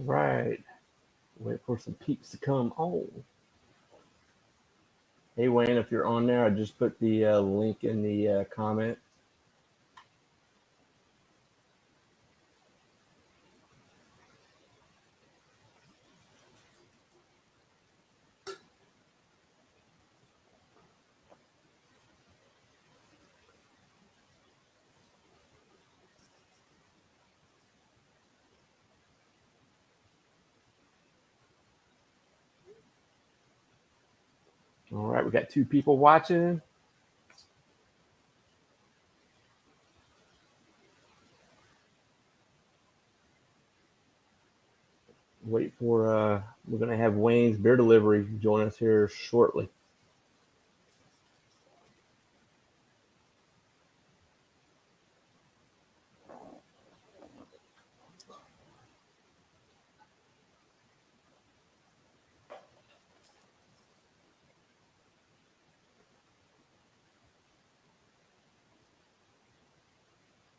right. Wait for some peeps to come on. Hey Wayne, if you're on there, I just put the link in the comment. All right, we got two people watching. Wait for we're gonna have Wayne's beer delivery join us here shortly.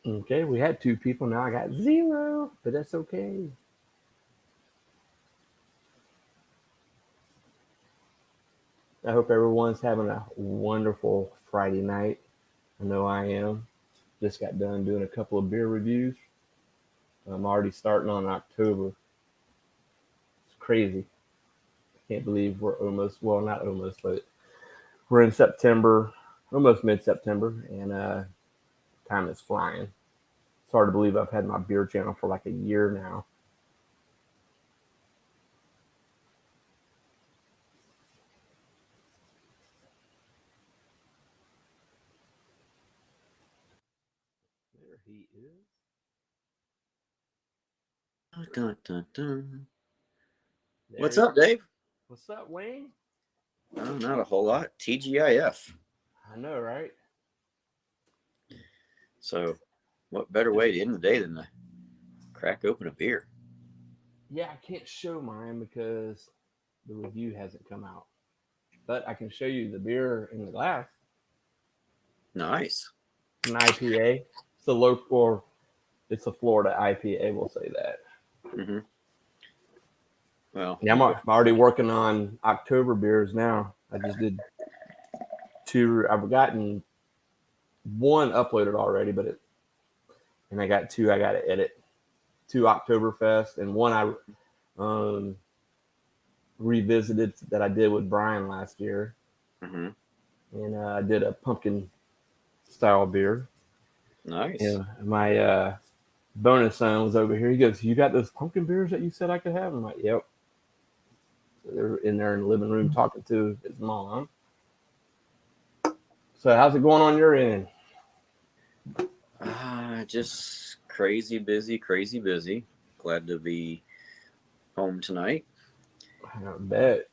Okay, we had two people. Now I got zero, but that's okay. I hope everyone's having a wonderful Friday night. I know I am. Just got done doing a couple of beer reviews. I'm already starting on October. It's crazy. I can't believe we're almost, well, not almost, but we're in September, almost mid-September, and time is flying. It's hard to believe I've had my beer channel for like a year now. There he is. Dun, dun, dun. There What's he up, is. Dave? What's up, Wayne? Oh, not a whole lot. TGIF. I know, right? So, what better way to end the day than to crack open a beer? Yeah, I can't show mine because the review hasn't come out. But I can show you the beer in the glass. Nice. An IPA. It's a local, it's a Florida IPA, we'll say that. Mm-hmm. Well, Yeah, I'm already working on October beers now. I just did two. I've gotten one uploaded already, and I got two I got to edit. Two Oktoberfest and one I revisited that I did with Brian last year. mm-hmm. And I did a pumpkin style beer. Nice. And my bonus son was over here. He goes, "You got those pumpkin beers that you said I could have?" I'm like, "Yep." So they're in there in the living room talking to his mom. So how's it going on your end? Just crazy busy, crazy busy. Glad to be home tonight. I bet.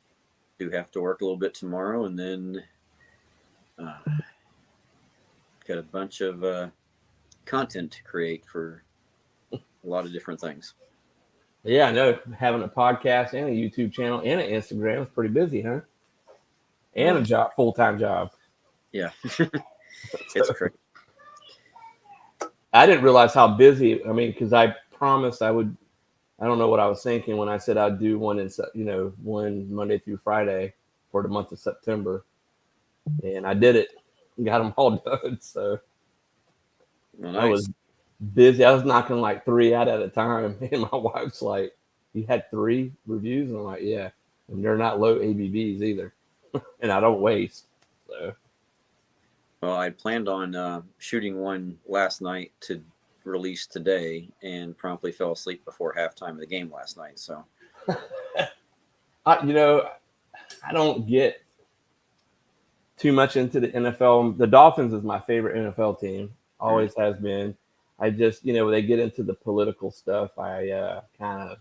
Do have to work a little bit tomorrow, and then got a bunch of content to create for a lot of different things. Yeah, I know. Having a podcast and a YouTube channel and an Instagram is pretty busy, huh? And a job, full-time job. Yeah, it's crazy. I didn't realize how busy. I mean, because I promised I would. I don't know what I was thinking when I said I'd do one one Monday through Friday for the month of September, and I did it. Got them all done. So Well, nice. I was busy. I was knocking like three out at a time, and my wife's like, "You had three reviews?" And I'm like, "Yeah," and they're not low ABVs either, and I don't waste. So. Well, I planned on shooting one last night to release today, and promptly fell asleep before halftime of the game last night. So, I don't get too much into the NFL. The Dolphins is my favorite NFL team. Always has been. I just, they get into the political stuff. I kind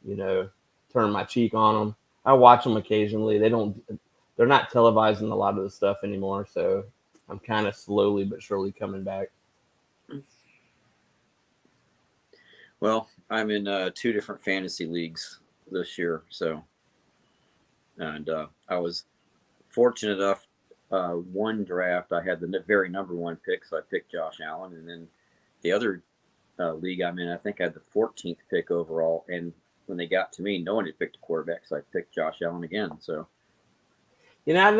of, turn my cheek on them. I watch them occasionally. They're not televising a lot of the stuff anymore. So I'm kind of slowly but surely coming back. well, I'm in two different fantasy leagues this year. So, and I was fortunate enough. One draft, I had the very number one pick, so I picked Josh Allen, and then the other league I'm in, I think I had the 14th pick overall, and when they got to me, no one had picked a quarterback, so I picked Josh Allen again. So I've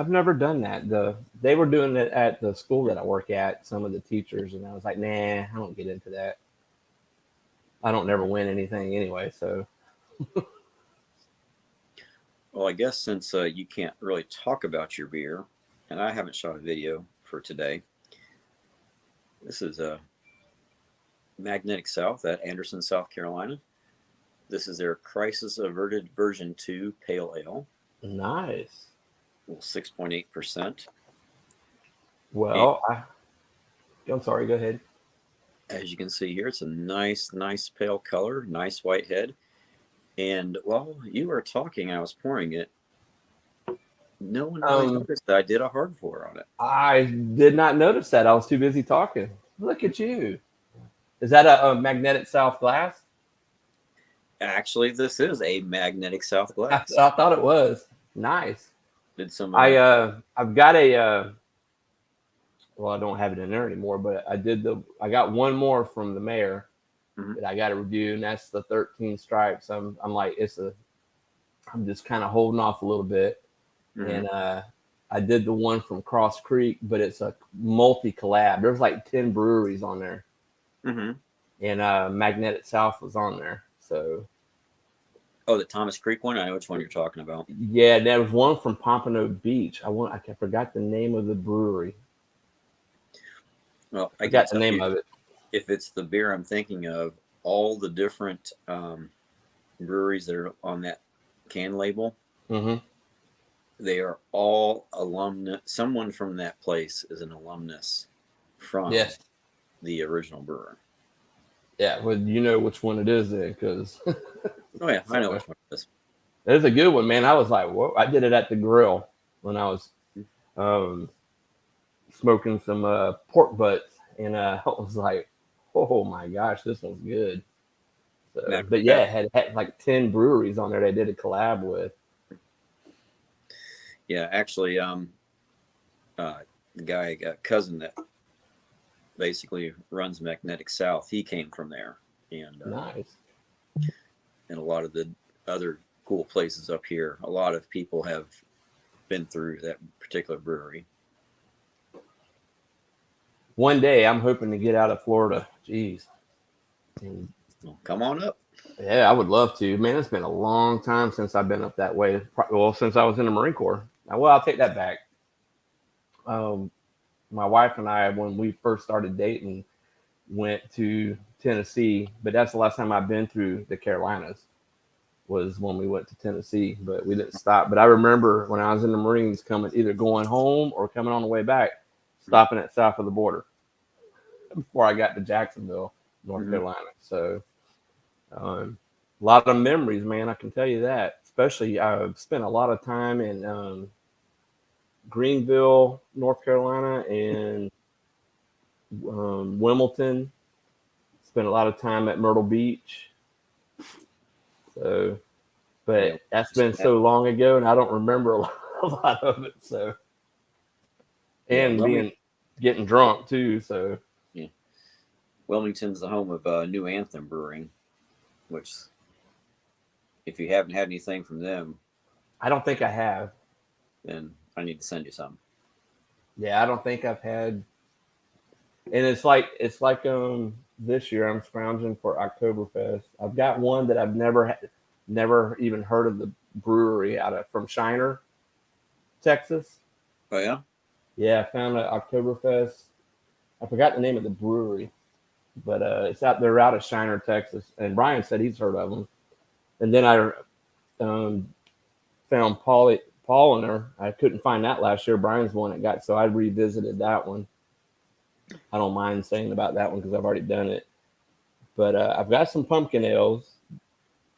never done that. They were doing it at the school that I work at, some of the teachers, and I was like, nah, I don't get into that. I don't never win anything anyway, so. well, I guess since you can't really talk about your beer, and I haven't shot a video for today, this is a Magnetic South at Anderson, South Carolina. This is their Crisis Averted Version 2 Pale Ale. Nice. 6.8%. Well, I'm sorry, go ahead. As you can see here, it's a nice pale color, nice white head. And while you were talking, I was pouring it. No one really noticed that I did a hard pour on it. I did not notice that. I was too busy talking. Look at you. Is that a Magnetic South glass? Actually, this is a Magnetic South glass. I thought it was. Nice. Did some? I've got a. Well, I don't have it in there anymore, but I got one more from the mayor that I got to review, and that's the 13 stripes. I'm like, I'm just kind of holding off a little bit, and I did the one from Cross Creek, but it's a multi collab. There's like 10 breweries on there, and Magnetic South was on there. So, oh, the Thomas Creek one. I know which one you're talking about. Yeah, there was one from Pompano Beach. I forgot the name of the brewery. Well, I got the name of it. If it's the beer I'm thinking of, all the different breweries that are on that can label, they are all alumnus. Someone from that place is an alumnus from the original brewer. Yeah, well, you know which one it is then, because. Oh yeah, I know which one it is. It's a good one, man. I was like, whoa! I did it at the grill when I was smoking some pork butts, and I was like, oh my gosh, this one's good. So, but yeah, it had like 10 breweries on there they did a collab with. Yeah, actually, the guy, a cousin that basically runs Magnetic South, he came from there, and nice. And a lot of the other cool places up here, a lot of people have been through that particular brewery. One day, I'm hoping to get out of Florida. Jeez. Well, come on up. Yeah, I would love to. Man, it's been a long time since I've been up that way. Well, since I was in the Marine Corps. Well, I'll take that back. My wife and I, when we first started dating, went to Tennessee, but that's the last time I've been through the Carolinas, was when we went to Tennessee, but we didn't stop. But I remember when I was in the Marines, either going home or coming on the way back, stopping at south of the border before I got to Jacksonville, North Carolina. So a lot of memories, man, I can tell you that. Especially I've spent a lot of time in Greenville, North Carolina, and Wilmington. Spent a lot of time at Myrtle Beach. So, but that's been so long ago, and I don't remember a lot of it. So, and getting drunk too. So, yeah, Wilmington's the home of New Anthem Brewing, which, if you haven't had anything from them, I don't think I have. Then I need to send you some. Yeah, I don't think I've had. And it's like this year I'm scrounging for Oktoberfest. I've got one that I've never even heard of the brewery from Shiner, Texas. Oh yeah? Yeah, I found an Oktoberfest. I forgot the name of the brewery, but they're out of Shiner, Texas. And Brian said he's heard of them. And then I found Pauliner. I couldn't find that last year. Brian's one that got, so I revisited that one. I don't mind saying about that one because I've already done it. But I've got some pumpkin ales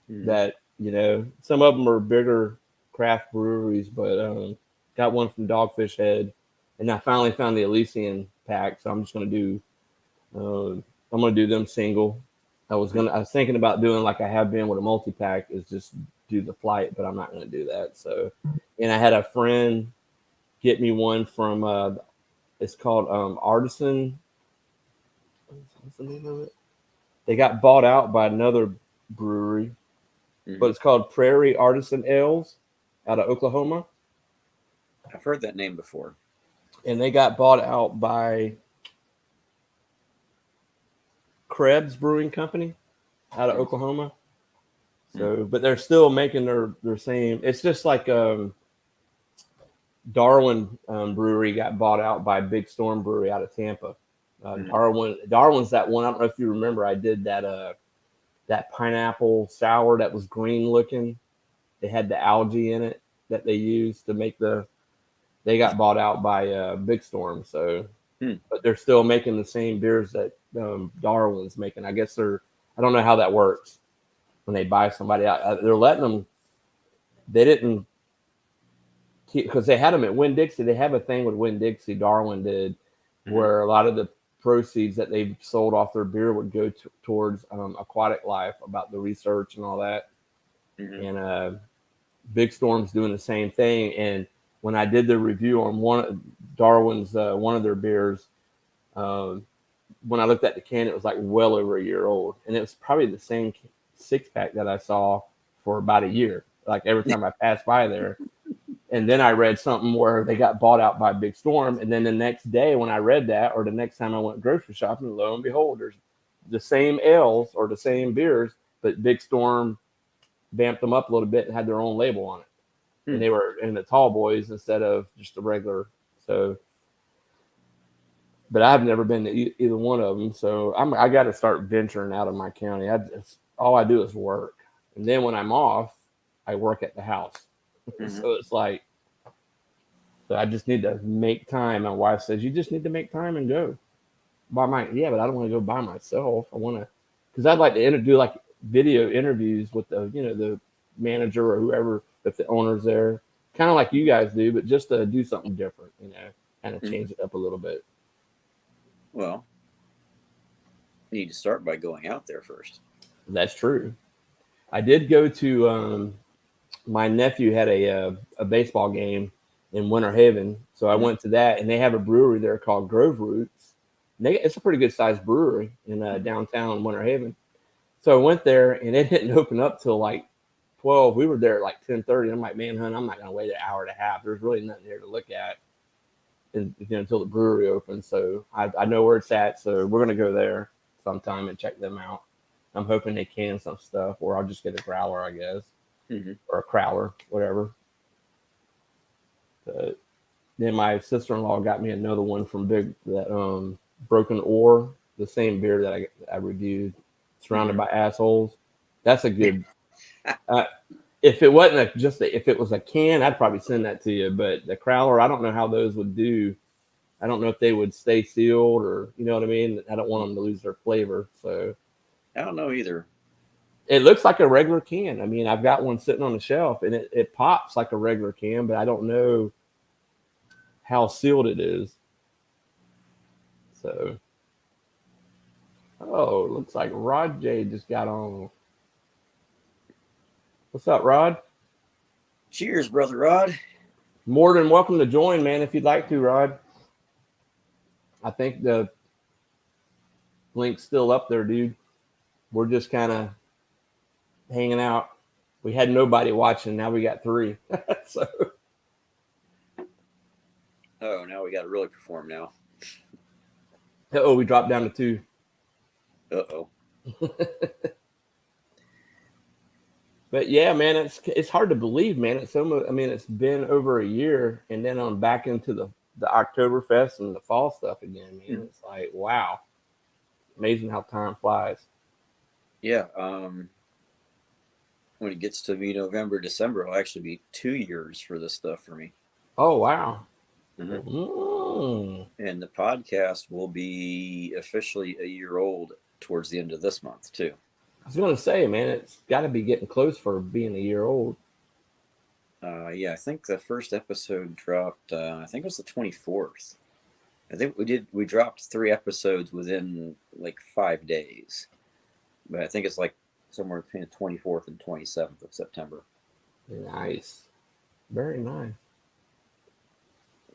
that, some of them are bigger craft breweries, but got one from Dogfish Head. And I finally found the Elysian pack, so I'm just going to do them single. I was thinking about doing like I have been with a multi-pack, is just do the flight, but I'm not going to do that. So, and I had a friend get me one from it's called Artisan. What's the name of it? They got bought out by another brewery, but it's called Prairie Artisan Ales out of Oklahoma. I've heard that name before. And they got bought out by Krebs Brewing Company out of Oklahoma. So, but they're still making their same. It's just like Darwin Brewery got bought out by Big Storm Brewery out of Tampa. Darwin's that one. I don't know if you remember. I did that pineapple sour that was green looking. They had the algae in it that they used to make the. They got bought out by Big Storm. So, but they're still making the same beers that Darwin's making. I guess I don't know how that works when they buy somebody out. They're letting them. They didn't. Because they had them at Winn-Dixie. They have a thing with Winn-Dixie, Darwin did, where a lot of the proceeds that they sold off their beer would go towards aquatic life, about the research and all that. And Big Storm's doing the same thing. And when I did the review on Darwin's one of their beers, when I looked at the can, it was like well over a year old. And it was probably the same 6-pack that I saw for about a year. Like every time I passed by there. And then I read something where they got bought out by Big Storm. And then the next day when I read that, or the next time I went grocery shopping, lo and behold, there's the same ales or the same beers, but Big Storm vamped them up a little bit and had their own label on it. And they were in the tall boys instead of just the regular. So, but I've never been to either one of them. So I got to start venturing out of my county. All I do is work. And then when I'm off, I work at the house. So it's like, so I just need to make time. My wife says, you just need to make time and go. But I don't want to go by myself. I want to, because I'd like to do like video interviews with the manager or whoever, if the owner's there, kind of like you guys do, but just to do something different, kind of change it up a little bit. Well, you need to start by going out there first. That's true. I did go to, my nephew had a baseball game in Winter Haven. So I went to that, and they have a brewery there called Grove Roots. It's a pretty good sized brewery in downtown Winter Haven. So I went there, and it didn't open up till like 12. We were there at like 10:30. I'm like, man, hun, I'm not going to wait an hour and a half. There's really nothing there to look at until the brewery opens. So I know where it's at. So we're going to go there sometime and check them out. I'm hoping they can some stuff, or I'll just get a growler, I guess. Or a crowler, whatever. Then my sister-in-law got me another one from Broken Oar, the same beer that I reviewed, Surrounded by Assholes. That's a good. If it wasn't if it was a can, I'd probably send that to you. But the crowler, I don't know how those would do. I don't know if they would stay sealed, or you know what I mean. I don't want them to lose their flavor, so I don't know either. It looks like a regular can. I mean, I've got one sitting on the shelf, and it pops like a regular can, but I don't know how sealed it is. So, looks like Rod J just got on. What's up, Rod? Cheers, brother Rod. More than welcome to join, man, if you'd like to, Rod. I think the link's still up there, dude. We're just kind of hanging out. We had nobody watching. Now we got 3. So. Oh, now we got to really perform now. We dropped down to 2. But yeah, man, it's hard to believe, man. It's been over a year, and then I'm back into the Oktoberfest and the fall stuff again, man. It's like, wow. Amazing how time flies. Yeah. When it gets to be November, December, it'll actually be 2 years for this stuff for me. Oh, wow. And the podcast will be officially a year old towards the end of this month, too. I was going to say, man, it's got to be getting close for being a year old. Yeah, I think the first episode dropped, I think it was the 24th. I think we dropped 3 episodes within like 5 days. But I think it's like somewhere between the 24th and 27th of September. Nice. Very nice.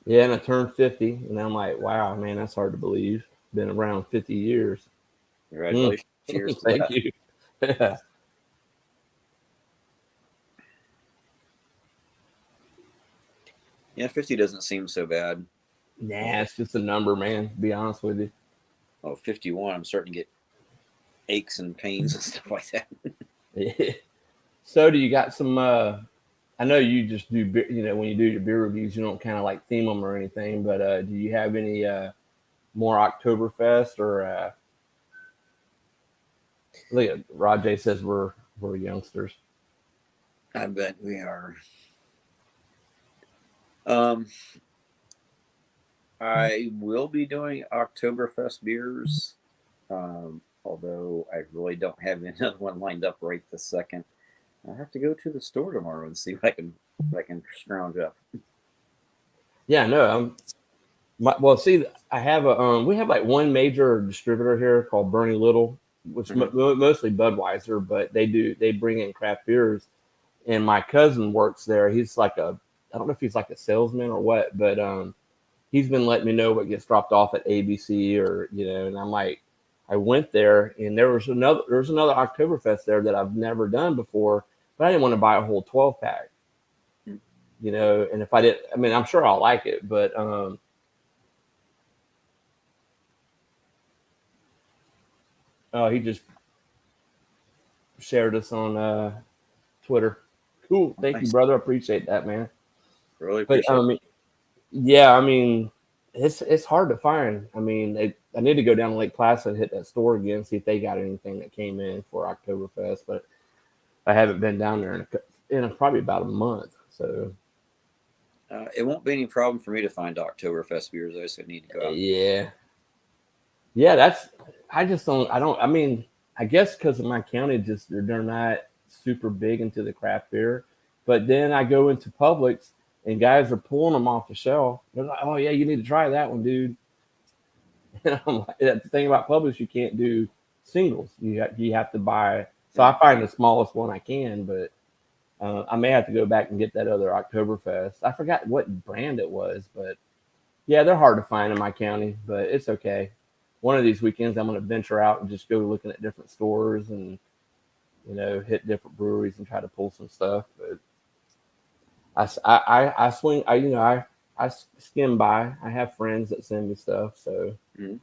Yeah, and I turned 50, and I'm like, wow, man, that's hard to believe. Been around 50 years. Congratulations. Cheers to Thank that. you. Yeah. Yeah, 50 doesn't seem so bad. Nah, it's just a number, man. To be honest with you. Oh, 51, I'm starting to get aches and pains and stuff like that. So, do you got some? I know you just do, when you do your beer reviews, you don't kind of like theme them or anything. But do you have any more Oktoberfest or? Look at Rajay says we're youngsters. I bet we are. Um, I will be doing Oktoberfest beers, although I really don't have another one lined up right this second. I have to go to the store tomorrow and see if I can scrounge up. Yeah, no. Well, see, I have we have like one major distributor here called Bernie Little, which Mhm. mostly Budweiser, but they bring in craft beers. And my cousin works there. He's like I don't know if he's like a salesman or what, but he's been letting me know what gets dropped off at ABC or and I'm like, I went there and there was another Oktoberfest there that I've never done before, but I didn't want to buy a whole 12 pack, and if I did, I mean, I'm sure I'll like it, but oh, he just shared us on Twitter. Cool, thank you, Nice. brother. Appreciate that, man. Really But appreciate yeah, I mean, it's hard to find. I mean, I need to go down to Lake Placid and hit that store again, see if they got anything that came in for Oktoberfest. But I haven't been down there in probably about a month. So it won't be any problem for me to find Oktoberfest beers. I just need to go out. yeah, yeah. I just don't. I don't. I mean, I guess because of my county, just they're not super big into the craft beer. But then I go into Publix and guys are pulling them off the shelf. They're like, "Oh yeah, you need to try that one, dude." And I'm like, the thing about Publix, you can't do singles. You have to buy. So Yeah. I find the smallest one I can, but I may have to go back and get that other Oktoberfest. I forgot what brand it was, but yeah, they're hard to find in my county, but it's okay. One of these weekends, I'm going to venture out and just go looking at different stores and hit different breweries and try to pull some stuff. But I swing. I skim by. I have friends that send me stuff, so. Mhm.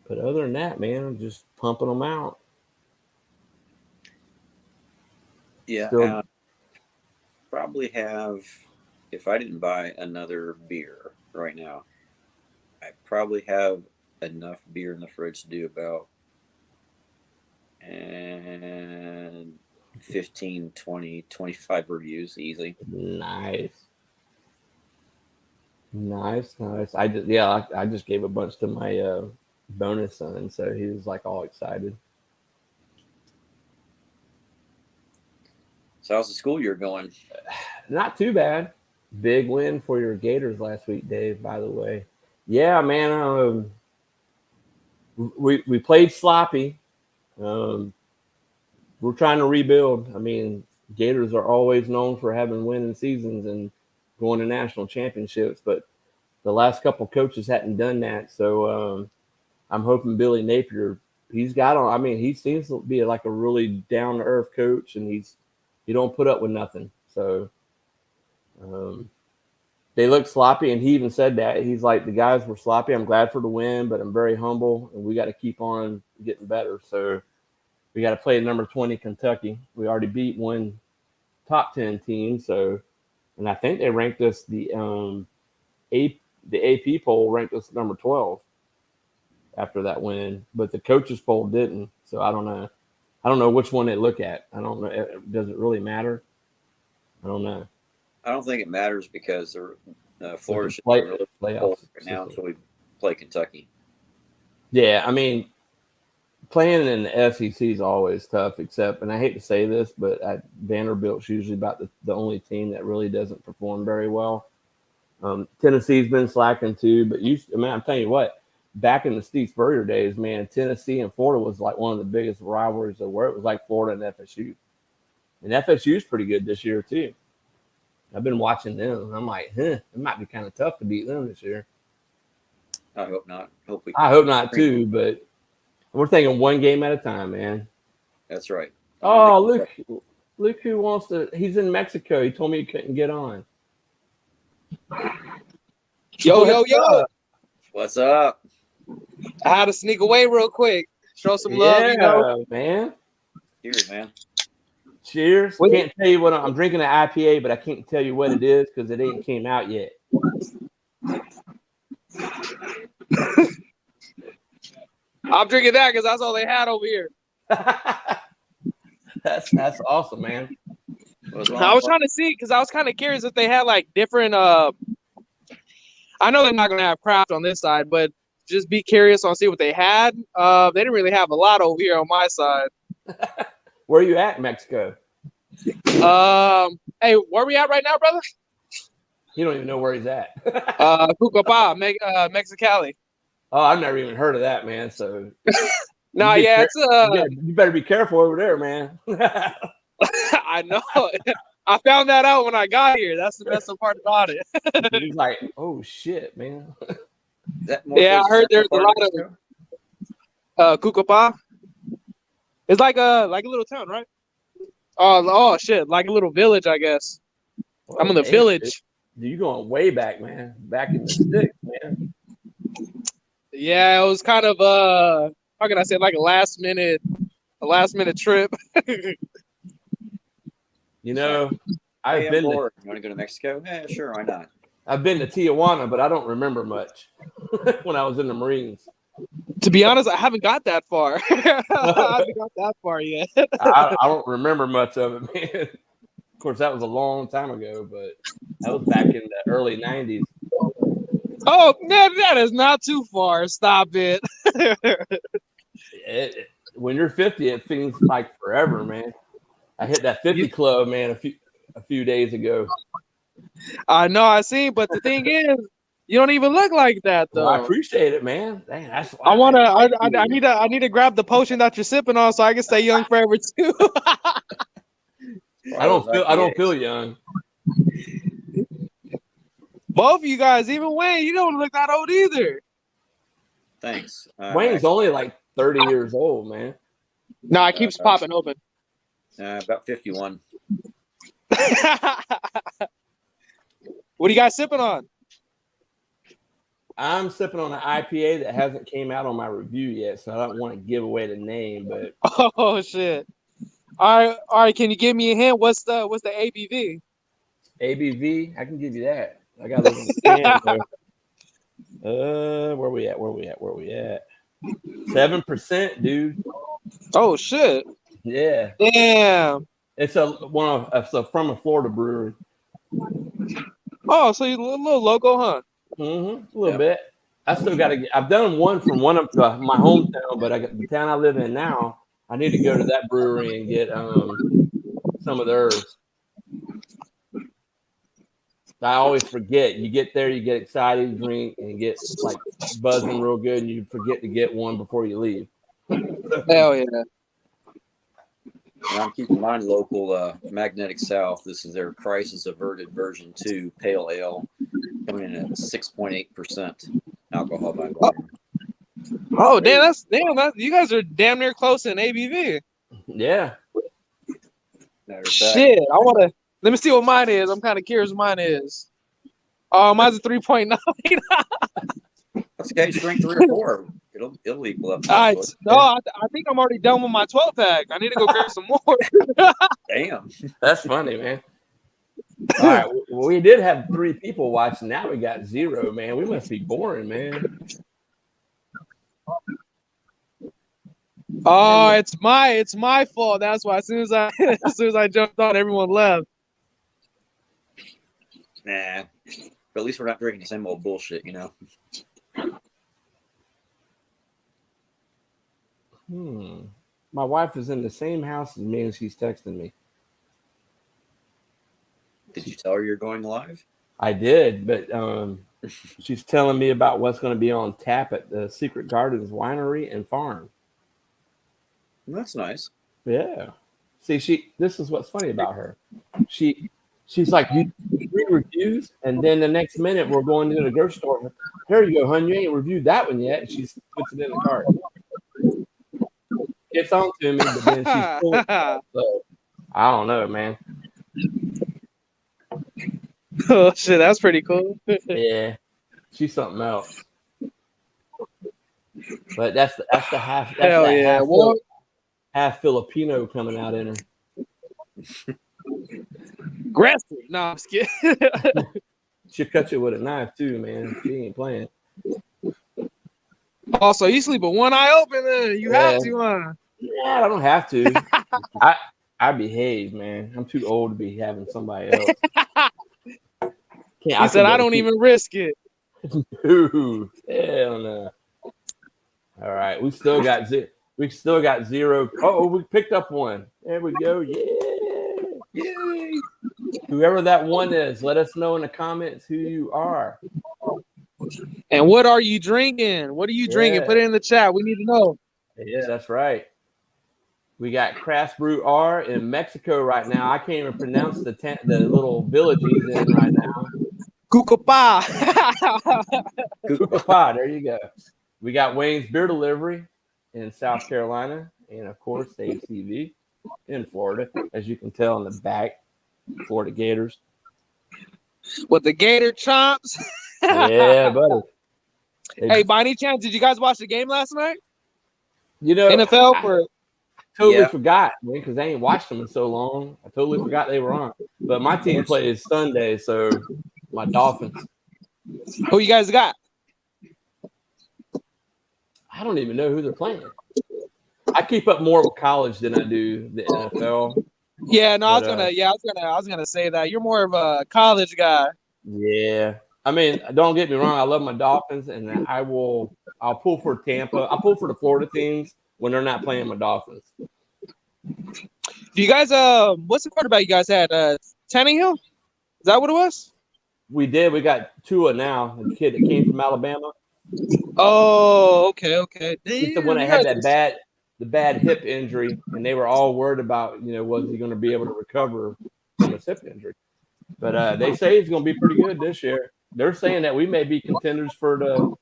But other than that, man, I'm just pumping them out. Yeah. Still, Probably have, if I didn't buy another beer right now, I probably have enough beer in the fridge to do about and 15, 20, 25 reviews easy. nice, nice. I just gave a bunch to my bonus son, so he was like all excited. So how's the school year going? Not too bad. Big win for your Gators last week, Dave. By the way, yeah, man. We played sloppy. Um, we're trying to rebuild. I mean, Gators are always known for having winning seasons and going to national championships, but the last couple coaches hadn't done that. So I'm hoping Billy Napier, he's got on. I mean, he seems to be like a really down to earth coach, and he don't put up with nothing. So um, they look sloppy, and he even said that he's like, the guys were sloppy. I'm glad for the win, but I'm very humble, and we got to keep on getting better. So we got to play number 20 Kentucky. We already beat one top 10 team, so and I think they ranked us A, the AP poll ranked us number 12 after that win, but the coaches poll didn't. So I don't know. I don't know which one they look at. I don't know. Does it really matter? I don't know. I don't think it matters because So if Florida it's should be really cold playoffs right now system. until we play Kentucky. Yeah, I mean, playing in the SEC is always tough. Except, and I hate to say this, but Vanderbilt's usually about the only team that really doesn't perform very well. Tennessee's been slacking too, but I'm telling you what, back in the Steve Spurrier days, man, Tennessee and Florida was like one of the biggest rivalries there were. It was like Florida and FSU. And FSU's pretty good this year too. I've been watching them, and I'm like, it might be kind of tough to beat them this year. I hope not. Hope we. I hope not too, but we're thinking one game at a time, man. That's right. On to Oh, Kentucky. look who wants to. He's in Mexico. He told me he couldn't get on. Yo. What's up? I had to sneak away real quick. Show some love, Yeah, man. Cheers, man. Cheers. Wait. Can't tell you what I'm drinking an IPA, but I can't tell you what it is because it ain't came out yet. I'm drinking that because that's all they had over here. That's awesome, man. I was trying to see because I was kind of curious if they had like different. I know they're not gonna have craft on this side, but just be curious on see what they had. They didn't really have a lot over here on my side. Where are you at in Mexico? Hey, where we at right now, brother? You don't even know where he's at. Cucapa, Mexicali. Oh, I've never even heard of that, man. So No, yeah, it's you better be careful over there, man. I know. I found that out when I got here. That's the best part about it. He's like, oh shit, man. Yeah, I heard there's a lot of Cucapa. It's like a little town, right? Oh shit, like a little village, I guess. Well, I'm in the village. You going way back, man. Back in the sticks, man. Yeah, it was kind of how can I say, like a last minute trip. You know, I've been. You want to go to Mexico? Yeah, sure, why not? I've been to Tijuana, but I don't remember much when I was in the Marines. To be honest, I haven't got that far. I haven't got that far yet. I don't remember much of it, man. Of course, that was a long time ago, but that was back in the early 90s. Oh, man, that is not too far. Stop it. When you're 50, it feels like forever, man. I hit that 50 club, man, a few days ago. I know, I see, but the thing is, you don't even look like that, though. Well, I appreciate it, man. Dang, that's I need to grab the potion that you're sipping on so I can stay young forever too. I don't feel young. Both of you guys, even Wayne, you don't look that old either. Thanks. Wayne's only like 30 years old, man. No, it keeps popping open. About 51. What are you guys sipping on? I'm sipping on an IPA that hasn't came out on my review yet, so I don't want to give away the name. But oh shit! All right. Can you give me a hint? What's the ABV? ABV, I can give you that. I got to look at the can. Where we at? 7%, dude. Oh shit! Yeah. Damn. It's from a Florida brewery. Oh, so you're a little local, huh? Mm-hmm. A little bit. I still got to. I've done one from one of my hometown, but the town I live in now, I need to go to that brewery and get some of theirs. I always forget. You get there, you get excited, you drink, and get like buzzing real good, and you forget to get one before you leave. Hell yeah. And I'm keeping mine local, Magnetic South. This is their Crisis Averted version 2 Pale Ale, coming in at 6.8% alcohol by volume. Oh, damn! You guys are damn near close in ABV. Yeah. Shit, let me see what mine is. I'm kind of curious what mine is. Oh, mine's a 3.9. That's okay. Just drink 3 or 4. It'll equal up. I think I'm already done with my 12 pack. I need to go grab some more. Damn. That's funny, man. All right. Well, we did have 3 people watching. Now we got 0, man. We must be boring, man. Oh, it's my fault. That's why as soon as I jumped on, everyone left. Nah. But at least we're not drinking the same old bullshit, you know. My wife is in the same house as me, and she's texting me. Did you tell her you're going live? I did, but she's telling me about what's going to be on tap at the Secret Gardens Winery and Farm. That's nice. Yeah. See, this is what's funny about her. She's like, you 3 reviews, and then the next minute we're going to the grocery store. Here you go, hon. You ain't reviewed that one yet. She puts it in the cart. Gets on to me, but then she's full. So I don't know, man. Oh shit, that's pretty cool. Yeah. She's something else. But that's the half. That's Hell that yeah. Well, half Filipino coming out in her. aggressive. No, I'm just kidding. She'll cut you with a knife too, man. She ain't playing. Also, you sleep with one eye open, then you have to, huh? Yeah, I don't have to. I behave, man. I'm too old to be having somebody else. He said, I don't even risk it. Dude, hell no. All right, we still got zero. Oh, we picked up one. There we go. Yeah. Yay! Whoever that one is, let us know in the comments who you are. And what are you drinking? What are you drinking? Put it in the chat. We need to know. Yeah, that's right. We got Craft Brew R in Mexico right now. I can't even pronounce the little village he's in right now. Cucapa. Cucapa, there you go. We got Wayne's Beer Delivery in South Carolina. And, of course, ACV in Florida, as you can tell in the back. Florida Gators. With the Gator chomps. Yeah, buddy. Hey, by any chance, did you guys watch the game last night? You know, NFL for totally forgot, man, because I ain't watched them in so long. I totally forgot they were on. But my team plays Sunday, so my Dolphins. Who you guys got? I don't even know who they're playing. I keep up more with college than I do the NFL. Yeah, no, I was gonna say that you're more of a college guy. Yeah, I mean, don't get me wrong. I love my Dolphins, and I'll pull for Tampa. I'll pull for the Florida teams when they're not playing my Dolphins. Do you guys what's the quarterback you guys had? Tannehill? Is that what it was? We did. We got Tua now, the kid that came from Alabama. Oh, okay. He's the one that had the bad hip injury, and they were all worried about, was he going to be able to recover from his hip injury? But they say he's going to be pretty good this year. They're saying that we may be contenders for the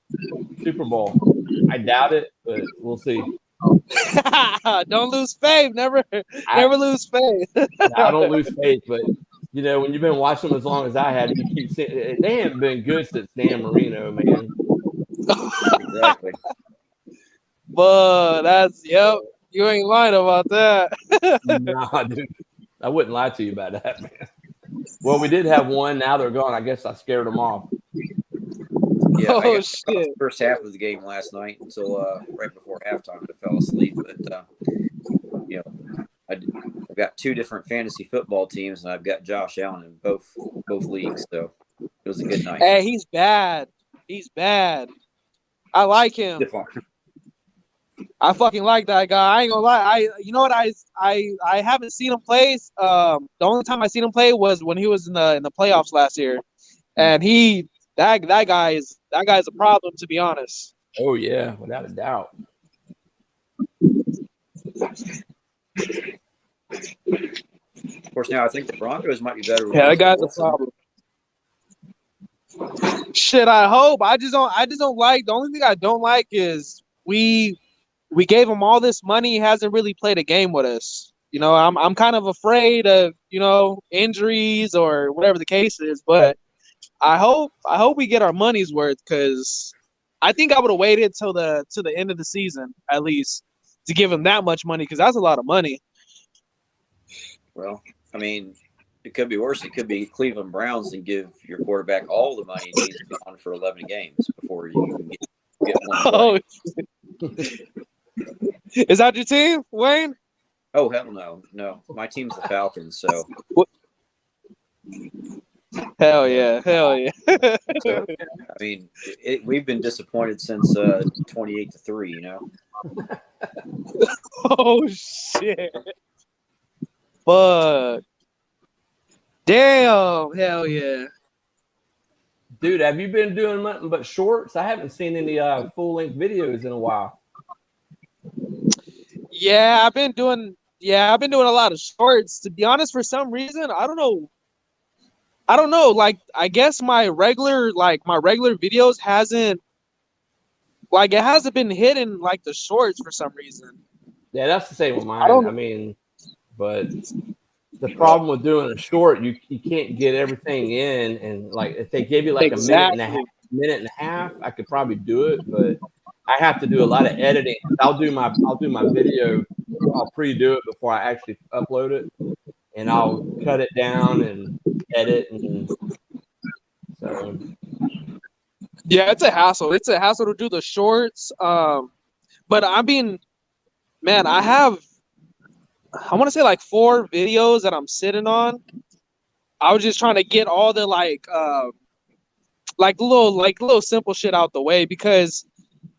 Super Bowl. I doubt it, but we'll see. Don't lose faith. Never lose faith. I don't lose faith, but when you've been watching them as long as I have, you keep seeing they haven't been good since Dan Marino, man. Exactly. But you ain't lying about that. Nah, dude, I wouldn't lie to you about that, man. Well, we did have one. Now they're gone. I guess I scared them off. Yeah, I shit. The first half of the game last night until right before halftime. I fell asleep, but I've got two different fantasy football teams, and I've got Josh Allen in both leagues, so it was a good night. Hey, he's bad. I like him. I fucking like that guy. I ain't gonna lie. You know what? I haven't seen him play. The only time I seen him play was when he was in the playoffs last year, and that guy is a problem, to be honest. Oh yeah, without a doubt. Of course, now I think the Broncos might be better. Yeah, that guy's a problem. Shit, I hope. I just don't like. The only thing I don't like is we gave him all this money. He hasn't really played a game with us. I'm kind of afraid of injuries or whatever the case is. But I hope we get our money's worth, because I think I would have waited till the end of the season at least to give him that much money, because that's a lot of money. Well, I mean, it could be worse. It could be Cleveland Browns and give your quarterback all the money he needs to be on for 11 games before you can get one. Oh, is that your team, Wayne? Oh, hell no. No, my team's the Falcons, so. Hell yeah. So, I mean, we've been disappointed since 28-3, Oh, shit. Fuck. Damn. Hell yeah. Dude, have you been doing nothing but shorts? I haven't seen any full-length videos in a while. Yeah, I've been doing a lot of shorts. To be honest, for some reason, I don't know. Like, I guess my regular videos hasn't been hitting like the shorts for some reason. Yeah, that's the same with mine. But the problem with doing a short, you can't get everything in, and like if they give you like a minute and a half minute and a half, I could probably do it, but I have to do a lot of editing. I'll do my video. I'll pre-do it before I actually upload it, and I'll cut it down and edit, and so Yeah, it's a hassle. It's a hassle to do the shorts. But I mean, man, I want to say like 4 videos that I'm sitting on. I was just trying to get all the like little simple shit out the way, because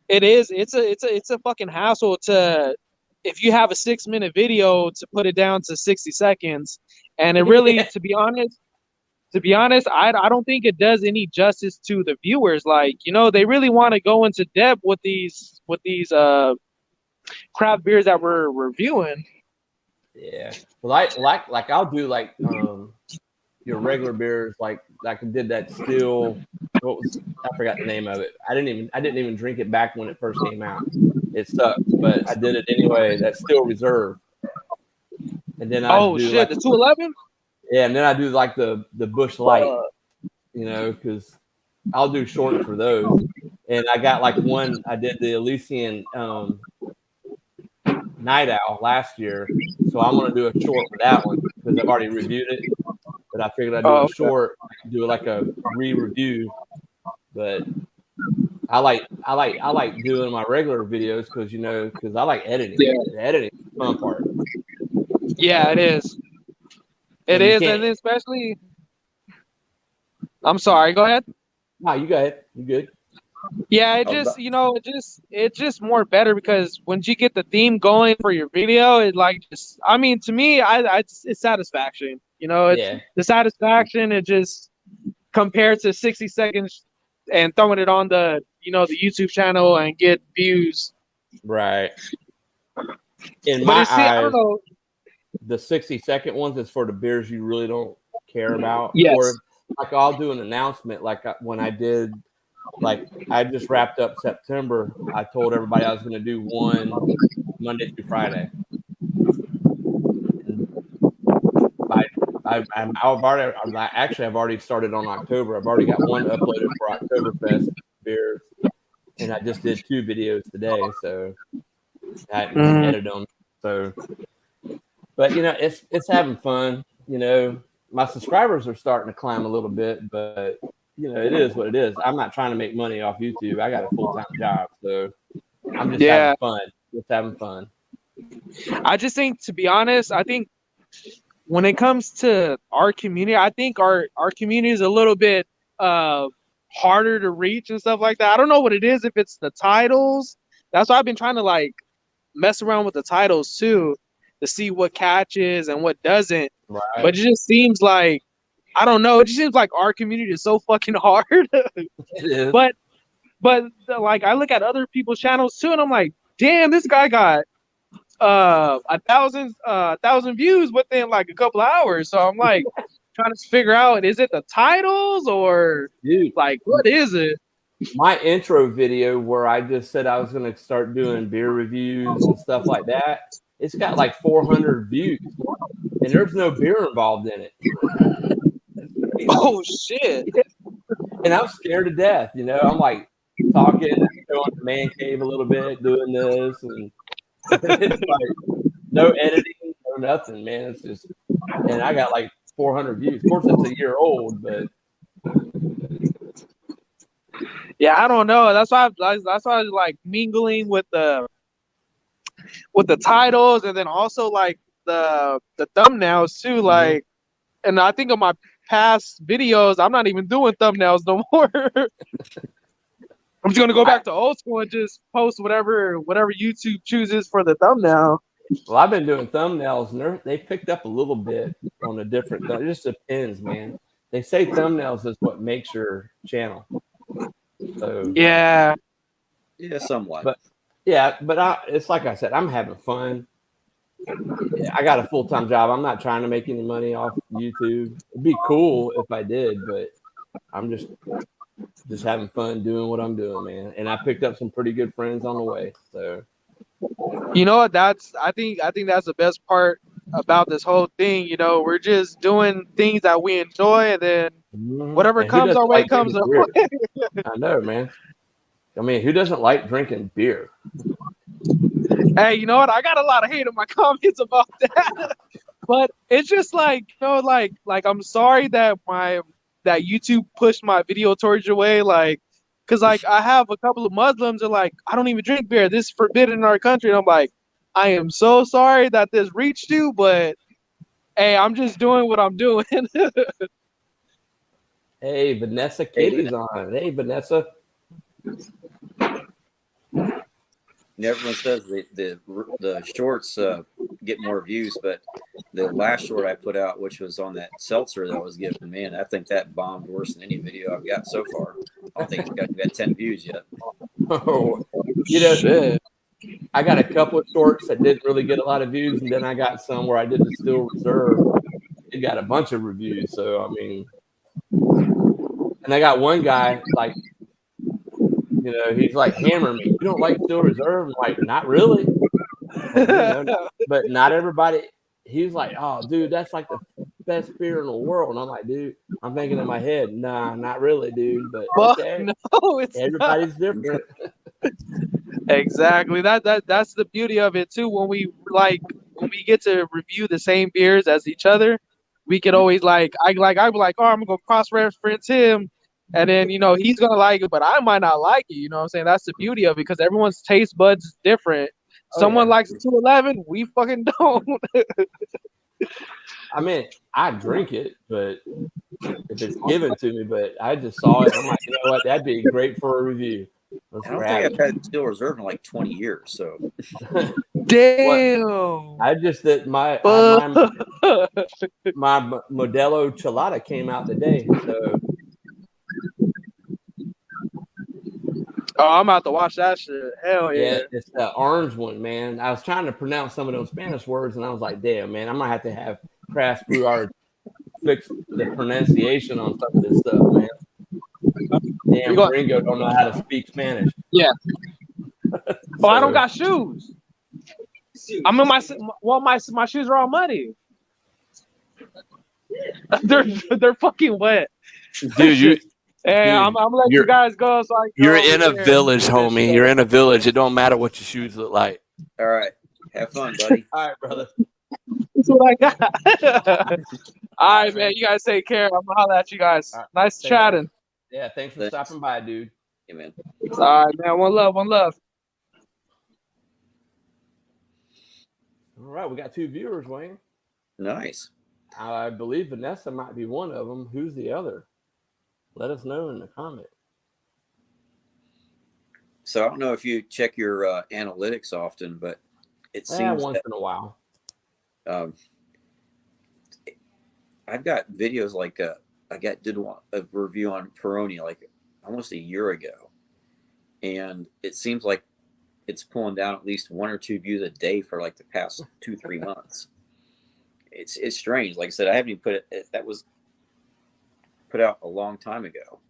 it's a fucking hassle to, if you have a 6-minute video, to put it down to 60 seconds. And it really, to be honest, I don't think it does any justice to the viewers. Like, they really want to go into depth with these craft beers that we're reviewing. yeah. Well, like I'll do like your regular beers, like I did that still. I forgot the name of it. I didn't even drink it back when it first came out. It sucked, but I did it anyway. That's still reserved. And then I do shit, like the 211. Yeah, and then I do like the Bush Light, because I'll do shorts for those. And I got like one. I did the Elysian Night Owl last year, so I'm gonna do a short for that one because I've already reviewed it. But I figured I'd do a short, do like a re-review. But I like doing my regular videos because I like editing. Yeah. The editing is the fun part. Yeah, it is. It is, and especially. I'm sorry. Go ahead. No, you go ahead. You good? Yeah, it's just more better, because when you get the theme going for your video, it to me, it's satisfaction. It's the satisfaction. It just compared to 60 seconds and throwing it on the the YouTube channel and get views. Right. In my eyes, I don't know. The 60-second ones is for the beers you really don't care about. Yes. Or like I'll do an announcement, like when I did. Like I just wrapped up September. I told everybody I was going to do one Monday through Friday. I've already started on October. I've already got one uploaded for Oktoberfest beers, and I just did 2 videos today. So I edited them. So, but it's having fun. My subscribers are starting to climb a little bit, but. It is what it is. I'm not trying to make money off YouTube. I got a full-time job, so I'm just having fun. Just having fun. I just think, to be honest, I think when it comes to our community, I think our community is a little bit harder to reach and stuff like that. I don't know what it is, if it's the titles. That's why I've been trying to mess around with the titles too, to see what catches and what doesn't. Right. But it just seems like, I don't know. It just seems like our community is so fucking hard. It is. But I look at other people's channels too, and I'm like, damn, this guy got 1,000 views within like a couple of hours. So I'm like trying to figure out, is it the titles or what is it? My intro video where I just said I was going to start doing beer reviews and stuff like that, it's got like 400 views, and there's no beer involved in it. Oh shit! And I'm scared to death. I'm like talking, going to man cave a little bit, doing this, and it's like no editing, no nothing, man. It's just, and I got like 400 views. Of course, it's a year old, but yeah, I don't know. That's why I was like mingling with the titles, and then also like the thumbnails too. Like, and I think of my past videos, I'm not even doing thumbnails no more. I'm just gonna go back to old school and just post whatever YouTube chooses for the thumbnail. Well, I've been doing thumbnails, and they picked up a little bit on a different. It just depends, man. They say thumbnails is what makes your channel. So yeah, somewhat. But it's like I said, I'm having fun. I got a full-time job. I'm not trying to make any money off YouTube. It'd be cool if I did, but I'm just having fun doing what I'm doing, man. And I picked up some pretty good friends on the way. So you know what? I think that's the best part about this whole thing. We're just doing things that we enjoy, and then Whatever And who comes doesn't our way like comes drinking our beer? way. I know, man. I mean, who doesn't like drinking beer? Hey, you know what? I got a lot of hate in my comments about that. But it's just like, like I'm sorry that that YouTube pushed my video towards your way, like, cause like I have a couple of Muslims are like, I don't even drink beer. This is forbidden in our country. And I'm like, I am so sorry that this reached you, but hey, I'm just doing what I'm doing. Hey, Vanessa Kitty's on. Hey, Vanessa. Everyone says the shorts get more views, but the last short I put out, which was on that seltzer that I was given, man, I think that bombed worse than any video I've got so far. I don't think it's got 10 views yet. Oh, you know, Shit. I got a couple of shorts that didn't really get a lot of views, and then I got some where I did the Still Reserve. It got a bunch of reviews. So I mean, and I got one guy like, you know, he's like hammering me. You don't like Still Reserve? I'm like, not really. But, you know, but not everybody. He's like, oh, dude, that's like the best beer in the world. And I'm like, dude, I'm thinking in my head, nah, not really, dude. But okay, No, it's everybody's different. exactly. That's the beauty of it too. When we get to review the same beers as each other, we could always I'd be like, oh, I'm gonna go cross reference him, and then he's gonna like it, but I might not like it. You know what I'm saying? That's the beauty of it because everyone's taste buds is different. Oh, Someone yeah. likes 211, we fucking don't. I mean, I drink it, but if it's given to me, but I just saw it. I'm like, you know what? That'd be great for a review. Let's I don't grab think I've had Still Reserve in like 20 years. So Damn. I just that my Modelo Chelada came out today, so Oh, I'm about to watch that shit. Hell yeah. it's the orange one, man. I was trying to pronounce some of those Spanish words, and I was like, damn, man, I might have to have Craft Brew Art fix the pronunciation on some of this stuff, man. Damn, Gringo don't know how to speak Spanish. Yeah. Oh, I don't got shoes. I'm in my shoes are all muddy. They're fucking wet. Dude, Hey, I'm gonna let you guys go. So you're in a village, homie. You're in a village. It don't matter what your shoes look like. All right, have fun, buddy. All right, brother. That's what I got. All right, man. You guys take care. I'm gonna holler at you guys. Right. Nice chatting. Yeah, thanks for stopping by, dude. Hey, man. All right, man. One love. One love. All right, we got 2 viewers, Wayne. Nice. I believe Vanessa might be one of them. Who's the other? Let us know in the comment. So I don't know if you check your analytics often, but it seems once in a while. I've got videos like did a review on Peroni like almost a year ago, and it seems like it's pulling down at least 1 or 2 views a day for like the past 2-3 months. It's strange. Like I said, I haven't even put it. That was put out a long time ago.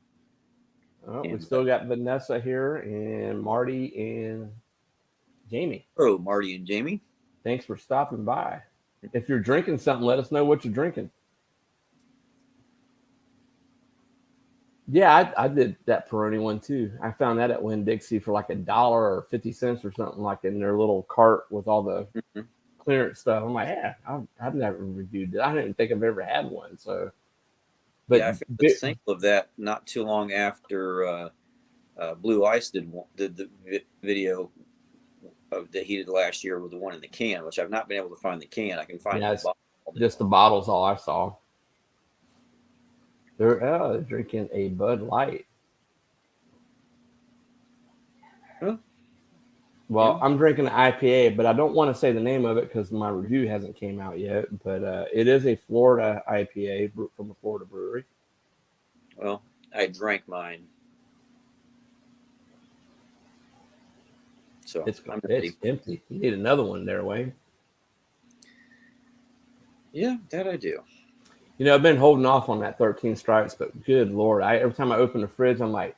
Oh, we still got Vanessa here and Marty and Jamie. Oh, Marty and Jamie. Thanks for stopping by. If you're drinking something, let us know what you're drinking. Yeah, I did that Peroni one too. I found that at Winn-Dixie for like $1 or 50 cents or something, like in their little cart with all the clearance stuff. I'm like, yeah, I've never reviewed it. I didn't think I've ever had one. So, but yeah, I found a sample of that not too long after Blue Ice did the video that he did last year with the one in the can, which I've not been able to find the can. I can find the bottle. Just the bottle's all I saw. They're drinking a Bud Light. Huh? Well, Yeah. I'm drinking an IPA, but I don't want to say the name of it because my review hasn't came out yet. But it is a Florida IPA from a Florida brewery. Well, I drank mine. So It's empty. You need another one there, Wayne. Yeah, that I do. You know, I've been holding off on that 13 Stripes, but good Lord. Every time I open the fridge, I'm like,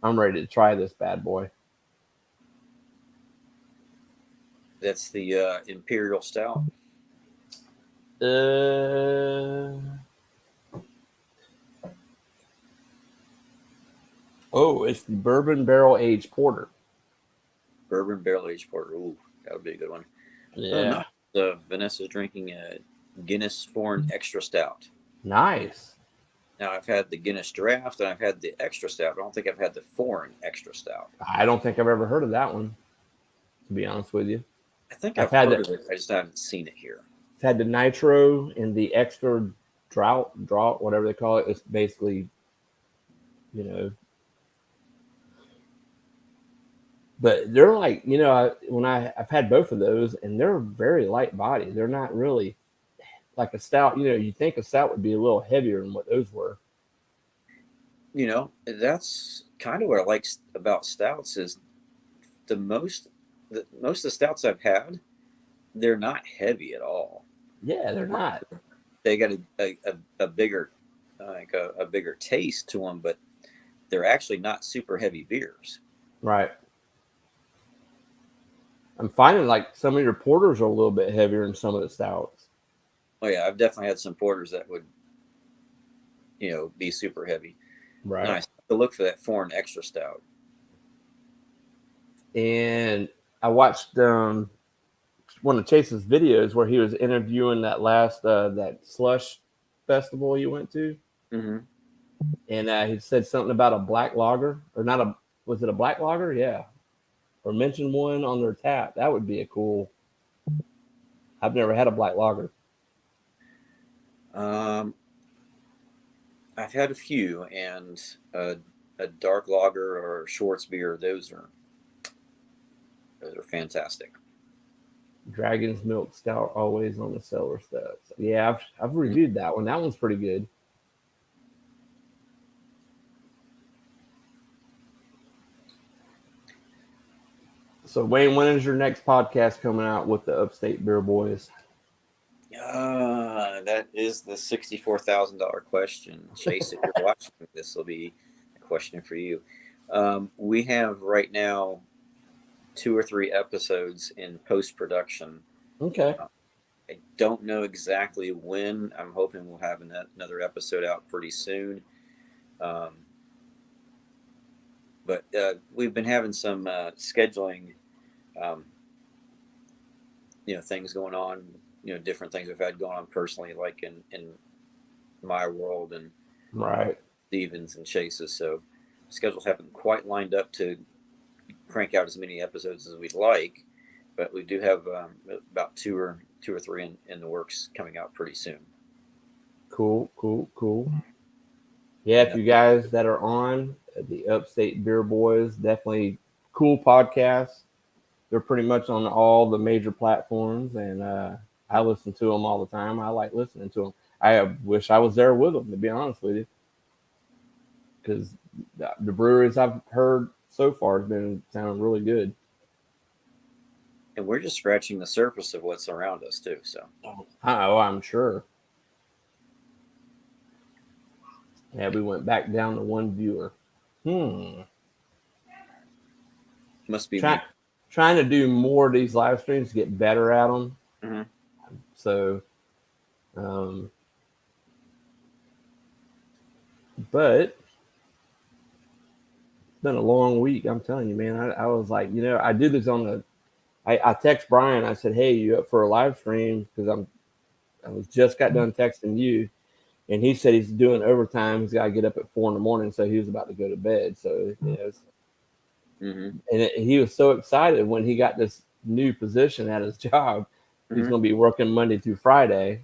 I'm ready to try this bad boy. That's the Imperial Stout. Oh, it's the bourbon barrel aged porter. Bourbon barrel aged porter. Ooh, that would be a good one. Yeah. No, Vanessa's drinking a Guinness Foreign Extra Stout. Nice. Now I've had the Guinness Draft and I've had the Extra Stout. I don't think I've had the Foreign Extra Stout. I don't think I've ever heard of that one, to be honest with you. I think I've I've had heard of it. I just haven't seen it here. I've had the nitro and the extra drought, whatever they call it. It's basically, you know, but they're like, you know, I've had both of those, and they're very light body. They're not really like a stout. You know, you think a stout would be a little heavier than what those were. You know, that's kind of what I like about stouts is most of the stouts I've had, they're not heavy at all. Yeah, they're not. They got a bigger like a bigger taste to them, but they're actually not super heavy beers. Right. I'm finding like some of your porters are a little bit heavier than some of the stouts. Oh yeah, I've definitely had some porters that would, you know, be super heavy. Right. Nice to look for that Foreign Extra Stout. And I watched one of Chase's videos where he was interviewing that last that slush festival he went to, and he said something about a black lager, or not a, was it a black lager? Yeah, or mentioned one on their tap. That would be a cool. I've never had a black lager. I've had a few, and a dark lager or Schwartz beer. Those are fantastic. Dragon's Milk Stout, always on the cellar steps. Yeah, I've reviewed that one. That one's pretty good. So Wayne, when is your next podcast coming out with the Upstate Beer Boys? That is the $64,000 question. Chase, if you're watching, this will be a question for you. We have right now 2 or 3 episodes in post-production. Okay. I don't know exactly when. I'm hoping we'll have another episode out pretty soon. But we've been having some scheduling, things going on, different things we've had going on personally, like in my world and right. Stevens and Chase's. So schedules haven't quite lined up to crank out as many episodes as we'd like, but we do have about two or 3 in the works coming out pretty soon. Cool. Yeah, if you guys that are on the Upstate Beer Boys, definitely cool podcast. They're pretty much on all the major platforms, and I listen to them all the time. I like listening to them. I wish I was there with them, to be honest with you, because the breweries I've heard so far has been sounding really good. And we're just scratching the surface of what's around us too. So, I'm sure. Yeah, we went back down to 1 viewer. Must be trying to do more of these live streams to get better at them. Mm-hmm. So, but it's been a long week. I'm telling you, man. I was like, I do this on I text Brian. I said, hey, you up for a live stream? Because I was just got done texting you. And he said he's doing overtime. He's got to get up at 4 a.m, so he was about to go to bed. So, and he was so excited when he got this new position at his job. He's going to be working Monday through Friday,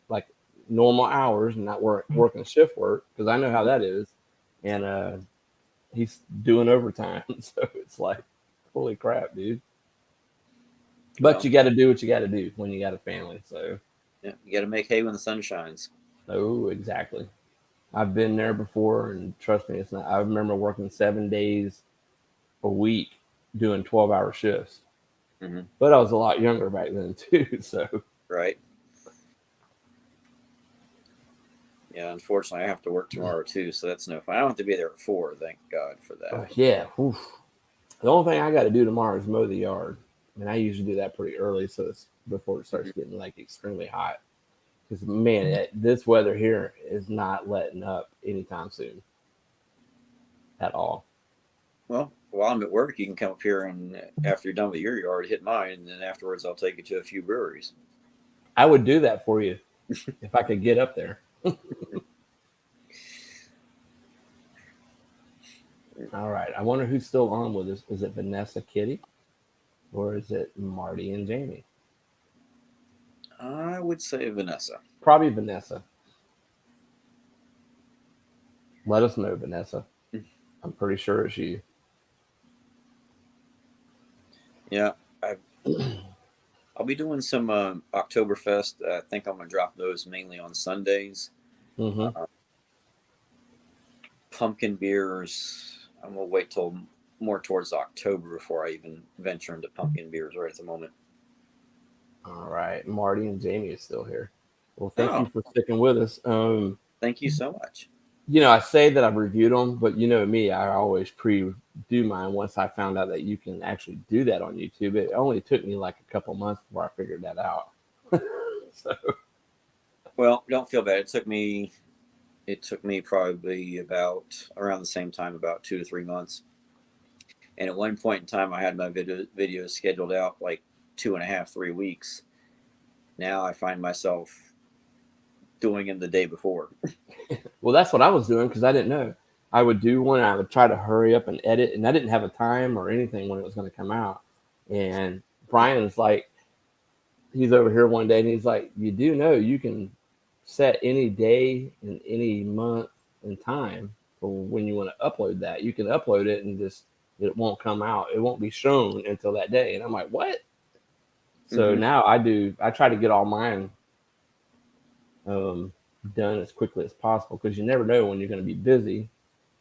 like normal hours, and not working shift work, because I know how that is. And he's doing overtime, so it's like, holy crap, dude. But you got to do what you got to do when you got a family. So yeah, you got to make hay when the sun shines. Oh, exactly. I've been there before, and trust me, it's not. I remember working 7 days a week doing 12-hour shifts. But I was a lot younger back then too. So right. Yeah, unfortunately, I have to work tomorrow too, so that's no fun. I don't have to be there at 4. Thank God for that. Yeah. Oof. The only thing I got to do tomorrow is mow the yard, and I usually do that pretty early, so it's before it starts getting like extremely hot. Because, man, this weather here is not letting up anytime soon at all. Well, while I'm at work, you can come up here and after you're done with your yard, hit mine, and then afterwards I'll take you to a few breweries. I would do that for you if I could get up there. All right. I wonder who's still on with us. Is it Vanessa Kitty or is it Marty and Jamie? I would say Vanessa. Probably Vanessa. Let us know, Vanessa. I'm pretty sure it's you. Yeah, I'll be doing some Oktoberfest. I think I'm gonna drop those mainly on Sundays. Mm-hmm. Pumpkin beers. I'm gonna wait till more towards October before I even venture into pumpkin beers right at the moment. All right. Marty and Jamie is still here. Well, thank you Oh, for sticking with us. thank you so much. I say that I've reviewed them, but you know me, I always pre-do mine once I found out that you can actually do that on YouTube. It only took me like a couple months before I figured that out. So, Well, don't feel bad. It took me probably about around the same time, about 2 to 3 months. And at one point in time, I had my videos scheduled out like 2.5, 3 weeks. Now I find myself doing them the day before. well, that's what I was doing because I didn't know. I would do one, and I would try to hurry up and edit, and I didn't have a time or anything when it was going to come out. And Brian's like, he's over here one day, and he's like, "You do know you can set any day and any month and time for when you want to upload that. You can upload it and just it won't come out. It won't be shown until that day." And I'm like, "What?" So now I try to get all mine done as quickly as possible because you never know when you're going to be busy.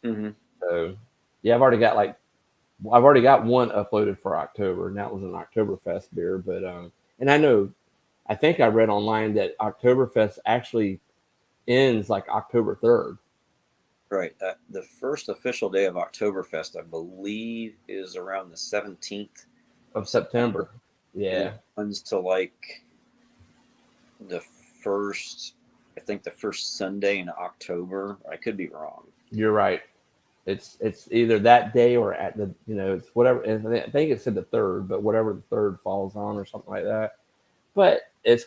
Mm-hmm. So yeah, I've already got one uploaded for October, and that was an Oktoberfest beer. But and I think I read online that Oktoberfest actually ends like October 3rd. Right. The first official day of Oktoberfest, I believe, is around the 17th Of of September. September. And Yeah, it runs to like the first, I think the first Sunday in October. I could be wrong. you're right. It's either that day or at the it's whatever. And I think it said the 3rd, but whatever the 3rd falls on or something like that. But it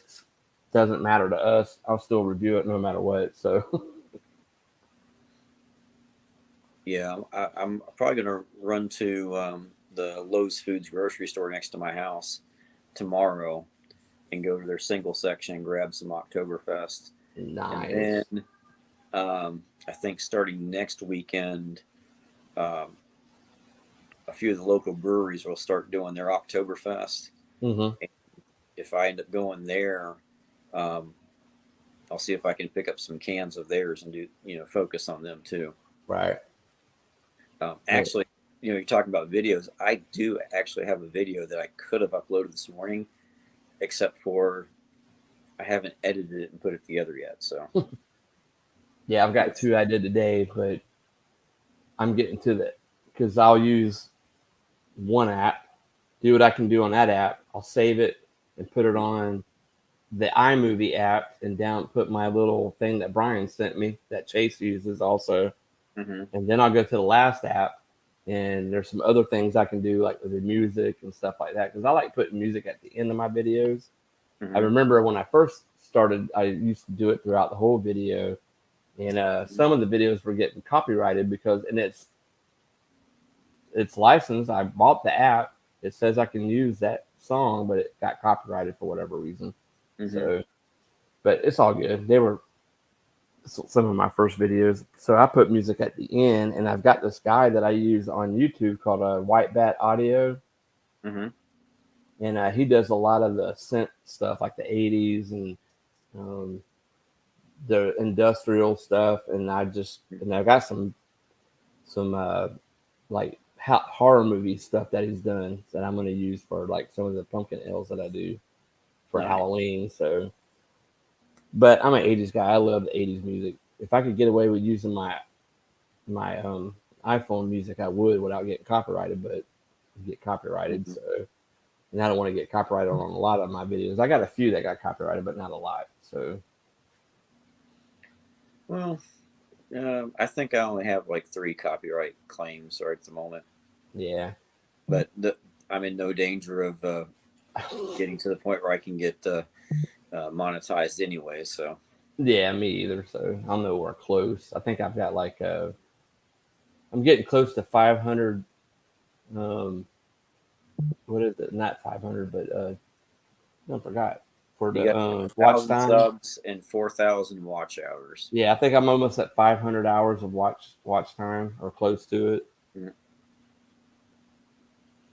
doesn't matter to us. I'll still review it no matter what. So Yeah, I'm probably going to run to the Lowe's Foods grocery store next to my house tomorrow and go to their single section and grab some Oktoberfest. And nice. then I think starting next weekend, um, a few of the local breweries will start doing their Oktoberfest. Mm-hmm. And if I end up going there, um, I'll see if I can pick up some cans of theirs and do focus on them too. Right. Actually, you're talking about videos. I do actually have a video that I could have uploaded this morning, except for I haven't edited it and put it together yet. So Yeah, I've got two I did today, but I'm getting to that because I'll use one app, do what I can do on that app. I'll save it and put it on the iMovie app and put my little thing that Brian sent me that Chase uses also. mm-hmm. And then I'll go to the last app and there's some other things I can do like with the music and stuff like that. Cause I like putting music at the end of my videos. Mm-hmm. I remember when I first started, I used to do it throughout the whole video. And some of the videos were getting copyrighted because it's licensed. I bought the app. It says I can use that song, but it got copyrighted for whatever reason. Mm-hmm. So, but it's all good. They were some of my first videos. So I put music at the end, and I've got this guy that I use on YouTube called White Bat Audio. Mm-hmm. And he does a lot of the synth stuff like the 80s and the industrial stuff. And I've got some like horror movie stuff that he's done that I'm going to use for like some of the pumpkin ales that I do for Halloween. So, but I'm an 80s guy. I love the 80s music. If I could get away with using my iPhone music, I would without getting copyrighted, but I get copyrighted. Mm-hmm. So, and I don't want to get copyrighted on a lot of my videos. I got a few that got copyrighted, but not a lot. So, well, I think I only have like 3 copyright claims right at the moment. Yeah. But I'm in no danger of getting to the point where I can get monetized anyway. So Yeah, me either. So I'm nowhere close. I think I've got like I'm getting close to 500. Um, what is it? Not 500, but I forgot for you the got watch 1,000 time. subs and 4,000 watch hours. Yeah, I think I'm almost at 500 hours of watch time or close to it. Mhm.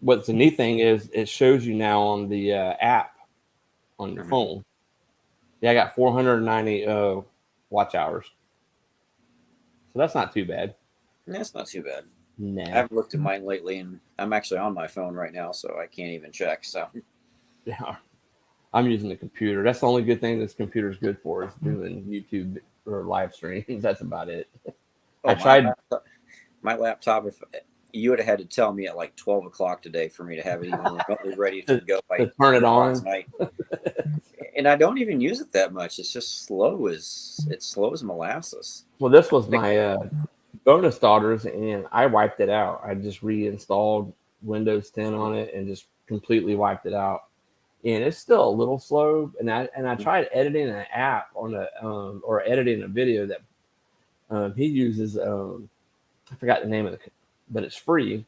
What's the neat thing is it shows you now on the app on your Mhm. phone. Yeah, I got 490 watch hours, so that's not too bad. That's not too bad. I Nah, haven't looked at mine lately, and I'm actually on my phone right now, so I can't even check. So yeah, I'm using the computer. That's the only good thing this computer's good for is doing YouTube or live streams. That's about it. I oh, tried my laptop. If you would have had to tell me at like 12 o'clock today for me to have it even remotely ready to to, go by to turn it last on. night, and I don't even use it that much. It's just slow as molasses. Well, this was Like, my bonus daughters, and I wiped it out. I just reinstalled Windows 10 on it and just completely wiped it out. And it's still a little slow. And I tried editing an app on a or editing a video that he uses. I forgot the name of it, but it's free,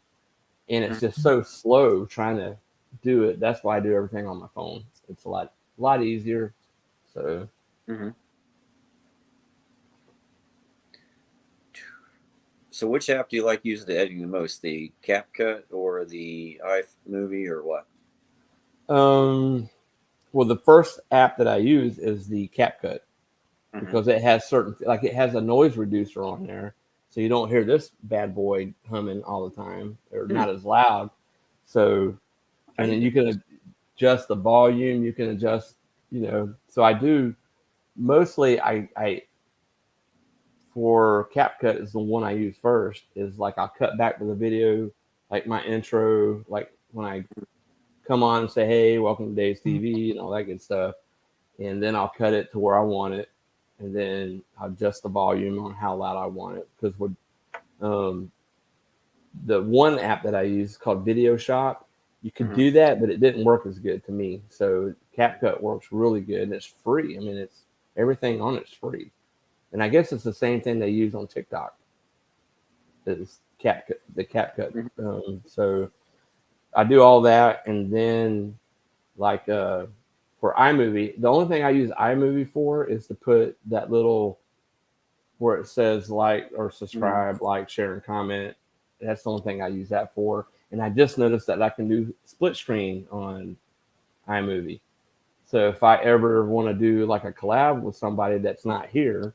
and it's just so slow trying to do it. That's why I do everything on my phone. It's a lot easier. So mm-hmm. So which app do you like using to editing the most? The CapCut or the iMovie or what? well, the first app that I use is the CapCut Mm-hmm. because it has it has a noise reducer on there, so you don't hear this bad boy humming all the time or not as loud. So, I and then need you to. can adjust the volume. You can adjust, So I do mostly. I for CapCut is the one I use first. Is like I'll cut back to the video, like my intro, like when I come on and say, "Hey, welcome to Dave's TV," and all that good stuff, and then I'll cut it to where I want it, and then I'll adjust the volume on how loud I want it. Because with um, the one app that I use is called Video Shop, you could Mm-hmm. do that, but it didn't work as good to me. So CapCut works really good, and it's free. I mean, it's everything on it's free, and I guess it's the same thing they use on TikTok. Is CapCut the CapCut? Mm-hmm. So I do all that, and then like for iMovie, the only thing I use iMovie for is to put that little where it says like or Mm-hmm. subscribe, like, share, and comment. That's the only thing I use that for. And I just noticed that I can do split screen on iMovie. So if I ever want to do like a collab with somebody that's not here,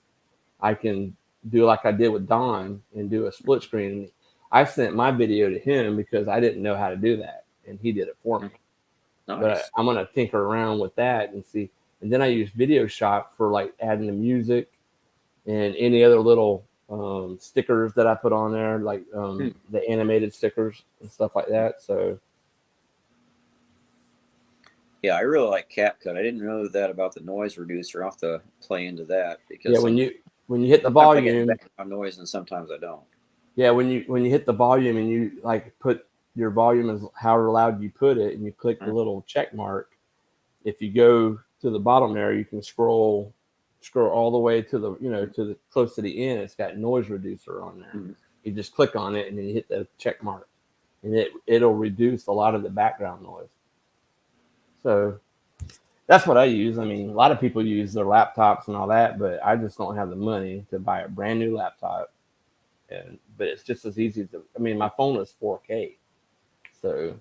I can do like I did with Don and do a split screen. I sent my video to him because I didn't know how to do that, and he did it for me. But Nice. I'm gonna tinker around with that and see. And then I use Video Shop for like adding the music and any other little stickers that I put on there, like the animated stickers and stuff like that. So Yeah, I really like CapCut. I didn't know that about the noise reducer. I'll have to play into that yeah, because when you hit the sometimes I get volume, background noise and sometimes I don't. yeah, when you hit the volume and you like put your volume as however loud you put it, and you click the Mhm. little check mark. If you go to the bottom there, you can scroll all the way to the to the close to the end. It's got noise reducer on there. Mhm. You just click on it and then you hit the check mark, and it'll reduce a lot of the background noise. So that's what I use. I mean, a lot of people use their laptops and all that, but I just don't have the money to buy a brand new laptop. But it's just as easy to. I mean, my phone is 4K, so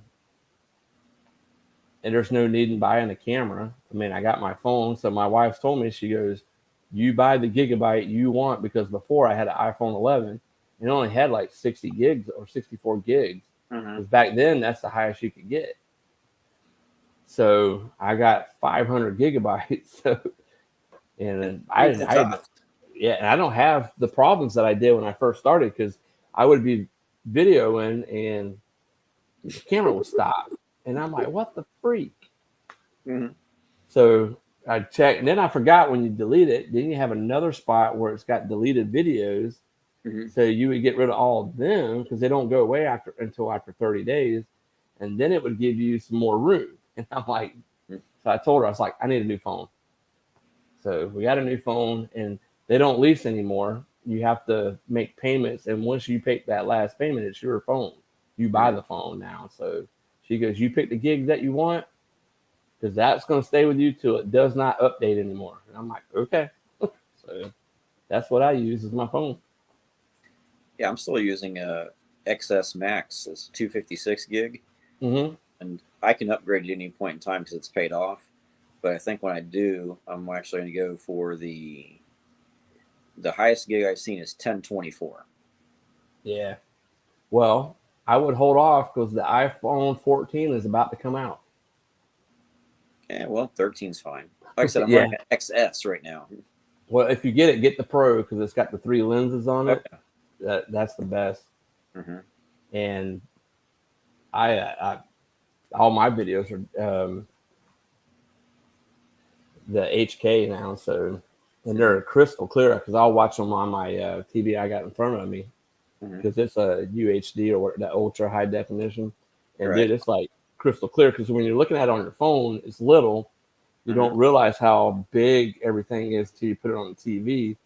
and there's no need in buying a camera. I mean, I got my phone, so my wife told me, she goes, "You buy the gigabyte you want," because before I had an iPhone 11, and it only had like 60 gigs or 64 gigs, Mhm. because back then that's the highest you could get. So I got 500 gigabytes. So and Pretty cool top. yeah, and I don't have the problems that I did when I first started because I would be videoing and the camera would stop, and I'm like, "What the freak?" Mhm. So I checked, and then I forgot when you delete it, then you have another spot where it's got deleted videos, Mm-hmm. So you would get rid of all of them because they don't go away until after 30 days, and then it would give you some more room. And I'm like, so I told her, I was like, I need a new phone. So we got a new phone, and they don't lease anymore. You have to make payments, and once you pick that last payment, it's your phone. You buy the phone now. So she goes, you pick the gig that you want, because that's going to stay with you till it does not update anymore. And I'm like, okay. So that's what I use as my phone. Yeah, I'm still using a XS Max. It's 256 gig, Mm-hmm. and I can upgrade at any point in time because it's paid off. But I think when I do, I'm actually going to go for the highest gig I've seen is 1024. Yeah. Well, I would hold off because the iPhone 14 is about to come out. Yeah, well, 13's fine. Like I said, I'm Yeah. running an XS right now. Well, if you get it, get the Pro because it's got the 3 lenses on it. Okay. That's the best. Mm-hmm. And I all my videos are the HK now, so and they're crystal clear because I'll watch them on my TV I got in front of me because it's a UHD or the ultra high definition, and Right. dude, it's like crystal clear because when you're looking at it on your phone, it's little. You don't realize how big everything is till you put it on the TV.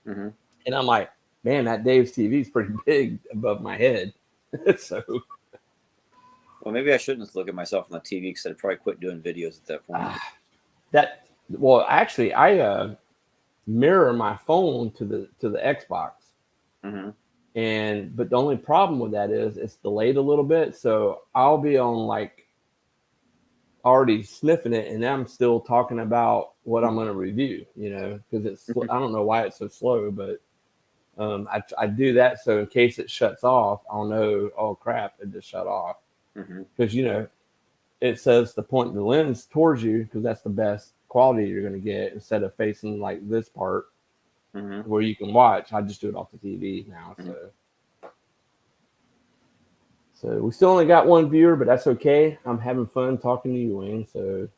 Mm-hmm. And I'm like, man, that Dave's TV is pretty big above my head. So, Well, maybe I shouldn't look at myself on the TV because I'd probably quit doing videos at that point. well, actually, I mirror my phone to the Xbox, Mm-hmm. but the only problem with that is it's delayed a little bit. So I'll be on like already sniffing it, and I'm still talking about what I'm going to review. Because I don't know why it's so slow, but I do that so in case it shuts off, I'll know. Oh crap, it just shut off. Because it says to point the lens towards you because that's the best quality you're going to get instead of facing like this part where you can watch. I just do it off the TV now. So we still only got one viewer, but that's okay. I'm having fun talking to you, Wayne. So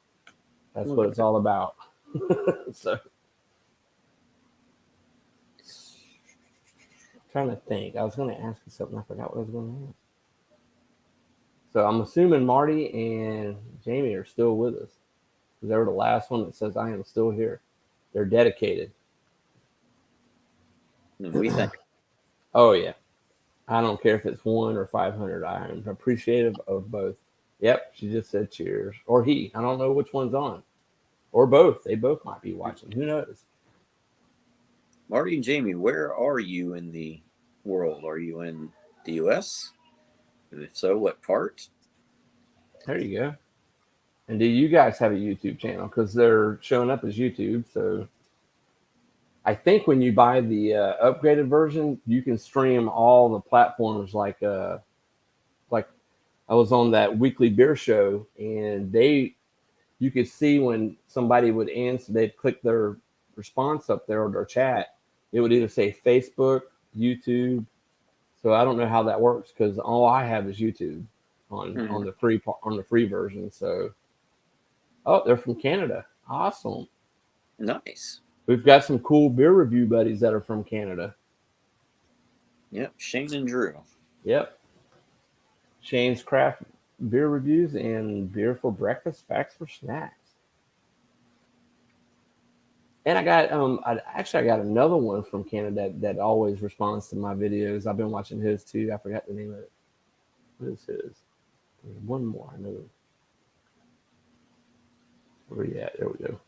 that's what it's all about. So I'm trying to think. I was going to ask you something. I forgot what I was going to ask. So I'm assuming Marty and Jamie are still with us. They were the last one that says I am still here. They're dedicated. We think. Oh yeah. I don't care if it's 1 or 500. I am appreciative of both. Yep, she just said cheers. Or he. I don't know which one's on. Or both. They both might be watching. Who knows? Marty and Jamie, where are you in the world? Are you in the U.S.? If so, what part? There you go. And do you guys have a YouTube channel? Because they're showing up as YouTube. So I think when you buy the upgraded version, you can stream all the platforms. Like I was on that weekly beer show, and you could see when somebody would answer, they'd click their response up there or their chat. It would either say Facebook, YouTube. So I don't know how that works because all I have is YouTube on the free version. So they're from Canada. Awesome. Nice. We've got some cool beer review buddies that are from Canada. Yep, Shane and Drew. Yep. Shane's Craft Beer Reviews and Beer for Breakfast, Facts for Snacks. And I got I got another one from Canada that always responds to my videos. I've been watching his too. I forgot the name of it. What is his? There's one more I know. Where are you at? There we go.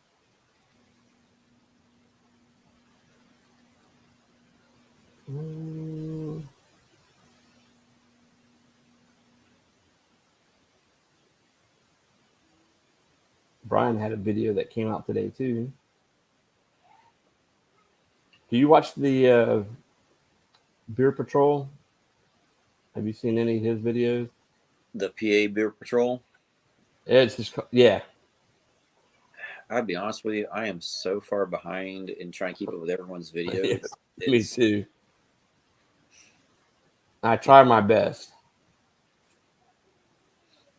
Brian had a video that came out today too. Do you watch the Beer Patrol? Have you seen any of his videos? The PA Beer Patrol? It's just, yeah. I'll be honest with you, I am so far behind in trying to keep up with everyone's videos. Yeah, me too. I try my best.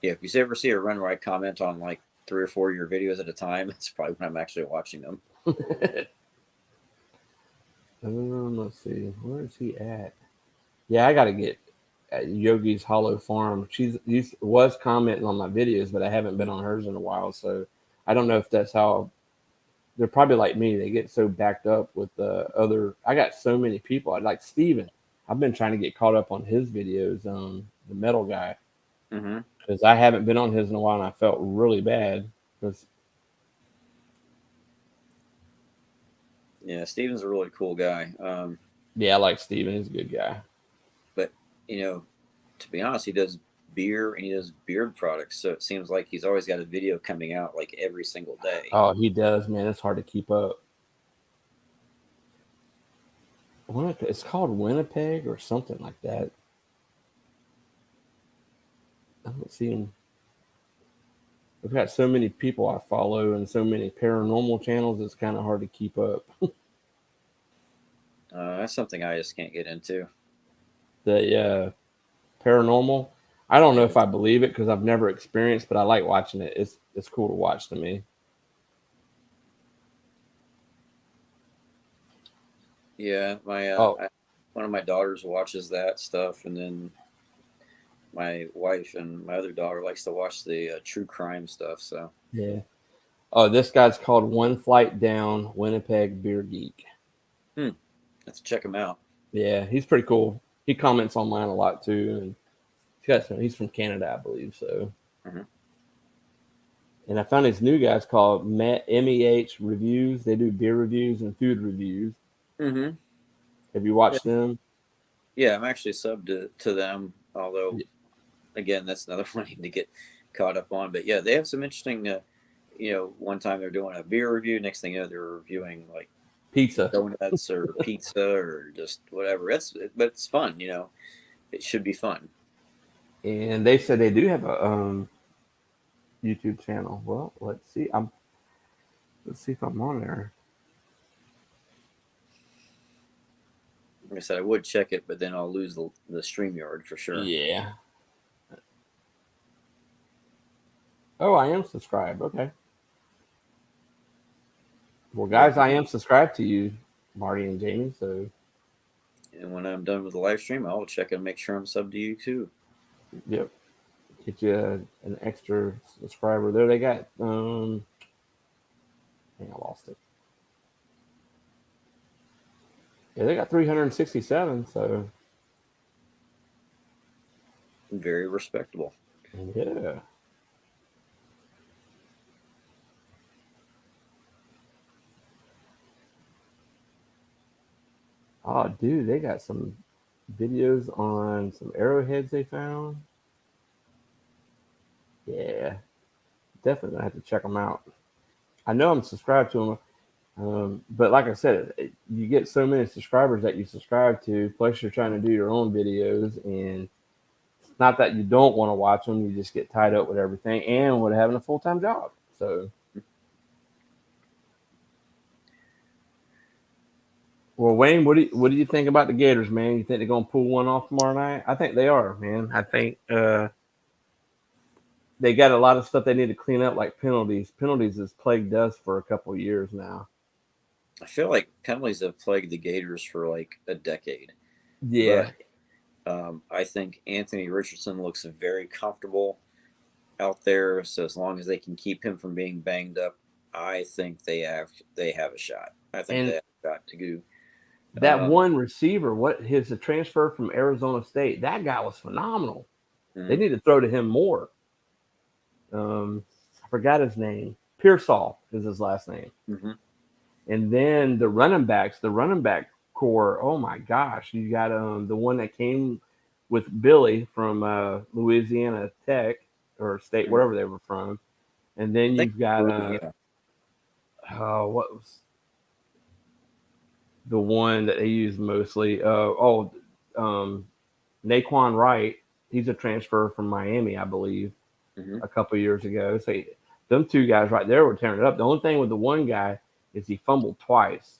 Yeah, if you ever see a run where I comment on like 3 or 4 of your videos at a time, it's probably when I'm actually watching them. Let's see. Where is he at? Yeah, I got to get at Yogi's Hollow Farm. She was commenting on my videos, but I haven't been on hers in a while. So I don't know if that's how they're probably like me. They get so backed up with the other. I got so many people. I like Steven. I've been trying to get caught up on his videos, the metal guy, Mm-hmm. because I haven't been on his in a while, and I felt really bad. Because Yeah, Steven's a really cool guy. yeah, I like Steven. He's a good guy. But you know, to be honest, he does beer and he does beard products, so it seems like he's always got a video coming out like every single day. Oh, he does, man. It's hard to keep up. It's called Winnipeg or something like that. I don't see him. I've got so many people I follow and so many paranormal channels. It's kind of hard to keep up. That's something I just can't get into. The paranormal. I don't know if I believe it because I've never experienced, but I like watching it. It's cool to watch to me. Yeah, my one of my daughters watches that stuff, and then my wife and my other daughter likes to watch the true crime stuff. So yeah. Oh, this guy's called One Flight Down Winnipeg Beer Geek. let's check him out. Yeah, he's pretty cool. He comments on mine a lot too, and he's from Canada, I believe. So, and I found these new guys called MEH Reviews. They do beer reviews and food reviews. Mm-hmm. Have you watched them? Yeah, I'm actually subbed to them. Although, again, that's another one I need to get caught up on. But yeah, they have some interesting. One time they're doing a beer review. Next thing you know, they're reviewing like Pizza, donuts, or pizza, or just whatever. But it's fun. It should be fun. and they said they do have a YouTube channel. Well, let's see. Let's see if I'm on there. Like I said, I would check it, but then I'll lose the StreamYard for sure. Yeah. Oh, I am subscribed. Okay. Well, guys, I am subscribed to you, Marty and Jamie. So, and when I'm done with the live stream, I'll check and make sure I'm subbed to you too. yep, get you an extra subscriber there. They got I lost it. Yeah, they got 367. So, Very respectable. yeah. Oh, dude, they got some videos on some arrowheads they found. Yeah, definitely gonna have to check them out. I know I'm subscribed to them, but like I said, you get so many subscribers that you subscribe to, plus you're trying to do your own videos, and it's not that you don't want to watch them, you just get tied up with everything and with having a full-time job. So, well, Wayne, what do you think about the Gators, man? You think they're gonna pull one off tomorrow night? I think they are, man. I think they got a lot of stuff they need to clean up, like penalties. Penalties has plagued us for a couple of years now. I feel like penalties have plagued the Gators for like a decade. Yeah. But I think Anthony Richardson looks very comfortable out there. So as long as they can keep him from being banged up, I think they have a shot. I think they have a shot to go. That one receiver, his transfer from Arizona State, that guy was phenomenal. Mm-hmm. They need to throw to him more. I forgot his name. Pearsall is his last name. Mm-hmm. And then the running back core, oh my gosh. You got the one that came with Billy from Louisiana Tech or State, mm-hmm. wherever they were from. And then you've got what was the one that they used mostly? Naquan Wright. He's a transfer from Miami, I believe, mm-hmm. a couple of years ago. So them two guys right there were tearing it up. The only thing with the one guy is he fumbled twice.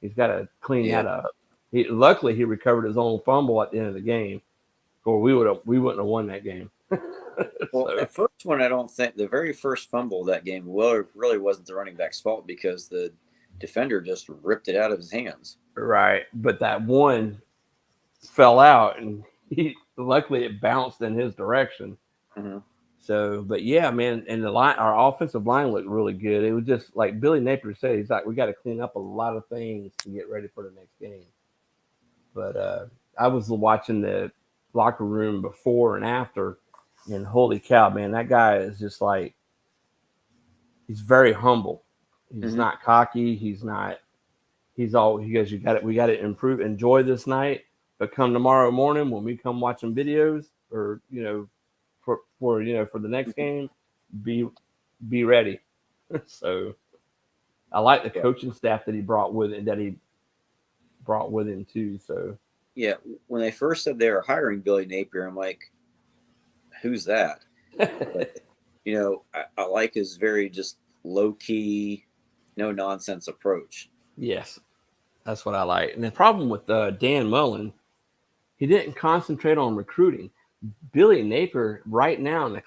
He's got to clean that up. Luckily, he recovered his own fumble at the end of the game, or we wouldn't have won that game. Well, the first one, I don't think the very first fumble of that game really wasn't the running back's fault because the defender just ripped it out of his hands. Right, but that one fell out, and luckily it bounced in his direction. Mm-hmm. So, but yeah, man, and our offensive line looked really good. It was just like Billy Napier said, he's like, we got to clean up a lot of things to get ready for the next game. But I was watching the locker room before and after, and holy cow, man, that guy is just like, he's very humble. He's not cocky. He's not. He goes, you got it. We got to improve. Enjoy this night, but come tomorrow morning when we come watching videos, or for the next game, be ready. So I like the coaching staff that he brought with him too. So yeah, when they first said they were hiring Billy Napier, I'm like, who's that? But I like his very just low key, no nonsense approach. Yes, that's what I like. And the problem with Dan Mullen, he didn't concentrate on recruiting. Billy Napier, right now in the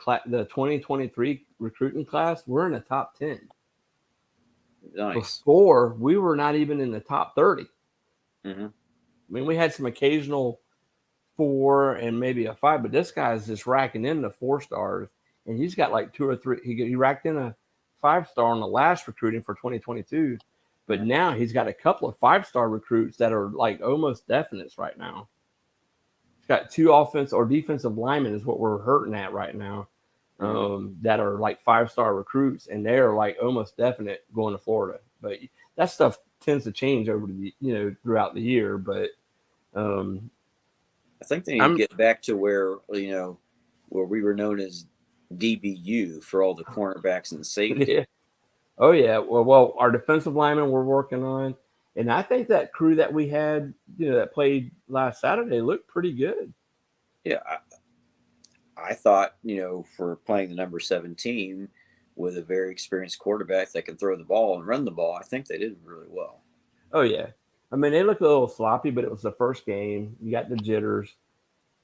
2023 recruiting class, we're in the top 10. Nice. Before, we were not even in the top 30. Mm-hmm. I mean, we had some occasional 4 and maybe a 5, but this guy's just racking in the 4 stars, and he's got like 2 or 3. He racked in a 5-star on the last recruiting for 2022, but now he's got a couple of 5-star recruits that are like almost definites right now. He's got 2 offense or defensive linemen is what we're hurting at right now, that are like 5-star recruits, and they're like almost definite going to Florida. But that stuff tends to change over the throughout the year. But I think they need to get back to where where we were known as DBU for all the cornerbacks and safety. Yeah. Oh yeah. Well, our defensive linemen we're working on, and I think that crew that we had, that played last Saturday looked pretty good. Yeah, I thought for playing the number 17 with a very experienced quarterback that can throw the ball and run the ball, I think they did really well. Oh yeah. I mean, they looked a little sloppy, but it was the first game. You got the jitters.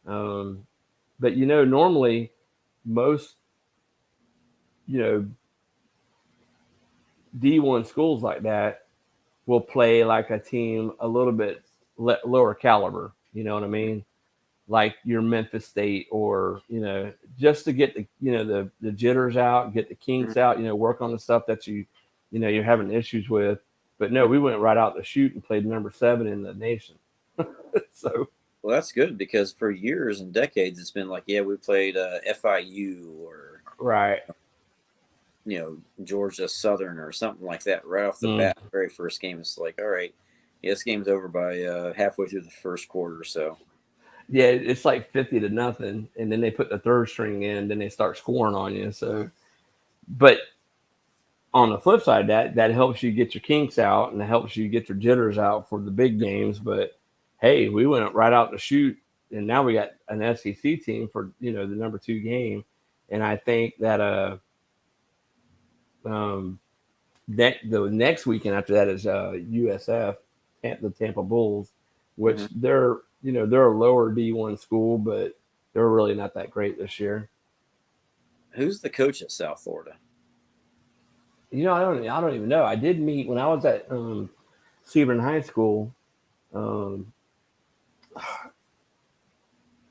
But normally most D1 schools like that will play like a team a little bit lower caliber. You know what I mean? Like your Memphis State, or just to get the jitters out, get the kinks out. Work on the stuff that you're having issues with. But no, we went right out the chute and played number 7 in the nation. So. Well, that's good, because for years and decades it's been like, yeah, we played FIU or right, Georgia Southern or something like that right off the bat. The very first game, it's like, all right, yeah, this game's over by halfway through the first quarter. So yeah, it's like 50-0, and then they put the third string in, then they start scoring on you. So, but on the flip side, that helps you get your kinks out, and it helps you get your jitters out for the big games. But hey, we went right out the chute, and now we got an SEC team for the number 2 game, and I think that the next weekend after that is USF, the Tampa Bulls, which they're a lower D1 school, but they're really not that great this year. Who's the coach at South Florida? I don't even know. I did meet when I was at Sebring High School.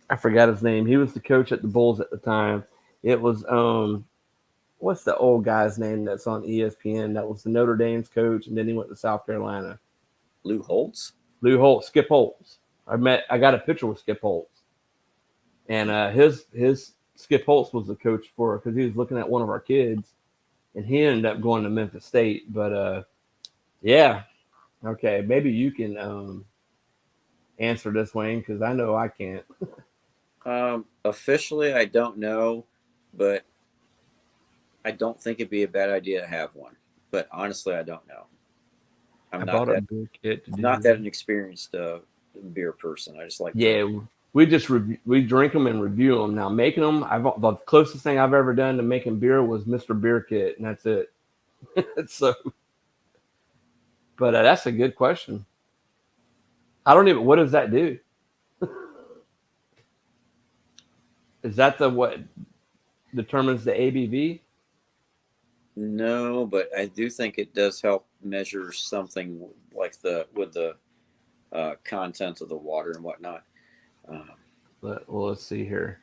I forgot his name. He was the coach at the Bulls at the time. It was what's the old guy's name that's on ESPN? That was the Notre Dame's coach, and then he went to South Carolina. Lou Holtz. Skip Holtz. I got a picture with Skip Holtz, and his Skip Holtz was the coach because he was looking at one of our kids, and he ended up going to Memphis State. But yeah, okay, maybe you can answer this, Wayne, because I know I can't. Officially, I don't know, but I don't think it'd be a bad idea to have one. But honestly, I don't know. I'm not that an experienced beer person. I just like we drink them and review them. Now making them, the closest thing I've ever done to making beer was Mr. Beer Kit, and that's it. So, but that's a good question. What does that do? Is that what determines the ABV? No, but I do think it does help measure something like with the content of the water and whatnot. Well, let's see here.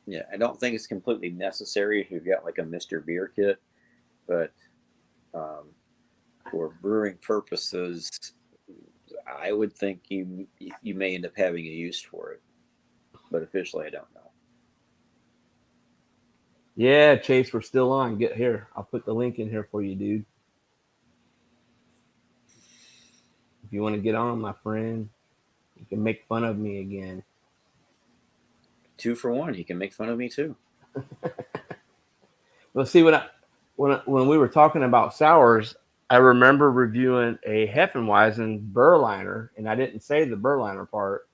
Yeah, I don't think it's completely necessary if you've got like a Mr. Beer kit, but for brewing purposes, I would think you may end up having a use for it, but officially, I don't know. Yeah, Chase, we're still on. Get here. I'll put the link in here for you, dude. If you want to get on, my friend, you can make fun of me again. 2 for 1. You can make fun of me too. Well, see, when we were talking about sours, I remember reviewing a Heffenweizen Berliner, and I didn't say the Berliner part,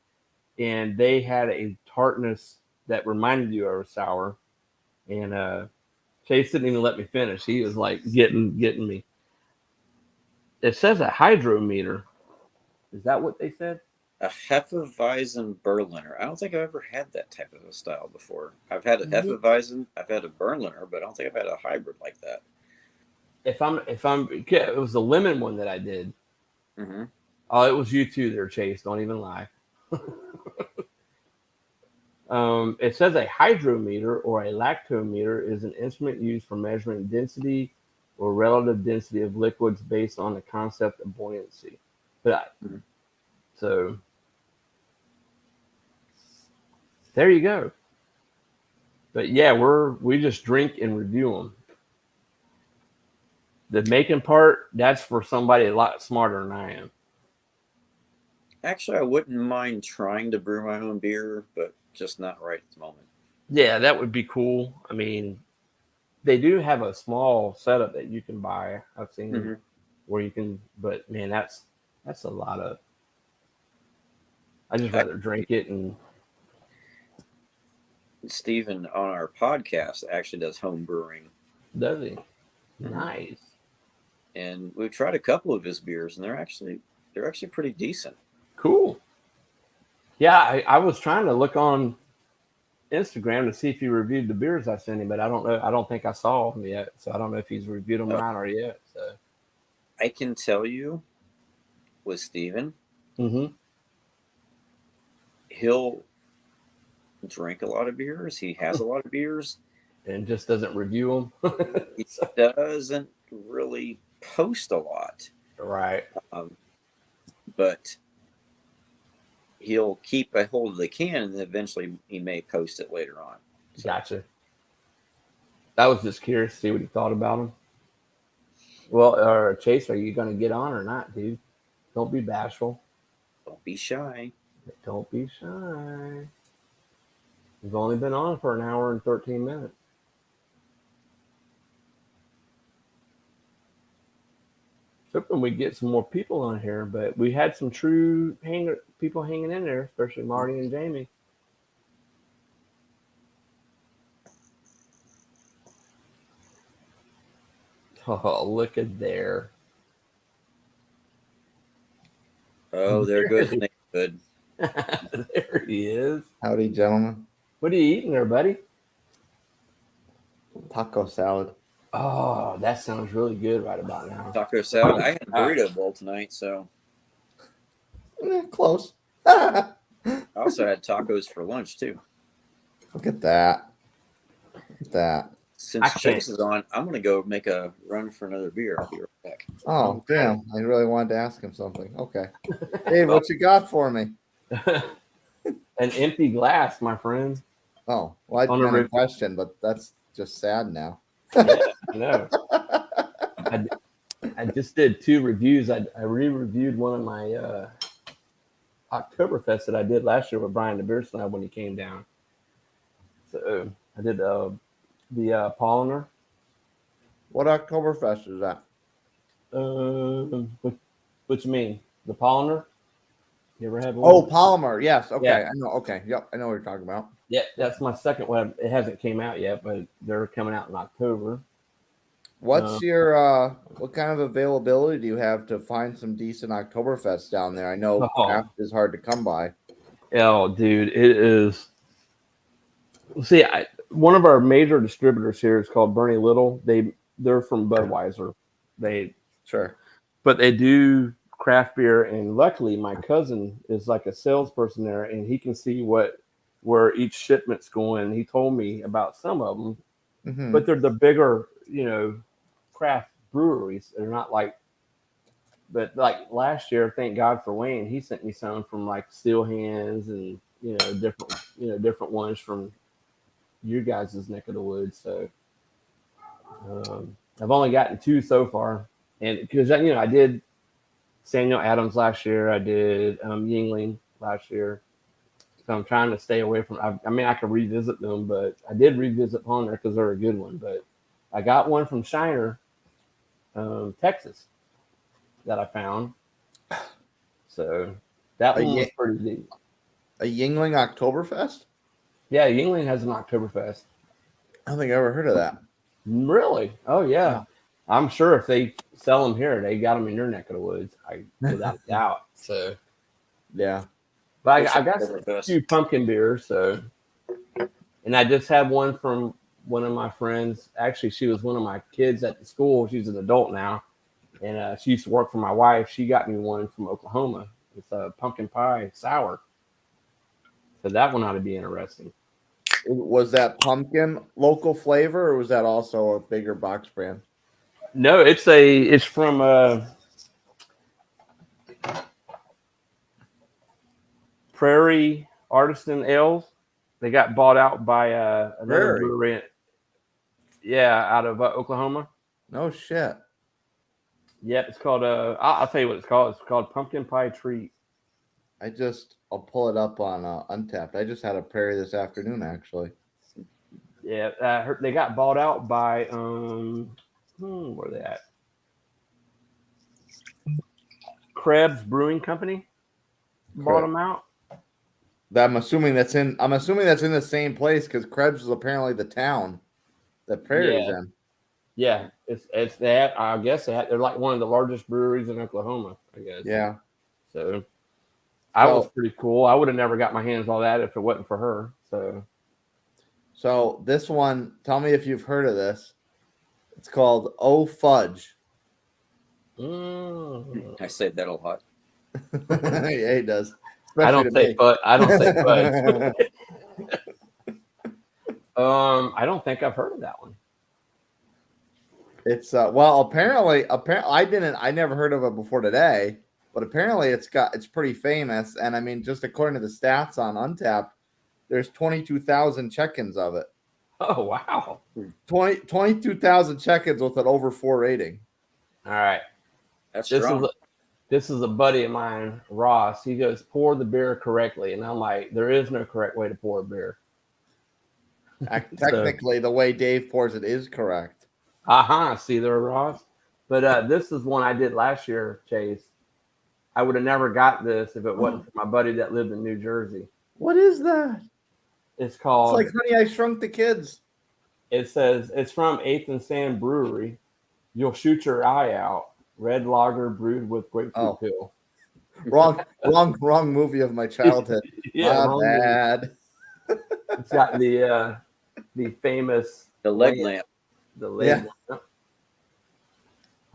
and they had a tartness that reminded you of a sour, and Chase didn't even let me finish. He was like getting me. It says a hydrometer. Is that what they said? A Hefeweizen Berliner. I don't think I've ever had that type of a style before. I've had a Hefeweizen, I've had a Berliner, but I don't think I've had a hybrid like that. It was the lemon one that I did. Mm-hmm. Oh, it was you too there, Chase. Don't even lie. It says a hydrometer or a lactometer is an instrument used for measuring density or relative density of liquids based on the concept of buoyancy. So there you go. But yeah, we just drink and review them. The making part, that's for somebody a lot smarter than I am. Actually, I wouldn't mind trying to brew my own beer, but just not right at the moment. Yeah, that would be cool. I mean, they do have a small setup that you can buy. I've seen where you can, but man, that's a lot of. I just rather drink it. And Steven on our podcast actually does home brewing. Does he? Nice. And we've tried a couple of his beers, and they're actually pretty decent. Cool. Yeah, I was trying to look on Instagram to see if he reviewed the beers I sent him, but I don't know. I don't think I saw them yet, so I don't know if he's reviewed them or not or yet. So I can tell you, with Steven, he'll drink a lot of beers. He has a lot of beers, and just doesn't review them. He doesn't really post a lot, right? But he'll keep a hold of the can, and eventually he may post it later on. So. Gotcha. I was just curious to see what he thought about them. Well, Chase, are you going to get on or not, dude? Don't be bashful. Don't be shy. Don't be shy. We've only been on for an hour and 13 minutes. Hoping we get some more people on here, but we had some true people hanging in there, especially Marty and Jamie. Oh, look at there. Oh, there goes Nick Good. There he is. Howdy, gentlemen. What are you eating there, buddy? Taco salad. Oh, that sounds really good right about now. Taco salad. I had a burrito bowl tonight, so. Close. I also had tacos for lunch, too. Look at that. Look at that. Since Chase is on, I'm going to go make a run for another beer. I'll be right back. Oh, damn. I really wanted to ask him something. Okay. Dave, what you got for me? An empty glass, my friend. Oh, well, I didn't have a question, but that's just sad now. Yeah, I know. I just did 2 reviews. I re-reviewed one of my Oktoberfest that I did last year with Brian the Beer Snob when he came down. So I did the Polliner. What Oktoberfest is that? What you mean? The Polliner? You ever had one? Oh, Polymer. Yes. Okay. Yeah. I know. Okay. Yep. I know what you're talking about. Yeah, that's my second one. It hasn't came out yet, but they're coming out in October. What's your what kind of availability do you have to find some decent Oktoberfest down there? I know craft is hard to come by. Oh, dude, it is. See, one of our major distributors here is called Bernie Little. They're from Budweiser. Sure. But they do craft beer, and luckily my cousin is like a salesperson there, and he can see where each shipment's going. He told me about some of them, but they're the bigger, craft breweries. They're not like, but like last year, thank God for Wayne, he sent me some from like Steel Hands and different ones from your guys' neck of the woods. So I've only gotten 2 so far, and because I did Samuel Adams last year, I did Yingling last year. So I'm trying to stay away from. I could revisit them, but I did revisit Ponder because they're a good one. But I got one from Shiner, Texas, that I found. So that one was pretty neat. A Yingling Oktoberfest? Yeah, Yingling has an Oktoberfest. I don't think I ever heard of that. Really? Oh yeah. I'm sure if they sell them here, they got them in your neck of the woods. Without a doubt. So yeah. But I got a few pumpkin beers, and I just had one from one of my friends. Actually, she was one of my kids at the school. She's an adult now, and she used to work for my wife. She got me one from Oklahoma. It's a pumpkin pie sour. So that one ought to be interesting. Was that pumpkin local flavor, or was that also a bigger box brand? No, it's from Prairie Artisan Ales. They got bought out by another brewery. Yeah, out of Oklahoma. No shit. Yep, it's called. I'll tell you what it's called. It's called Pumpkin Pie Treat. I'll pull it up on Untapped. I just had a Prairie this afternoon, actually. Yeah, they got bought out by where are they at? Krebs Brewing Company bought them out. I'm assuming that's in the same place because Krebs is apparently the town that Prairie is in. Yeah, it's that. I guess they're like one of the largest breweries in Oklahoma. I guess. Yeah. So that was pretty cool. I would have never got my hands on that if it wasn't for her. So this one, tell me if you've heard of this. It's called Oh Fudge. I say that a lot. Yeah, he does. I don't say fudge. I don't say fudge. I don't think I've heard of that one. It's apparently I never heard of it before today, but apparently it's pretty famous. And I mean, just according to the stats on Untappd, there's 22,000 check-ins of it. Oh wow. 22,000 check-ins with an over 4 rating. All right. That's strong. This is a buddy of mine, Ross. He goes, pour the beer correctly. And I'm like, there is no correct way to pour a beer. Technically, the way Dave pours it is correct. See there, Ross. But this is one I did last year, Chase. I would have never got this if it wasn't for my buddy that lived in New Jersey. What is that? It's called... It's like Honey, I Shrunk the Kids. It says, it's from 8th and Sand Brewery. You'll shoot your eye out. Red lager brewed with grapefruit peel. Wrong movie of my childhood. Yeah, bad. It's got the famous leg lamp. The leg lamp.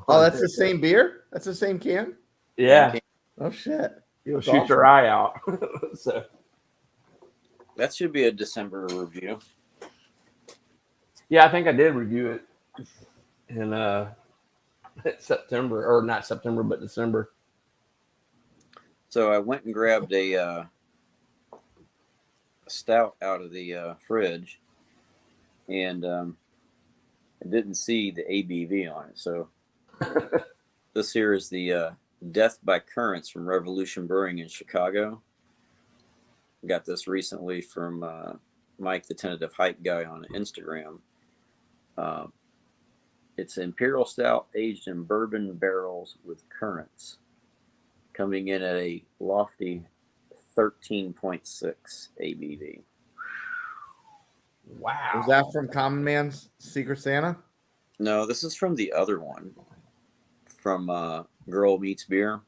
Oh, that's the same beer? That's the same can? Yeah. Oh shit. You'll shoot your eye out. So that should be a December review. Yeah, I think I did review it in September, or not September, but December. So I went and grabbed a stout out of the fridge, and I didn't see the ABV on it. So this here is the Death by Currents from Revolution Brewing in Chicago. Got this recently from Mike, the Tentative Hype guy, on Instagram. It's Imperial Stout aged in bourbon barrels with currants, coming in at a lofty 13.6 ABV. Wow. Was that from Common Man's Secret Santa? No, this is from the other one, from Girl Meets Beer.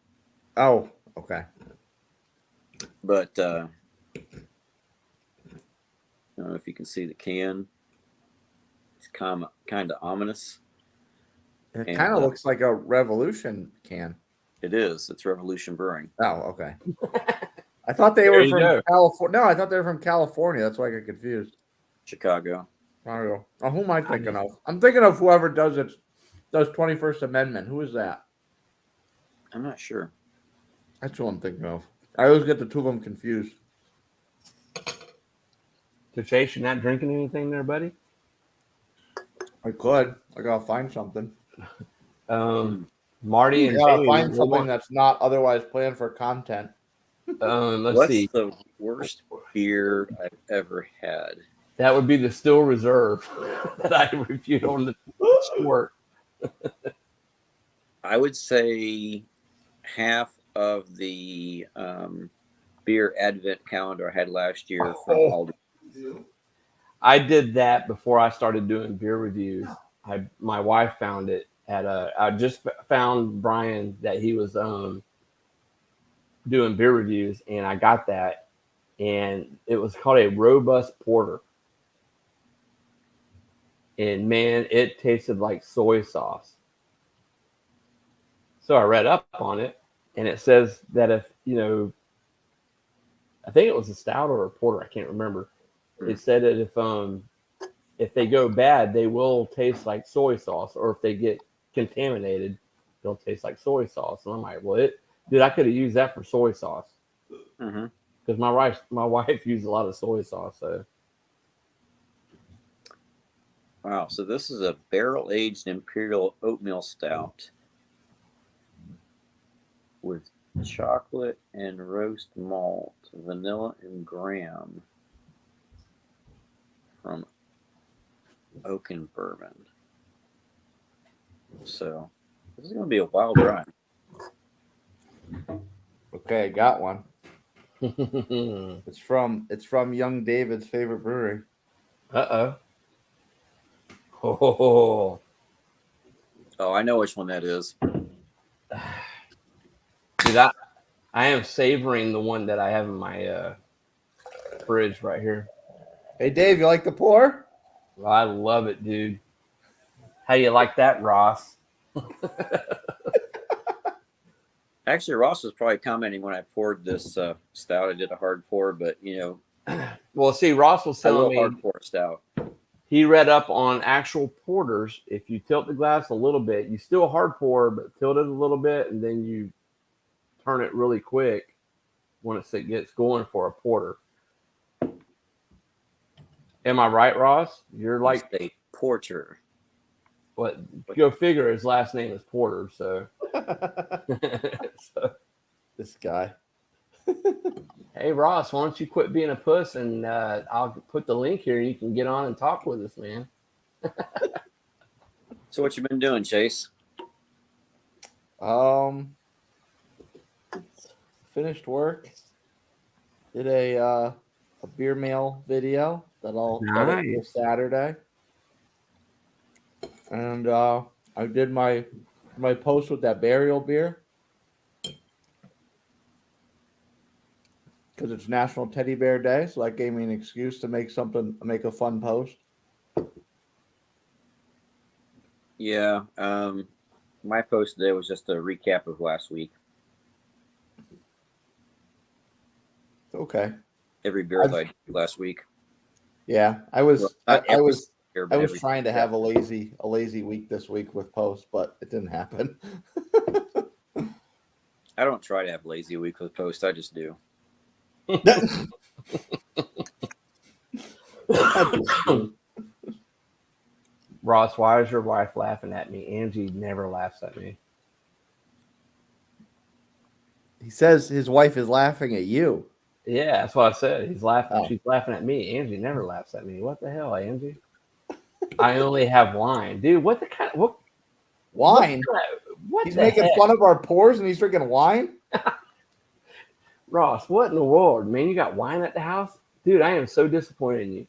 Oh, okay. But I don't know if you can see the can. It's kind of ominous. It And, kind of looks like a Revolution can. It is. It's Revolution Brewing. Oh, okay. I thought they There were you from go. California. No, I thought they were from California. That's why I got confused. Chicago. I don't know. Oh, who am I thinking of? I'm thinking of whoever does 21st Amendment. Who is that? I'm not sure. That's who I'm thinking of. I always get the two of them confused. So Chase, you're not drinking anything there, buddy? I could. I gotta find something. Marty I and gotta Jamie, find something that's not otherwise planned for content. let's What's see. the worst beer I've ever had? That would be the Still Reserve that I reviewed on the short. I would say half of the beer advent calendar I had last year from Aldi. I did that before I started doing beer reviews. My wife found it at I just found Brian that he was doing beer reviews, and I got that, and it was called a robust porter. And man, it tasted like soy sauce. So I read up on it, and it says that if, I think it was a stout or a porter, I can't remember. It said that if they go bad, they will taste like soy sauce, or if they get contaminated, they'll taste like soy sauce. And I'm like, well, dude, I could have used that for soy sauce because my wife used a lot of soy sauce. So wow, so this is a barrel-aged imperial oatmeal stout with chocolate and roast malt, vanilla and graham from oak and bourbon. So this is going to be a wild ride. Okay, I got one. It's from Young David's favorite brewery. Oh, I know which one that is. dude, I am savoring the one that I have in my fridge right here. Hey, Dave, you like the pour? Well, I love it, dude. How you like that, Ross? Actually, Ross was probably commenting when I poured this stout. I did a hard pour, but Well, see, Ross was telling me hard pour stout. he read up on actual porters. If you tilt the glass a little bit, you still hard pour, but tilt it a little bit, and then you turn it really quick when it gets going for a porter. Am I right, Ross? You're like a porter. What? Go figure. His last name is Porter, so. This guy. Hey Ross, why don't you quit being a puss, and I'll put the link here. You can get on and talk with us, man. So what you been doing, Chase? Finished work. Did a beer mail video that I'll do Saturday, and I did my post with that burial beer because it's National Teddy Bear Day, so that gave me an excuse to make a fun post. Yeah, my post today was just a recap of last week. Okay. Every beer I did last week. Yeah, I was trying to have a lazy week this week with posts, but it didn't happen. I don't try to have a lazy week with posts. I just do. Ross, why is your wife laughing at me? Angie never laughs at me. He says his wife is laughing at you. Yeah, that's what I said. He's laughing. Oh. She's laughing at me. Angie never laughs at me. What the hell, Angie? I only have wine, dude. What the kind? What wine? What he's making fun of our pours and he's drinking wine. Ross, what in the world, man? You got wine at the house, dude? I am so disappointed in you.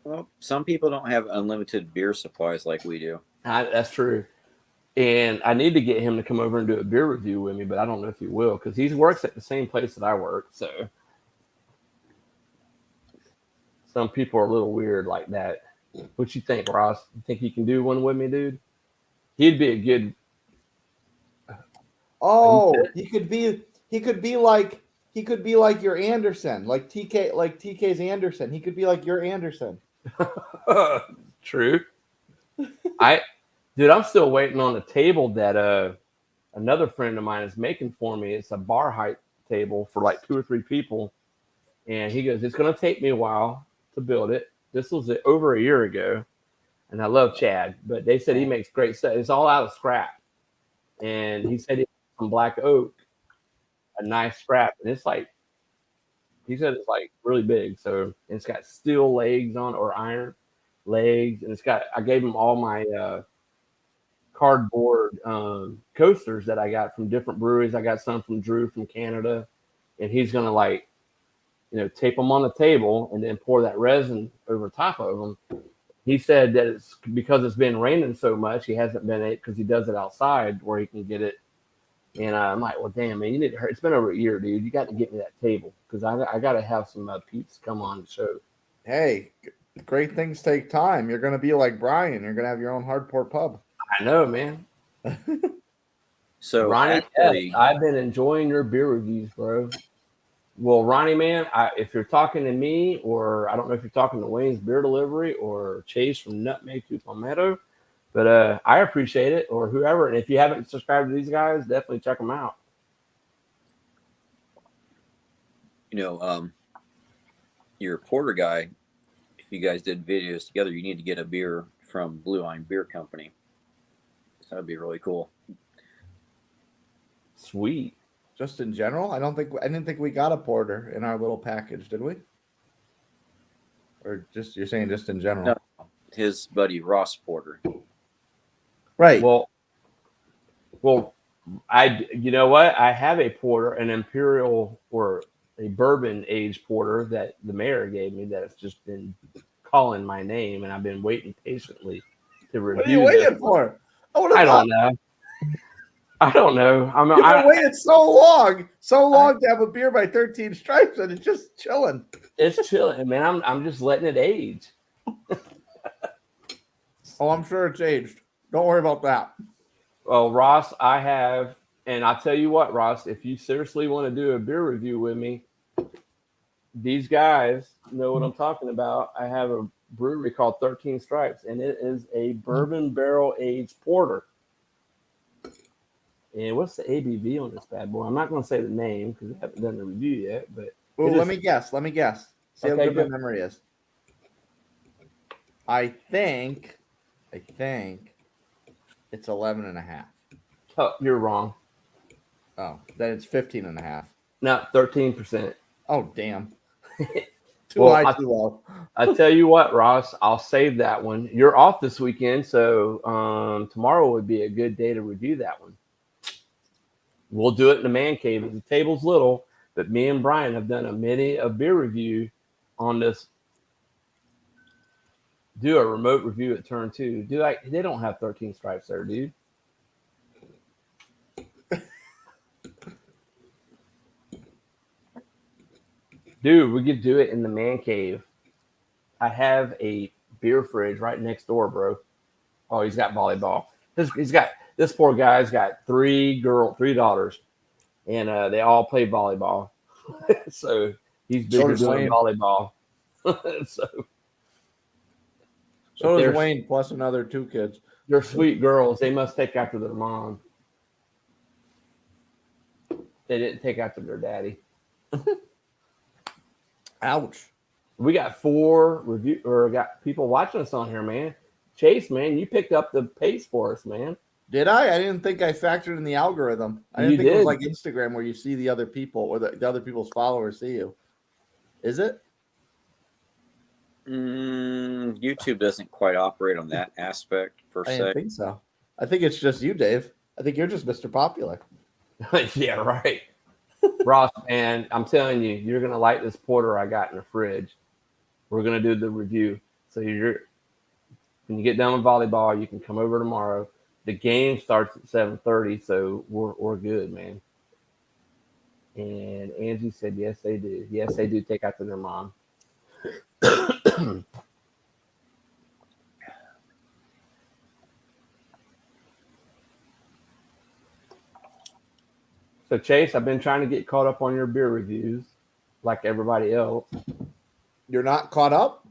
Well, some people don't have unlimited beer supplies like we do. That's true. And I need to get him to come over and do a beer review with me, but I don't know if he will because he works at the same place that I work. So some people are a little weird like that. What you think, Ross? You think you can do one with me, dude? He'd be a good. Oh, he could be like your Anderson, like TK's Anderson. He could be like your Anderson. True. Dude, I'm still waiting on the table that another friend of mine is making for me. It's a bar height table for like 2 or 3 people, and he goes, "It's going to take me a while to build it." This was over a year ago, and I love Chad, but they said he makes great stuff. It's all out of scrap, and he said he from black oak, a nice scrap, and it's like he said it's like really big. So it's got steel legs on or iron legs, and it's got. I gave him all my cardboard coasters that I got from different breweries. I got some from Drew from Canada, and he's gonna like, tape them on the table and then pour that resin over top of them. He said that it's because it's been raining so much, he hasn't been able, because he does it outside where he can get it. And I'm like, well, damn, man, you need to hurry. It's been over a year, dude. You got to get me that table because I got to have some peeps come on the show. Hey, great things take time. You're going to be like Brian. You're going to have your own hardcore pub. I know, man. So Ronnie, actually, I've been enjoying your beer reviews, bro. Well, Ronnie, man, if you're talking to me, or I don't know if you're talking to Wayne's Beer Delivery or Chase from Nutmeg to Palmetto, but I appreciate it, or whoever. And if you haven't subscribed to these guys, definitely check them out. You're a porter guy. If you guys did videos together, you need to get a beer from Blue Line Beer Company. That would be really cool. Sweet. Just in general, I didn't think we got a porter in our little package, did we? Or just you're saying just in general? No, his buddy Ross Porter. Right. Well, you know what? I have a porter, an imperial or a bourbon aged porter that the mayor gave me that has just been calling my name, and I've been waiting patiently to review. What are you waiting for? I don't know. I don't know. You've been waiting so long to have a beer by 13 Stripes, and it's just chilling. It's chilling, man. I'm just letting it age. Oh, I'm sure it's aged. Don't worry about that. Well, Ross, I have, and I'll tell you what, Ross, if you seriously want to do a beer review with me, these guys know what I'm talking about. I have a brewery called 13 Stripes, and it is a bourbon barrel aged porter. And what's the ABV on this bad boy? I'm not going to say the name because I haven't done the review yet. But let me guess. See how good my memory is. I think it's 11.5. Oh, you're wrong. Oh, then it's 15.5. No, 13%. Oh, damn. Too high, too low. I tell you what, Ross, I'll save that one. You're off this weekend, so tomorrow would be a good day to review that one. We'll do it in the man cave. The table's little, but me and Brian have done a beer review on this. Do a remote review at Turn 2. They don't have 13 Stripes there, dude. Dude, we could do it in the man cave. I have a beer fridge right next door, bro. Oh, he's got volleyball. This poor guy's got 3 daughters, and they all play volleyball. So he's busy doing volleyball. So does Wayne, plus another 2 kids. They're sweet girls. They must take after their mom. They didn't take after their daddy. Ouch. We got 4 got people watching us on here, man. Chase, man, you picked up the pace for us, man. Did I? I didn't think I factored in the algorithm. I didn't think it was like Instagram where you see the other people or the other people's followers see you. Is it? YouTube doesn't quite operate on that aspect per se. I didn't think so. I think it's just you, Dave. I think you're just Mr. Popular. Yeah, right. Ross, man, I'm telling you, you're going to like this porter I got in the fridge. We're going to do the review. So when you get done with volleyball, you can come over tomorrow. The game starts at 7:30, so we're good, man. And Angie said, yes, they do. Yes, they do take after their mom. So Chase, I've been trying to get caught up on your beer reviews, like everybody else. You're not caught up?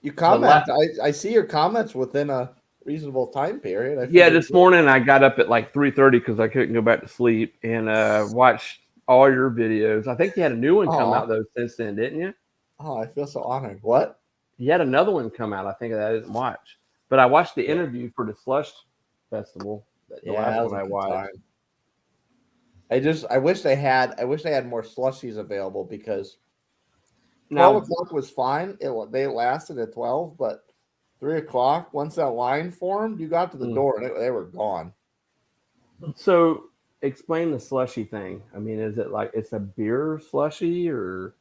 You comment. I see your comments within a reasonable time period. This morning I got up at like 3:30 because I couldn't go back to sleep and watched all your videos. I think you had a new one come out though since then, didn't you? Oh, I feel so honored. What? You had another one come out, I think, that I didn't watch. But I watched the interview for the Slush Festival. The last one I watched. I wish they had more slushies available because 12 o'clock was fine. They lasted at 12, but 3 o'clock, once that line formed, you got to the door and they were gone. So explain the slushy thing. I mean, is it like it's a beer slushy or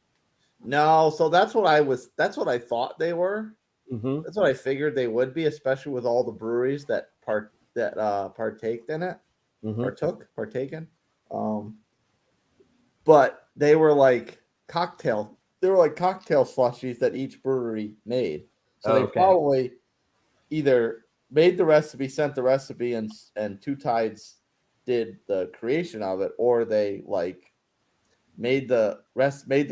no? So that's what I thought they were. Mm-hmm. That's what I figured they would be, especially with all the breweries that partaked in it. Partaken. But they were like cocktail slushies that each brewery made. So they probably either made the recipe, sent the recipe, and Two Tides did the creation of it, or they like made the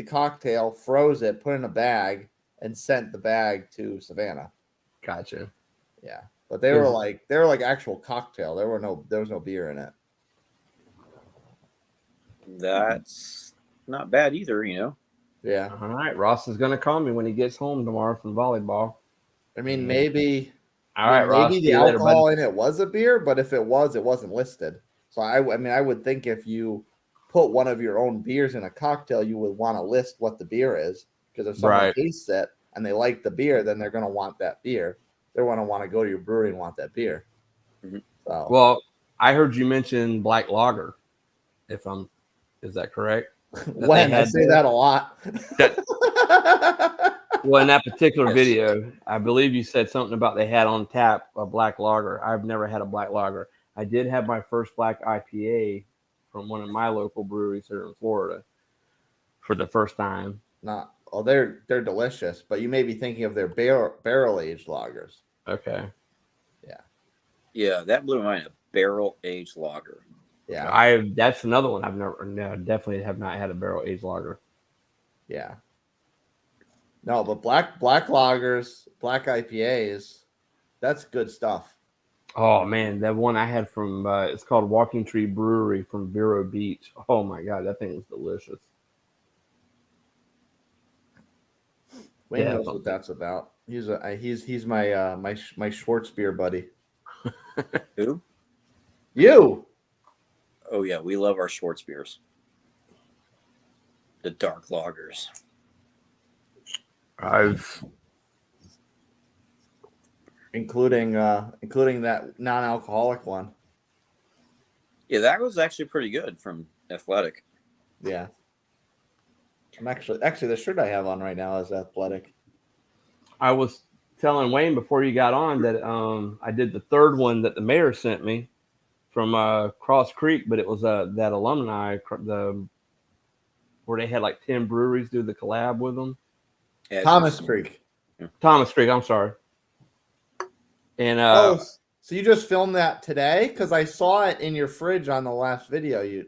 cocktail, froze it, put in a bag, and sent the bag to Savannah. Gotcha. Yeah. But they were like actual cocktail. There was no beer in it. That's not bad either, you know. Yeah. All right. Ross is gonna call me when he gets home tomorrow from volleyball. I mean, maybe. All right, Ross. Maybe the alcohol in it was a beer, but if it was, it wasn't listed. So I would think if you put one of your own beers in a cocktail, you would want to list what the beer is, because if someone tastes it and they like the beer, then they're going to want that beer. They're going to want to go to your brewery and want that beer. Mm-hmm. So, well, I heard you mention black lager. Is that correct? When I say that a lot. Well, in that particular video, I believe you said something about they had on tap a black lager. I've never had a black lager. I did have my first black IPA from one of my local breweries here in Florida for the first time. They're delicious, but you may be thinking of their barrel aged lagers. Okay. Yeah, that blew my mind. A barrel aged lager. Yeah, that's another one I've definitely have not had a barrel aged lager. Yeah. No, but black lagers, black IPAs, that's good stuff. Oh man, that one I had from it's called Walking Tree Brewery from Vero Beach. Oh my god, that thing was delicious. Wayne knows what that's about. He's my my Schwartz beer buddy. Who? You. Oh yeah, we love our Schwartz beers. The dark lagers. Including that non-alcoholic one. Yeah, that was actually pretty good from Athletic. Yeah. I'm actually the shirt I have on right now is Athletic. I was telling Wayne before you got on that I did the third one that the mayor sent me from Cross Creek, but it was that alumni where they had like 10 breweries do the collab with them. Thomas Creek. Thomas Creek, I'm sorry. And so you just filmed that today? Because I saw it in your fridge on the last video you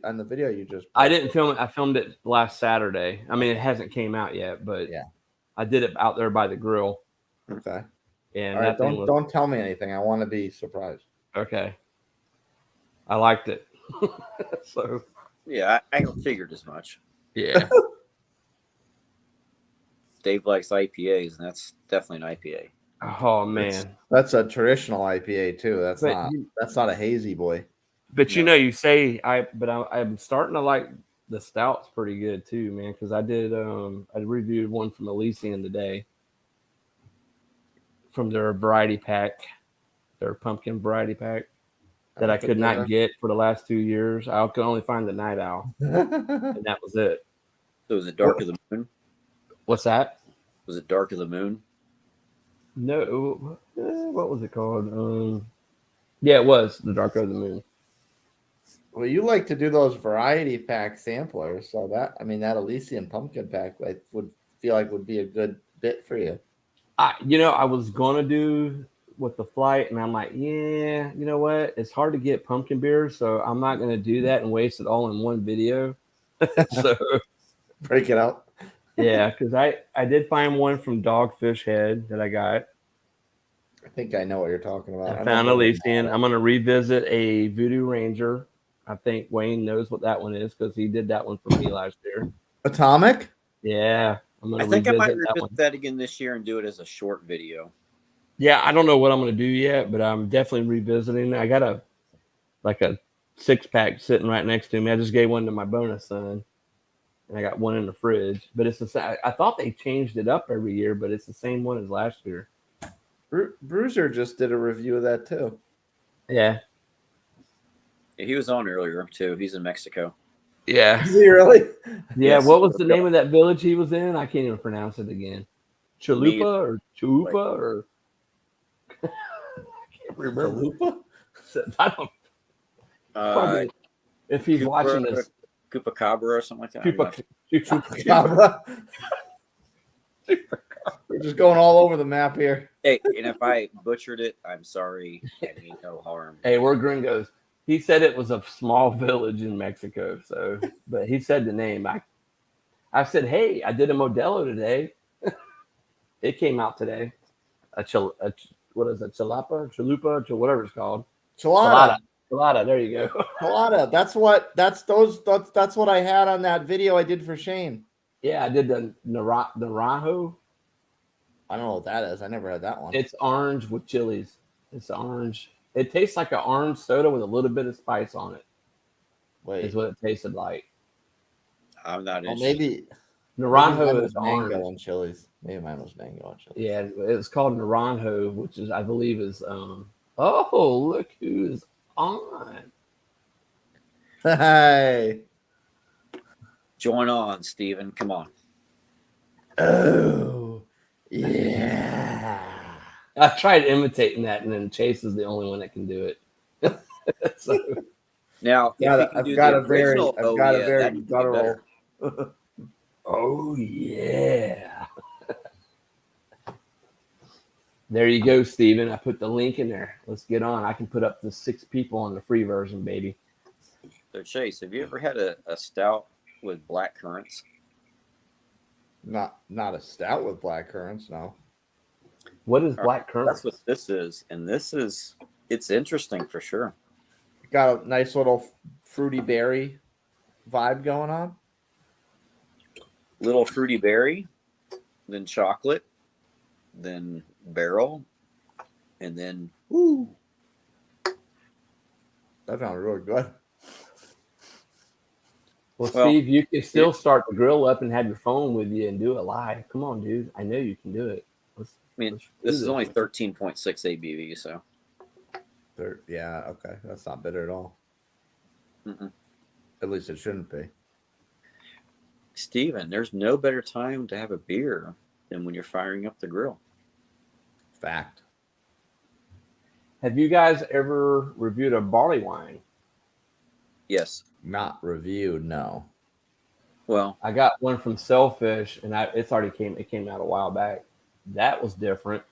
just. I didn't film it. I filmed it last Saturday. I mean, it hasn't came out yet, but yeah, I did it out there by the grill. Okay. And all right, don't tell me anything. I want to be surprised. Okay. I liked it. So. Yeah, I figured as much. Yeah. Dave likes IPAs, and that's definitely an IPA. Oh man, that's a traditional IPA too. That's not a hazy boy. But no. You say I'm starting to like the stouts pretty good too, man. Because I reviewed one from Elysian today from their variety pack, their pumpkin variety pack that I could not get for the last 2 years. I could only find the Night Owl, and that was it. So was it Dark of the Moon? What's that? Was it Dark of the Moon? No, what was it called? Yeah, it was the Dark of the Moon. Well, you like to do those variety pack samplers, so that Elysian pumpkin pack would feel like would be a good bit for you? I was gonna do with the flight, and I'm like, yeah, you know what? It's hard to get pumpkin beer, so I'm not gonna do that and waste it all in one video. So Break it up. yeah, because I did find one from Dogfish Head that I got. I think I know what you're talking about. I found Elysian. I'm gonna revisit a Voodoo Ranger. I think Wayne knows what that one is because he did that one for me last year. Atomic. Yeah, I'm I gonna think I might revisit that one. revisit that again this year and do it as a short video. Yeah, I don't know what I'm gonna do yet, but I'm definitely revisiting. I got a 6-pack sitting right next to me. I just gave one to my bonus son, and I got one in the fridge. But it's I thought they changed it up every year, but it's the same one as last year. Bruiser just did a review of that too. Yeah. He was on earlier too. He's in Mexico. Yeah. Is he really? Yeah. Yes. What was the name of that village he was in? I can't even pronounce it again. Chalupa or Chupa or I can't remember. Chalupa? I don't. Probably if he's watching this, Cupacabra or something like that. Chupacabra. We're just going all over the map here. Hey, and if I butchered it, I'm sorry. I mean no harm. Hey, we're gringos. He said it was a small village in Mexico. So, but he said the name. I said, hey, I did a Modelo today. It came out today. What is it? Chalupa, whatever it's called. Chelada. There you go. Chelada. That's what I had on that video I did for Shane. Yeah, I did the Naranjo. I don't know what that is. I never had that one. It's orange with chilies. It's orange. It tastes like an orange soda with a little bit of spice on it. Wait, is what it tasted like. I'm not interested. Maybe Naranjo is mango orange. and chilies. Maybe mine was mango and chilies. Yeah, it's called Naranjo, which is I believe is oh, look who's on. Hey. Join on, Steven. Come on. Oh, yeah. I tried imitating that, and then Chase is the only one that can do it. So, Now, I've got a very guttural. oh yeah. There you go, Steven. I put the link in there. Let's get on. I can put up to 6 people on the free version, baby. So, Chase, have you ever had a stout with black currants? Not a stout with black currants, no. What is black currant? That's what this is, and it's interesting for sure. Got a nice little fruity berry vibe going on. Little fruity berry, then chocolate, then barrel, and then woo. That sounds really good. Well, Steve, you can still start the grill up and have your phone with you and do it live. Come on, dude. I know you can do it. This is only 13.6 ABV, so. Yeah, okay. That's not bitter at all. Mm-mm. At least it shouldn't be. Steven, there's no better time to have a beer than when you're firing up the grill. Fact. Have you guys ever reviewed a barley wine? Yes. Not reviewed, no. Well, I got one from Sailfish, and it came out a while back. That was different.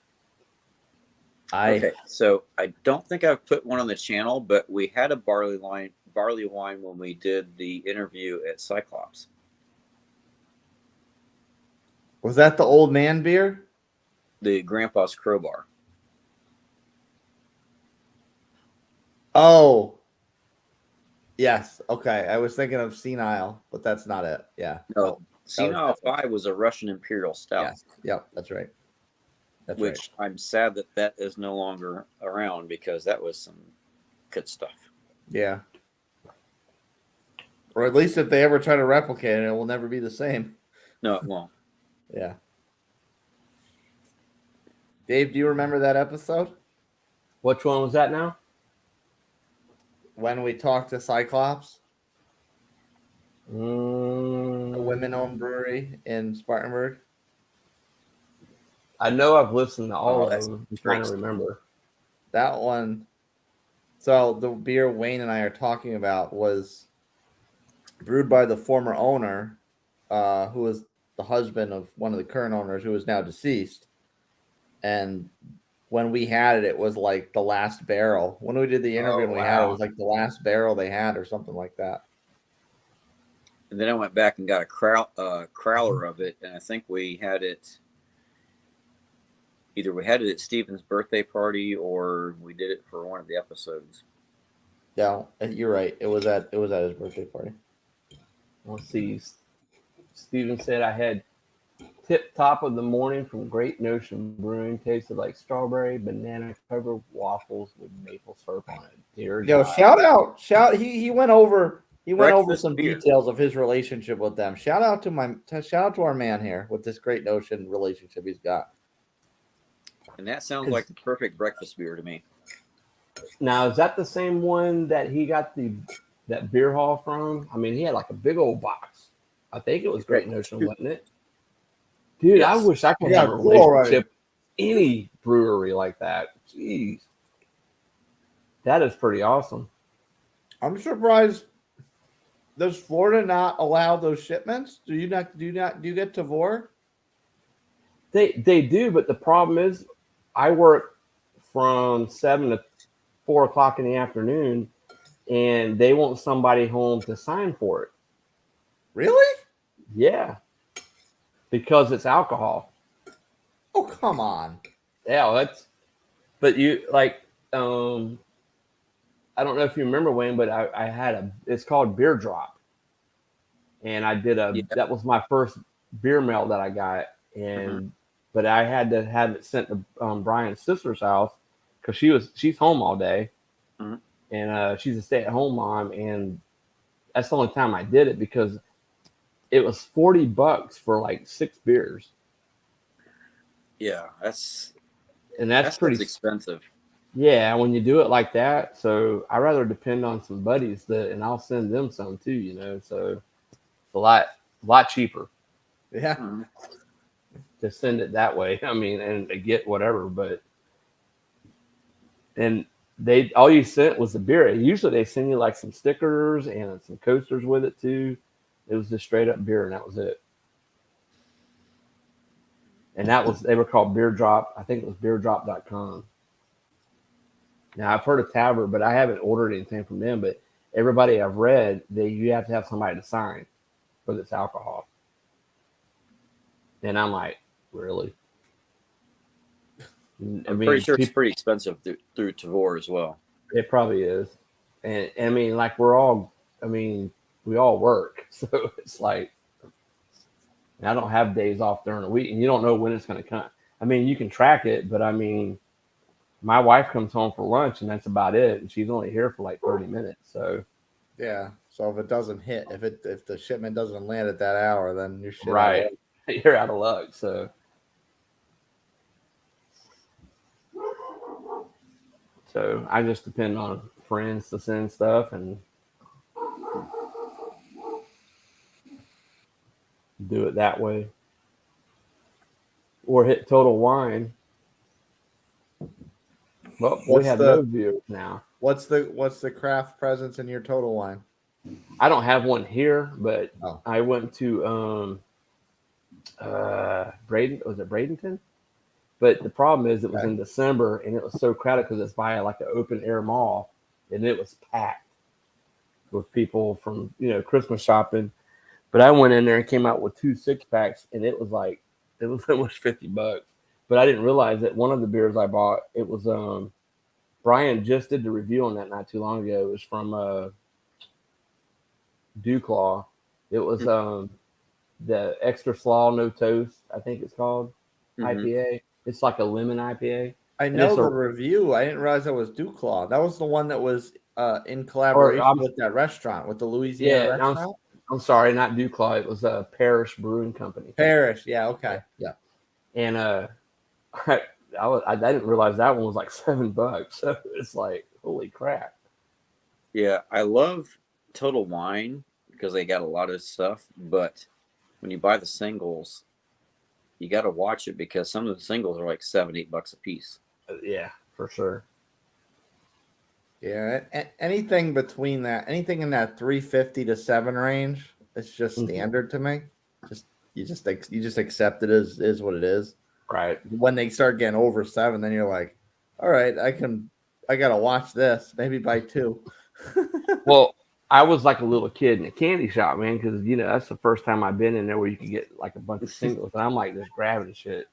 okay, so I don't think I've put one on the channel, but we had a barley wine when we did the interview at Cyclops. Was that the old man beer? The Grandpa's Crowbar. Oh. Yes. Okay. I was thinking of Senile, but that's not it. Yeah. No, Senile 5 was a Russian Imperial Stout. Yes. Yep. That's right. Which I'm sad that is no longer around because that was some good stuff. Yeah. Or at least if they ever try to replicate it, it will never be the same. No, it won't. Yeah. Dave, do you remember that episode? Which one was that now? When we talked to Cyclops, the Mm, women-owned brewery in Spartanburg. I know I've listened to all of that's them. I'm trying to great. remember. That one. So the beer Wayne and I are talking about was brewed by the former owner, who was the husband of one of the current owners who is now deceased. And when we had it, it was like the last barrel. When we did the interview and we had it, it was like the last barrel they had or something like that. And then I went back and got a crowler of it, and I think we had it. Either we had it at Steven's birthday party or we did it for one of the episodes. Yeah, you're right. It was at his birthday party. Let's see. Steven said I had tip top of the morning from Great Notion Brewing. Tasted like strawberry banana covered waffles with maple syrup on it. Dear Yo, God. shout. He went over Breakfast some beer. details of his relationship with them. Shout out to our man here with this Great Notion relationship he's got. And that sounds like the perfect breakfast beer to me. Now, is that the same one that he got that beer hall from? I mean, he had like a big old box. I think it was Great Notion, wasn't it? Dude, Yes. I wish I could Yeah, have a cool, relationship with any brewery like that. Jeez. That is pretty awesome. I'm surprised. Does Florida not allow those shipments? Do you get Tavor? They do, but the problem is I work from 7 to 4 o'clock in the afternoon, and they want somebody home to sign for it. Really? Yeah. Because it's alcohol. Oh, come on. Yeah, but you like I don't know if you remember, Wayne, but I had it's called Beer Drop. And I did that was my first beer mail that I got. And but I had to have it sent to Brian's sister's house because she's home all day. And she's a stay-at-home mom, and that's the only time I did it because it was $40 for like 6 beers. Yeah, that's pretty expensive. Yeah, when you do it like that, so I rather depend on some buddies and I'll send them some too, so it's a lot cheaper. Yeah. To send it that way. I mean, and to get whatever, and all you sent was the beer. Usually they send you like some stickers and some coasters with it too. It was just straight up beer, and that was it. And they were called Beer Drop. I think it was beerdrop.com. Now I've heard of Tavern, but I haven't ordered anything from them. But everybody I've read, you have to have somebody to sign for this alcohol. And I'm like, really? I'm pretty sure it's pretty expensive through Tavor as well. It probably is. And I mean, like we all work. So it's like, I don't have days off during the week, and you don't know when it's going to come. I mean, you can track it, but I mean, my wife comes home for lunch and that's about it. And she's only here for like 30 minutes. So yeah. So if it doesn't hit, if the shipment doesn't land at that hour, then you're shit right. You're out of luck. So I just depend on friends to send stuff and do it that way. Or hit Total Wine. Well, we have no viewers now. What's the craft presence in your Total Wine? I don't have one here, but I went to Braden. Was it Bradenton? But the problem is it was in December and it was so crowded because it's by like an open air mall, and it was packed with people from Christmas shopping. But I went in there and came out with 2 6-packs, and it was almost $50. But I didn't realize that one of the beers I bought, it was Brian just did the review on that not too long ago. It was from Dewclaw. It was the Extra Slaw No Toast, I think it's called, IPA. It's like a lemon IPA. I know the review. I didn't realize that was Dewclaw. That was the one that was in collaboration with that restaurant, with the Louisiana restaurant. I'm sorry, not Dewclaw. It was a Parish Brewing Company. Parish, yeah, okay, yeah. And I didn't realize that one was like $7. So it's like, holy crap. Yeah, I love Total Wine because they got a lot of stuff, but when you buy the singles, you got to watch it because some of the singles are like $7-8 a piece. Yeah, for sure. Yeah, anything between that, anything in that 350 to 7 range, it's just standard to me. Just you just accept it as is what it is. Right. When they start getting over 7, then you're like, all right, I gotta watch this. Maybe buy 2. Well, I was like a little kid in a candy shop, man, because that's the first time I've been in there where you can get like a bunch of singles, and I'm like just grabbing shit.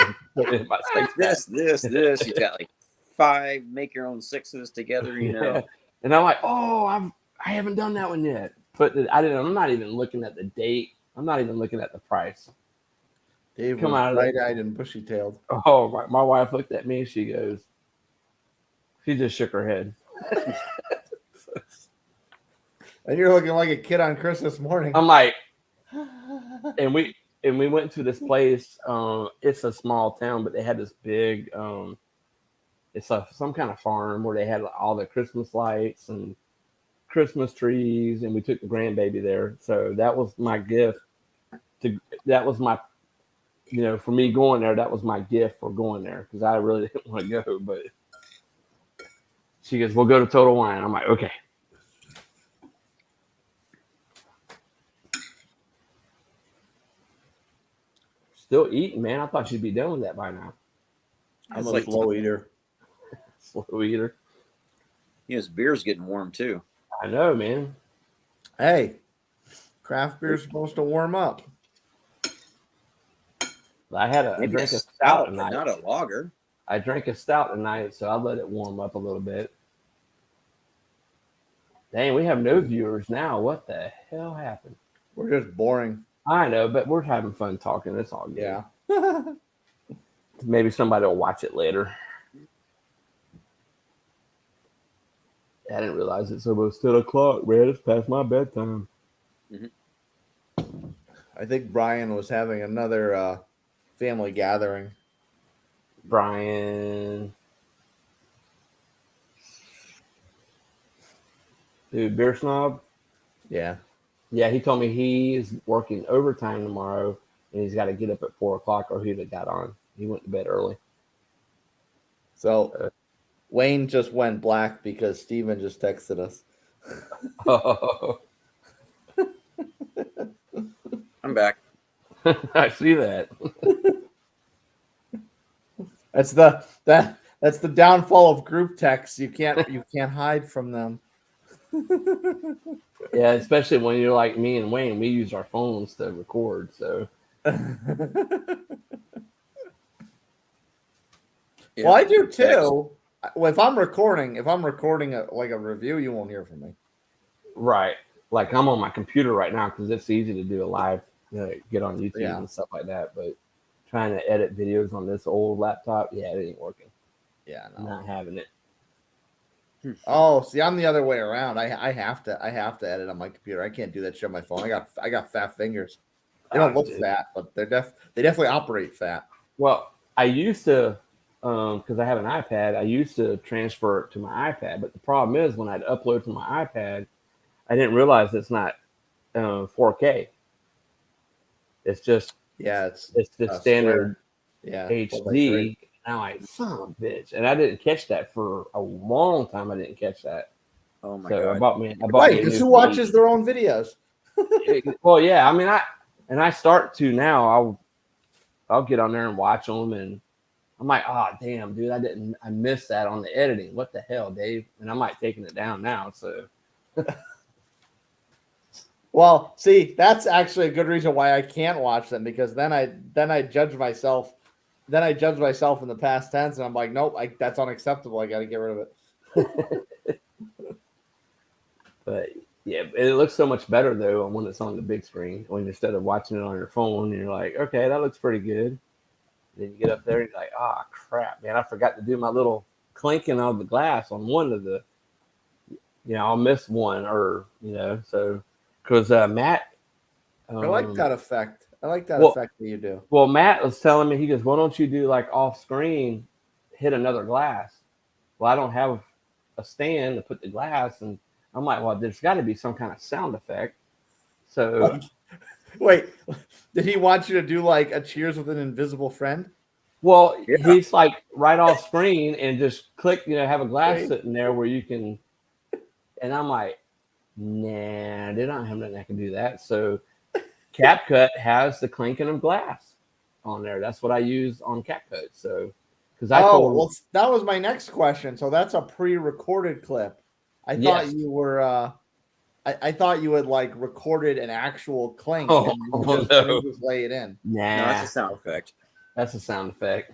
And putting it in my six-pack. This. You got like 5 make your own 6s together, Yeah. And I'm like, oh, I haven't done that one yet. I'm not even looking at the date. I'm not even looking at the price. Dave Come was out of bright-eyed and bushy-tailed. Oh, my wife looked at me and she just shook her head. And you're looking like a kid on Christmas morning. I'm like, and we went to this place. It's a small town, but they had this big. It's some kind of farm where they had all the Christmas lights and Christmas trees, and we took the grandbaby there. So that was my gift. That was my, for me going there. That was my gift for going there because I really didn't want to go. But she goes, "We'll go to Total Wine." I'm like, okay. Still eating, man. I thought you'd be done with that by now. I'm a slow eater. Slow eater. His beer's getting warm too. I know, man. Hey, craft beer's supposed to warm up. I drank a stout tonight. Not a lager. I drank a stout tonight, so I let it warm up a little bit. Dang, we have no viewers now. What the hell happened? We're just boring. I know, but we're having fun talking. It's all good. Yeah. Maybe somebody will watch it later. I didn't realize it's almost 10 o'clock, man. It's past my bedtime. Mm-hmm. I think Brian was having another family gathering. Brian. Dude, Beer Snob? Yeah. Yeah, he told me he's working overtime tomorrow, and he's got to get up at 4 o'clock, or he'd have got on. He went to bed early. So Wayne just went black because Steven just texted us. Oh. I'm back. I see that. That's the downfall of group texts. You can't hide from them. Yeah, especially when you're like me and Wayne, we use our phones to record. So, Yeah. Well, I do too. Well, if I'm recording like a review, you won't hear from me. right, like I'm on my computer right now because it's easy to do a live, get on YouTube and stuff like that. But trying to edit videos on this old laptop, yeah, it ain't working. Yeah, no. I'm not having it. Oh, see, I'm the other way around. I have to edit on my computer. I can't do that shit on my phone. I got fat fingers. They don't look fat, but they definitely operate fat. Well, I used to, because I have an iPad, I used to transfer it to my iPad. But the problem is when I'd upload from my iPad, I didn't realize it's not 4K. It's just it's the standard HD. And I'm like, son of a bitch. And I didn't catch that for a long time. I didn't catch that. Oh my god! I bought me because who watches their own videos? Well, yeah. I mean, I start to now. I'll get on there and watch them, and I'm like, oh damn, dude, I missed that on the editing. What the hell, Dave? And I'm like taking it down now. So, well, see, that's actually a good reason why I can't watch them because then I judge myself. Then I judge myself in the past tense, and I'm like, nope, that's unacceptable. I got to get rid of it. But yeah, it looks so much better though when it's on the big screen. When instead of watching it on your phone, you're like, okay, that looks pretty good. Then you get up there, and you're like, oh crap, man, I forgot to do my little clinking of the glass on one of the. I'll miss one, or so because Matt. I like that effect. I like that effect that you do. Well, Matt was telling me, he goes, why don't you do like off screen, hit another glass? Well, I don't have a stand to put the glass. And I'm like, well, there's got to be some kind of sound effect. So. Wait, did he want you to do like a cheers with an invisible friend? Well, he's like right off screen and just click, have a glass sitting there where you can. And I'm like, nah, they don't have nothing that can do that. So CapCut has the clinking of glass on there. That's what I use on CapCut. So, because that was my next question. So that's a pre-recorded clip. I thought you were. I thought you had like recorded an actual clink and you just lay it in. Nah, no, that's a sound effect. That's a sound effect.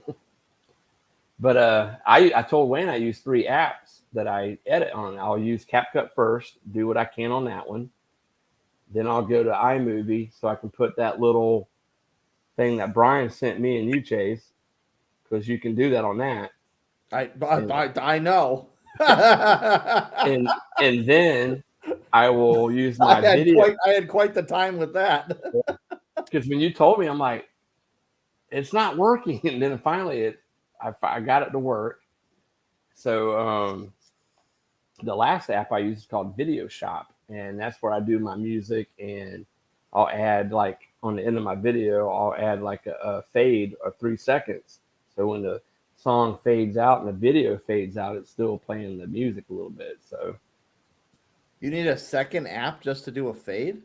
But I told Wayne I use 3 apps that I edit on. I'll use CapCut first, do what I can on that one. Then I'll go to iMovie so I can put that little thing that Brian sent me and you, Chase, because you can do that on that. I know. and then I will use my video. I had quite the time with that. Because when you told me, I'm like, it's not working. And then finally I got it to work. So the last app I use is called Video Shop. And that's where I do my music. And I'll add, like, on the end of my video, I'll add like a fade of 3 seconds. So when the song fades out and the video fades out, it's still playing the music a little bit. So you need a second app just to do a fade?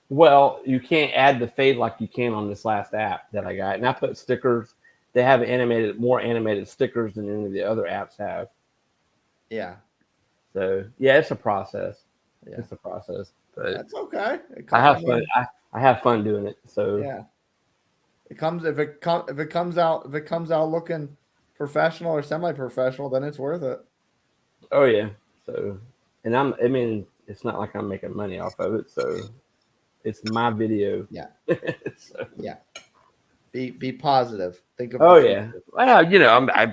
Well, you can't add the fade like you can on this last app that I got. And I put stickers. They have more animated stickers than any of the other apps have. Yeah. So yeah, it's a process. Yeah. It's a process. But that's okay. I have fun. I have fun doing it. So yeah. If it comes out looking professional or semi-professional, then it's worth it. Oh yeah. So it's not like I'm making money off of it. So it's my video. Yeah. So. Yeah. Be positive. Think of. Oh yeah. Well,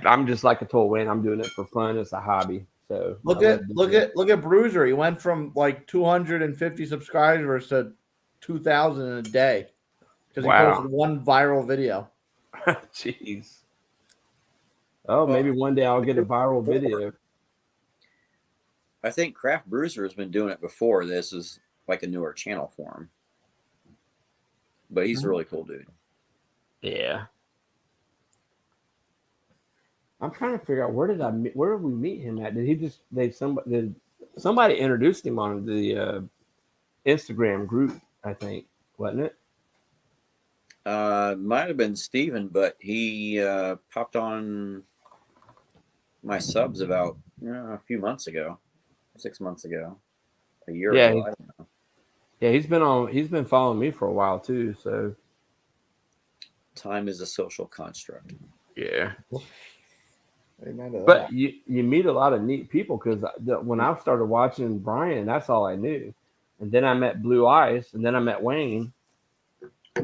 I'm just like I told Wayne. I'm doing it for fun. It's a hobby. So look at Brewery. He went from like 250 subscribers to 2,000 in a day because he posted one viral video. Jeez. Oh, maybe one day I'll get a viral video. I think Craft Bruiser has been doing it before. This is like a newer channel for him, but he's a really cool dude. Yeah. I'm trying to figure out where did we meet him at? Did somebody introduced him on the Instagram group, I think, wasn't it? Might have been Steven, but he popped on my subs about a few months ago, 6 months ago, a year ago. I don't know. Yeah, he's been following me for a while too. So time is a social construct. Yeah. But you meet a lot of neat people because when I started watching Brian, that's all I knew. And then I met Blue Ice, and then I met Wayne.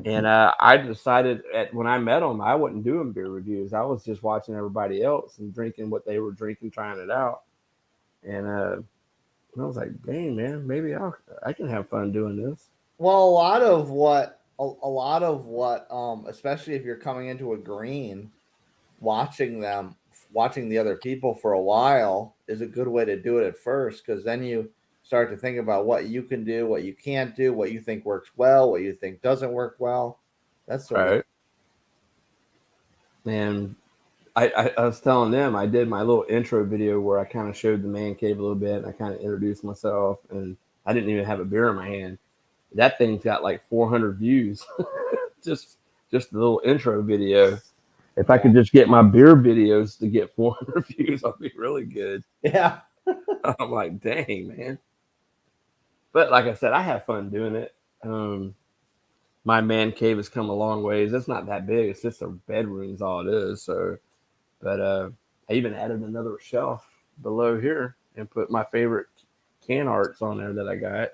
And I decided when I met them, I wasn't doing beer reviews. I was just watching everybody else and drinking what they were drinking, trying it out. And I was like, dang, man, maybe I can have fun doing this. Well, a lot of what, especially if you're coming into a green, watching the other people for a while is a good way to do it at first, because then you start to think about what you can do, what you can't do, what you think works well, what you think doesn't work well. That's right. And I was telling them I did my little intro video where I kind of showed the man cave a little bit and I kind of introduced myself, and I didn't even have a beer in my hand. That thing's got like 400 views. just the little intro video. If I could just get my beer videos to get 400 views, I'll be really good. Yeah. I'm like, dang, man. But like I said, I have fun doing it. My man cave has come a long ways. It's not that big. It's just a bedroom is all it is. So, but I even added another shelf below here and put my favorite can arts on there that I got.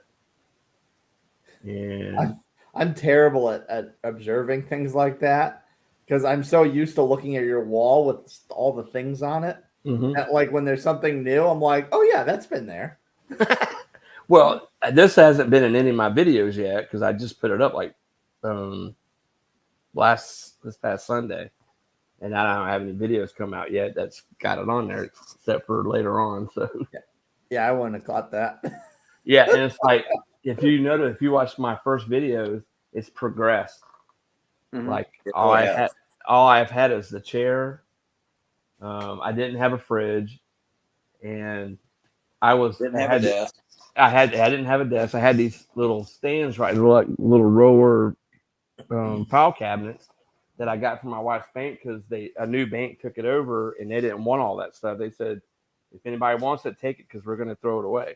And I'm terrible at observing things like that because I'm so used to looking at your wall with all the things on it. Mm-hmm. That, like when there's something new, I'm like, oh yeah, that's been there. Well, this hasn't been in any of my videos yet because I just put it up like this past Sunday, and I don't have any videos come out yet that's got it on there except for later on. So yeah, I wouldn't have caught that. Yeah, and it's like if you watch my first videos, it's progressed. Mm-hmm. Like all I've had is the chair. I didn't have a fridge, and I didn't have a desk. I didn't have a desk. I had these little stands, right? Like little rower file cabinets that I got from my wife's bank because a new bank took it over and they didn't want all that stuff. They said, if anybody wants it, take it because we're going to throw it away.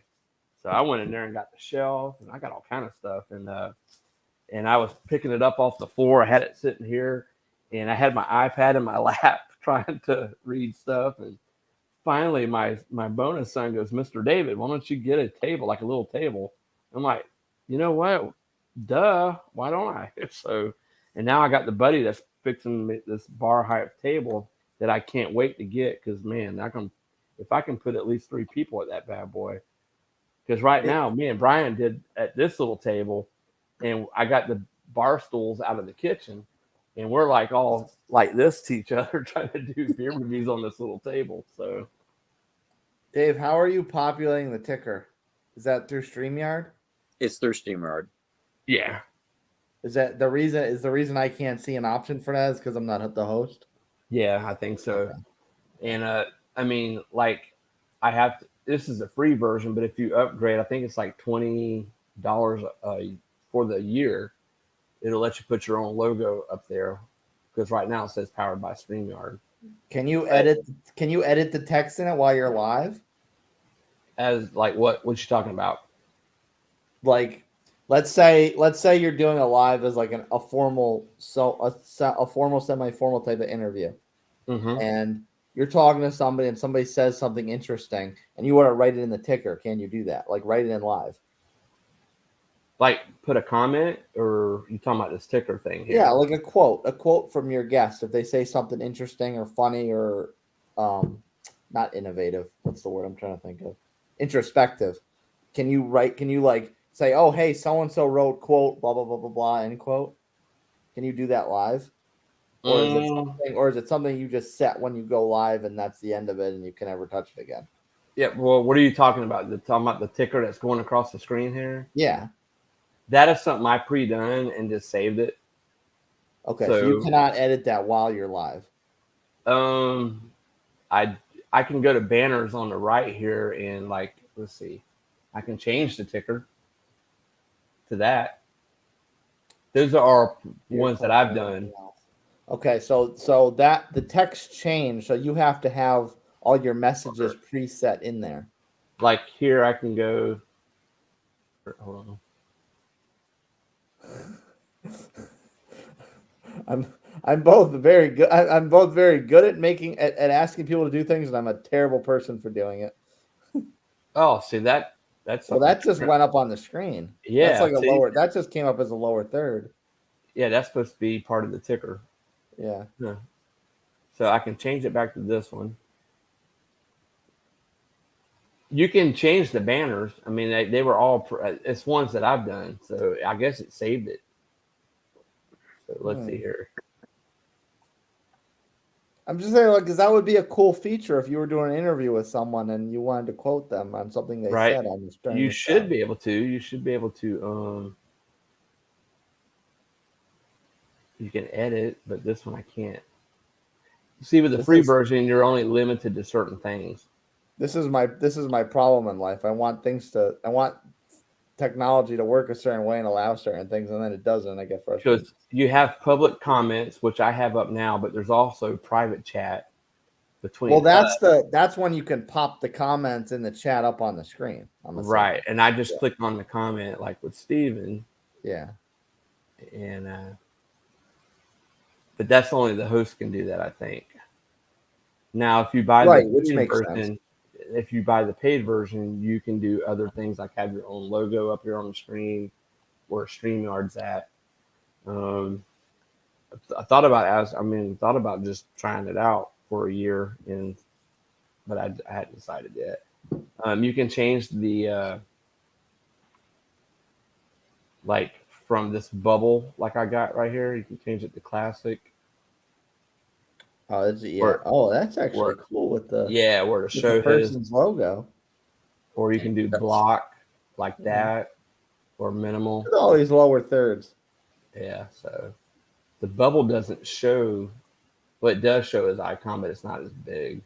So I went in there and got the shelf and I got all kind of stuff. And I was picking it up off the floor. I had it sitting here and I had my iPad in my lap trying to read stuff. And finally my bonus son goes, Mr. David, why don't you get a table, like a little table? I'm like, you know what? Duh. Why don't I? So, and now I got the buddy that's fixing this bar height table that I can't wait to get. Cause man, if I can put at least 3 people at that bad boy. Cause right now me and Brian did at this little table and I got the bar stools out of the kitchen and we're like all like this to each other trying to do beer reviews on this little table. So Dave, how are you populating the ticker? Is that through StreamYard? It's through StreamYard. yeah. Is that the reason? Is the reason I can't see an option for that is because I'm not the host? Yeah, I think so. Okay. And I mean, like I have to, this is a free version, but if you upgrade, I think it's like $20 for the year. It'll let you put your own logo up there because right now it says powered by StreamYard. Can you edit the text in it while you're live? As like what you talking about? Like, let's say you're doing a live as like a formal semi-formal type of interview, and you're talking to somebody and somebody says something interesting and you want to write it in the ticker. Can you do that? Like write it in live? Like put a comment, or you talking about this ticker thing here? Yeah, like a quote from your guest. If they say something interesting or funny or not innovative, what's the word I'm trying to think of? Introspective. Can you like say, oh hey, so and so wrote quote blah blah blah blah blah end quote? Can you do that live? Or is it something you just set when you go live and that's the end of it and you can never touch it again? Yeah. Well, what are you talking about? You're talking about the ticker that's going across the screen here? Yeah. That is something I pre-done and just saved it. Okay, so you cannot edit that while you're live. I can go to banners on the right here and like, let's see, I can change the ticker to that. Those are ones that I've done. Okay, so that the text changed, so you have to have all your messages preset in there. Like here, I can go. Hold on. I'm both very good. I'm both very good at asking people to do things, and I'm a terrible person for doing it. Oh, see that's well, that just went up on the screen. Yeah, that's like a lower. That just came up as a lower third. Yeah, that's supposed to be part of the ticker. Yeah. So I can change it back to this one. You can change the banners. I mean, they were all. It's ones that I've done, so I guess it saved it. So let's see here. I'm just saying, like, because that would be a cool feature if you were doing an interview with someone and you wanted to quote them on something they said on the stream. You should be able to. You should be able to. You can edit, but this one I can't. See, with the free version, you're only limited to certain things. This is my problem in life. I want technology to work a certain way and allow certain things, and then it doesn't. I get frustrated. Because you have public comments, which I have up now, but there's also private chat between. Well, that's when you can pop the comments in the chat up on the screen. Right, and I just click on the comment like with Steven. Yeah, and but that's only the host can do that, I think. Now, if you buy the version, if you buy the paid version, you can do other things like have your own logo up here on the screen where StreamYard's at. I thought about just trying it out for a year, but I hadn't decided yet. You can change the like from this bubble like I got right here. You can change it to classic. Oh, that's actually cool with the where to show the person's logo. Or you can do block like that, or minimal. Look at all these lower thirds. Yeah, so the bubble doesn't show. Well, it does show his icon, but it's not as big,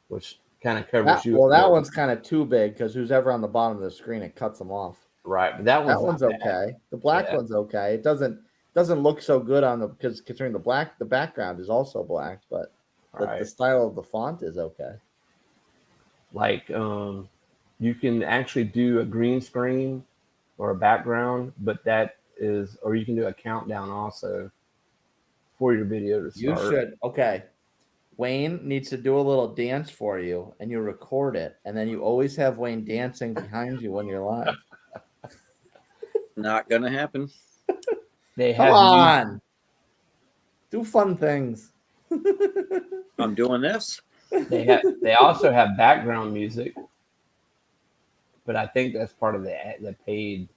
which kind of covers you. Well, that one's kind of too big because who's ever on the bottom of the screen, it cuts them off. Right, but that That one's one's not bad. okay. The black Yeah. one's okay. It doesn't look so good on the because considering the background is also black, but the Right. style of the font is okay. Like you can actually do a green screen or a background, but that is, or you can do a countdown also for your video to You start. should. Okay. Wayne needs to do a little dance for you and you record it. And then you always have Wayne dancing behind you when you're live. Not gonna happen. They Come have on. Do fun things. I'm doing this. they also have background music, but I think that's part of the paid.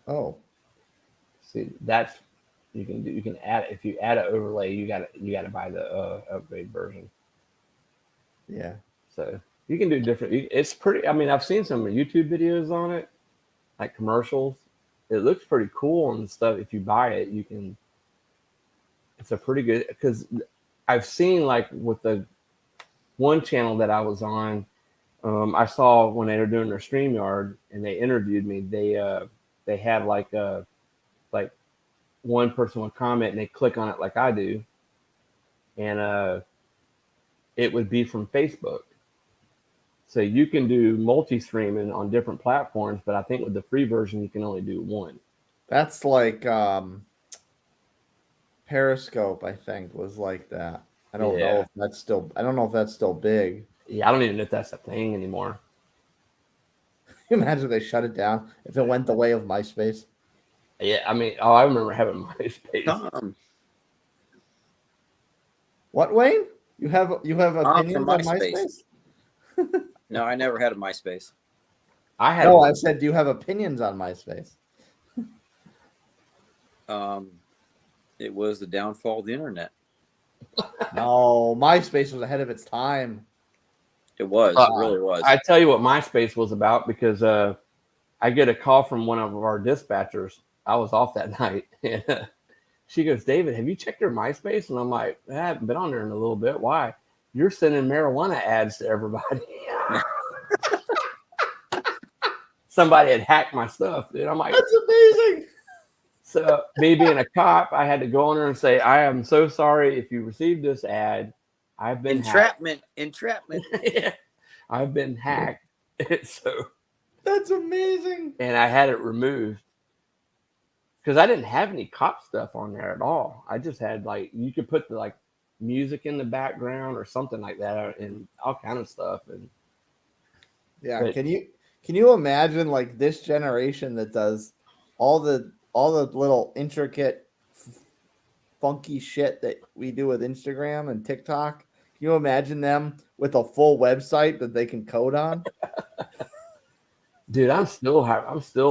Oh. See, that's you can add, if you add an overlay, you got to buy the upgrade version. Yeah. So you can do different. It's pretty. I mean, I've seen some YouTube videos on it, like commercials. It looks pretty cool and stuff. If you buy it, you can. It's a pretty good, because I've seen, like, with the one channel that I was on, I saw when they were doing their StreamYard and they interviewed me. They had like one person would comment and they click on it like I do, and it would be from Facebook. So you can do multi-streaming on different platforms, but I think with the free version you can only do one. That's like Periscope, I think, was like that. I don't know if that's still big. Yeah, I don't even know if that's a thing anymore. Imagine they shut it down if it went the way of MySpace. Yeah, I mean, I remember having MySpace. What, Wayne? You have opinions on MySpace. MySpace? No, I never had a MySpace. I said, do you have opinions on MySpace? It was the downfall of the internet. No, MySpace was ahead of its time. It was. It really was. I tell you what MySpace was about, because I get a call from one of our dispatchers. I was off that night, and she goes, "David, have you checked your MySpace?" And I'm like, "I haven't been on there in a little bit. Why?" "You're sending marijuana ads to everybody." Somebody had hacked my stuff, dude. I'm like, that's amazing. So me being a cop, I had to go on there and say, "I am so sorry if you received this ad. I've been entrapment. Yeah, I've been hacked." So that's amazing. And I had it removed because I didn't have any cop stuff on there at all. I just had, like, you could put the, like, music in the background or something like that, and all kind of stuff. And yeah, but, can you imagine, like, this generation that does all the little intricate, funky shit that we do with Instagram and TikTok? Can you imagine them with a full website that they can code on? Dude, I'm still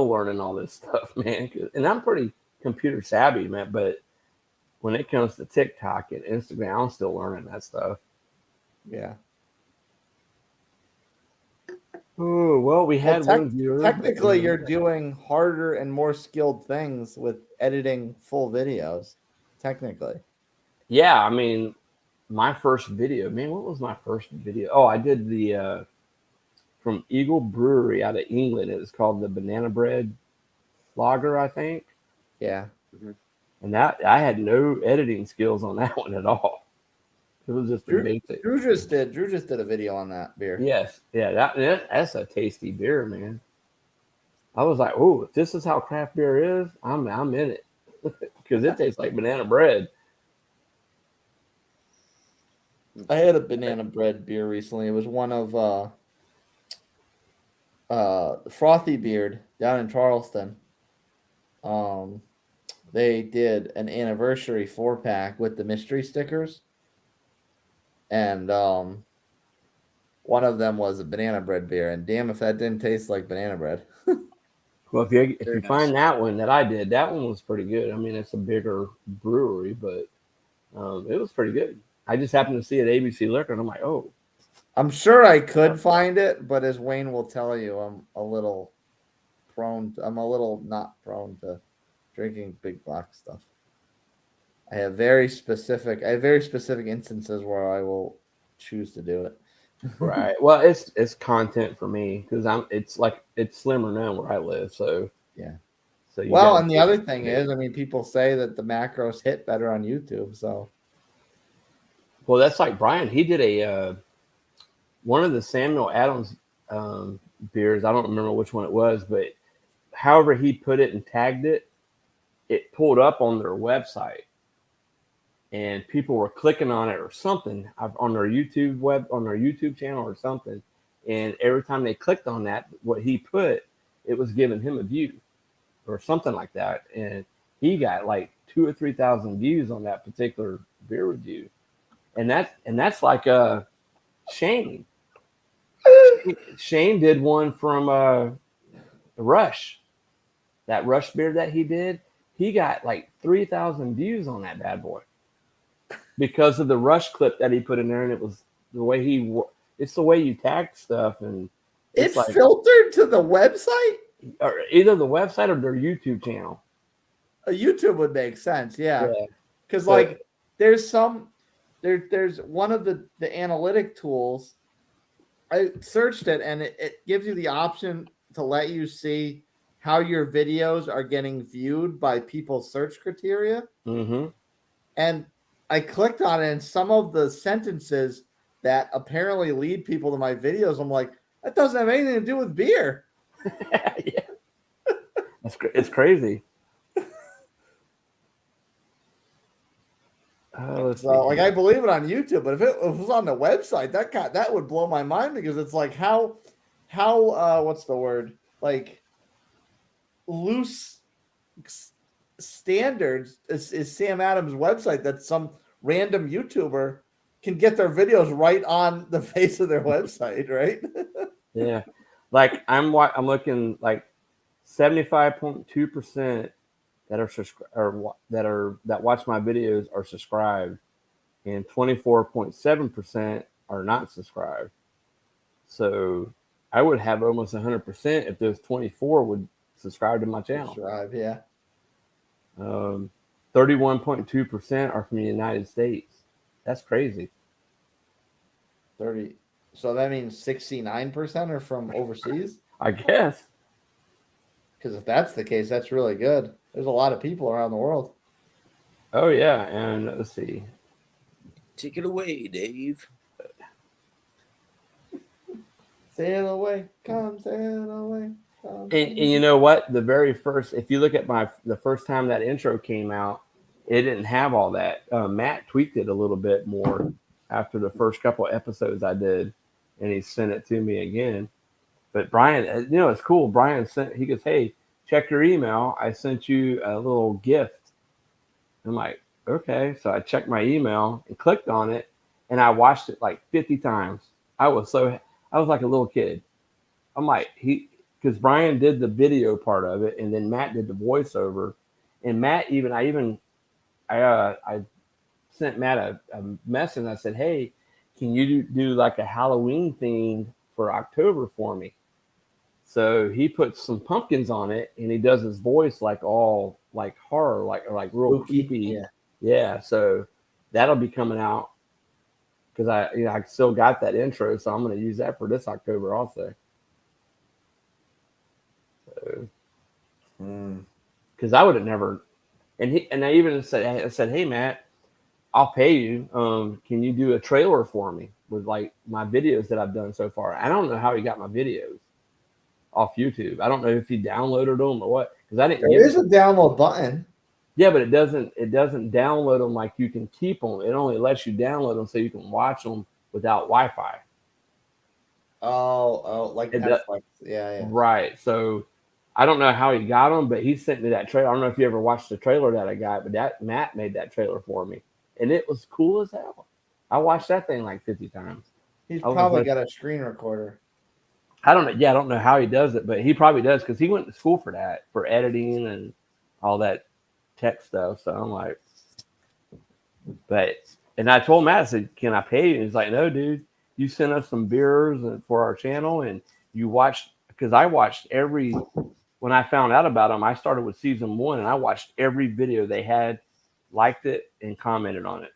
learning all this stuff, man, and I'm pretty computer savvy, man. But when it comes to TikTok and Instagram, I'm still learning that stuff. Yeah. Oh, well, we had one viewer. Technically, you're doing harder and more skilled things with editing full videos. Technically. Yeah, I mean, my first video, man, what was my first video? Oh, I did the from Eagle Brewery out of England. It was called the Banana Bread Lager, I think. Yeah. Mm-hmm. And that, I had no editing skills on that one at all. It was just basic. Drew just did a video on that beer. Yes. Yeah, that's a tasty beer, man. I was like, "Oh, if this is how craft beer is, I'm in it." Because it tastes like banana bread. I had a banana bread beer recently. It was one of Frothy Beard down in Charleston. They did an anniversary 4-pack with the mystery stickers, and one of them was a banana bread beer. And damn, if that didn't taste like banana bread. Well, if you find that one that I did, that one was pretty good. I mean, it's a bigger brewery, but it was pretty good. I just happened to see it at ABC Liquor, and I'm like, "Oh." I'm sure I could find it, but as Wayne will tell you, I'm a little not prone to drinking big box stuff. I have very specific instances where I will choose to do it. Right. Well, it's content for me because it's slim or none where I live. So Yeah. So you Well, gotta and the other thing is, I mean, people say that the macros hit better on YouTube. So well, that's like Brian. He did a one of the Samuel Adams beers. I don't remember which one it was, but however he put it and tagged it, it pulled up on their website, and people were clicking on it or something on their YouTube channel or something. And every time they clicked on that, what he put, it was giving him a view or something like that. And he got like 2,000 or 3,000 views on that particular beer review. And that's like Shane. Shane did one from Rush. That Rush beer that he did, he got like 3,000 views on that bad boy because of the Rush clip that he put in there. And it was the way it's the way you tag stuff. And it's like, filtered to the website? or either the website or their YouTube channel. A YouTube would make sense, yeah. Because So- like there's one of the analytic tools. I searched it and it gives you the option to let you see how your videos are getting viewed by people's search criteria. Mm-hmm. And I clicked on it, and some of the sentences that apparently lead people to my videos, I'm like, that doesn't have anything to do with beer. Yeah. It's crazy. So, like, I believe it on YouTube, but if it was on the website, that would blow my mind because it's like how what's the word? Like loose standards is Sam Adams' website that some random YouTuber can get their videos right on the face of their website, right? Yeah, like I'm looking like 75.2% that watch my videos are subscribed, and 24.7% are not subscribed. So I would have almost 100% if those 24 would subscribe to my channel. Subscribe, yeah. 31.2% are from the United States. That's crazy. 30. So that means 69% are from overseas? I guess. Because if that's the case, that's really good. There's a lot of people around the world. Oh yeah, and let's see. Take it away, Dave. Sail away, come sail away. And you know what? The very first, if you look at the first time that intro came out, it didn't have all that. Matt tweaked it a little bit more after the first couple of episodes I did, and he sent it to me again. But Brian, it's cool. Brian he goes, "Hey, check your email. I sent you a little gift." I'm like, okay. So I checked my email and clicked on it, and I watched it like 50 times. I was like a little kid. I'm like, because Brian did the video part of it, and then Matt did the voiceover. And Matt I sent Matt a message, and I said, "Hey, can you do like a Halloween theme for October for me?" So he puts some pumpkins on it, and he does his voice like all like horror, like real creepy. Yeah. So that'll be coming out because I still got that intro, so I'm going to use that for this October also. So, because I would have never, and I even said, "Hey Matt, I'll pay you. Can you do a trailer for me with like my videos that I've done so far?" I don't know how he got my videos off YouTube. I don't know if he downloaded them or what, because I didn't. There is a download button. Yeah, but it doesn't download them like you can keep them. It only lets you download them so you can watch them without Wi-Fi. Oh, like Netflix. Yeah. Right. So I don't know how he got them, but he sent me that trailer. I don't know if you ever watched the trailer that I got, but that Matt made that trailer for me, and it was cool as hell. I watched that thing like 50 times. He's probably got a screen recorder. I don't know. Yeah, I don't know how he does it, but he probably does because he went to school for that, for editing and all that tech stuff. So I'm like, and I told Matt, I said, "Can I pay you?" And he's like, "No, dude. You sent us some beers for our channel, and you watched," because I watched when I found out about them, I started with season 1, and I watched every video they had, liked it, and commented on it.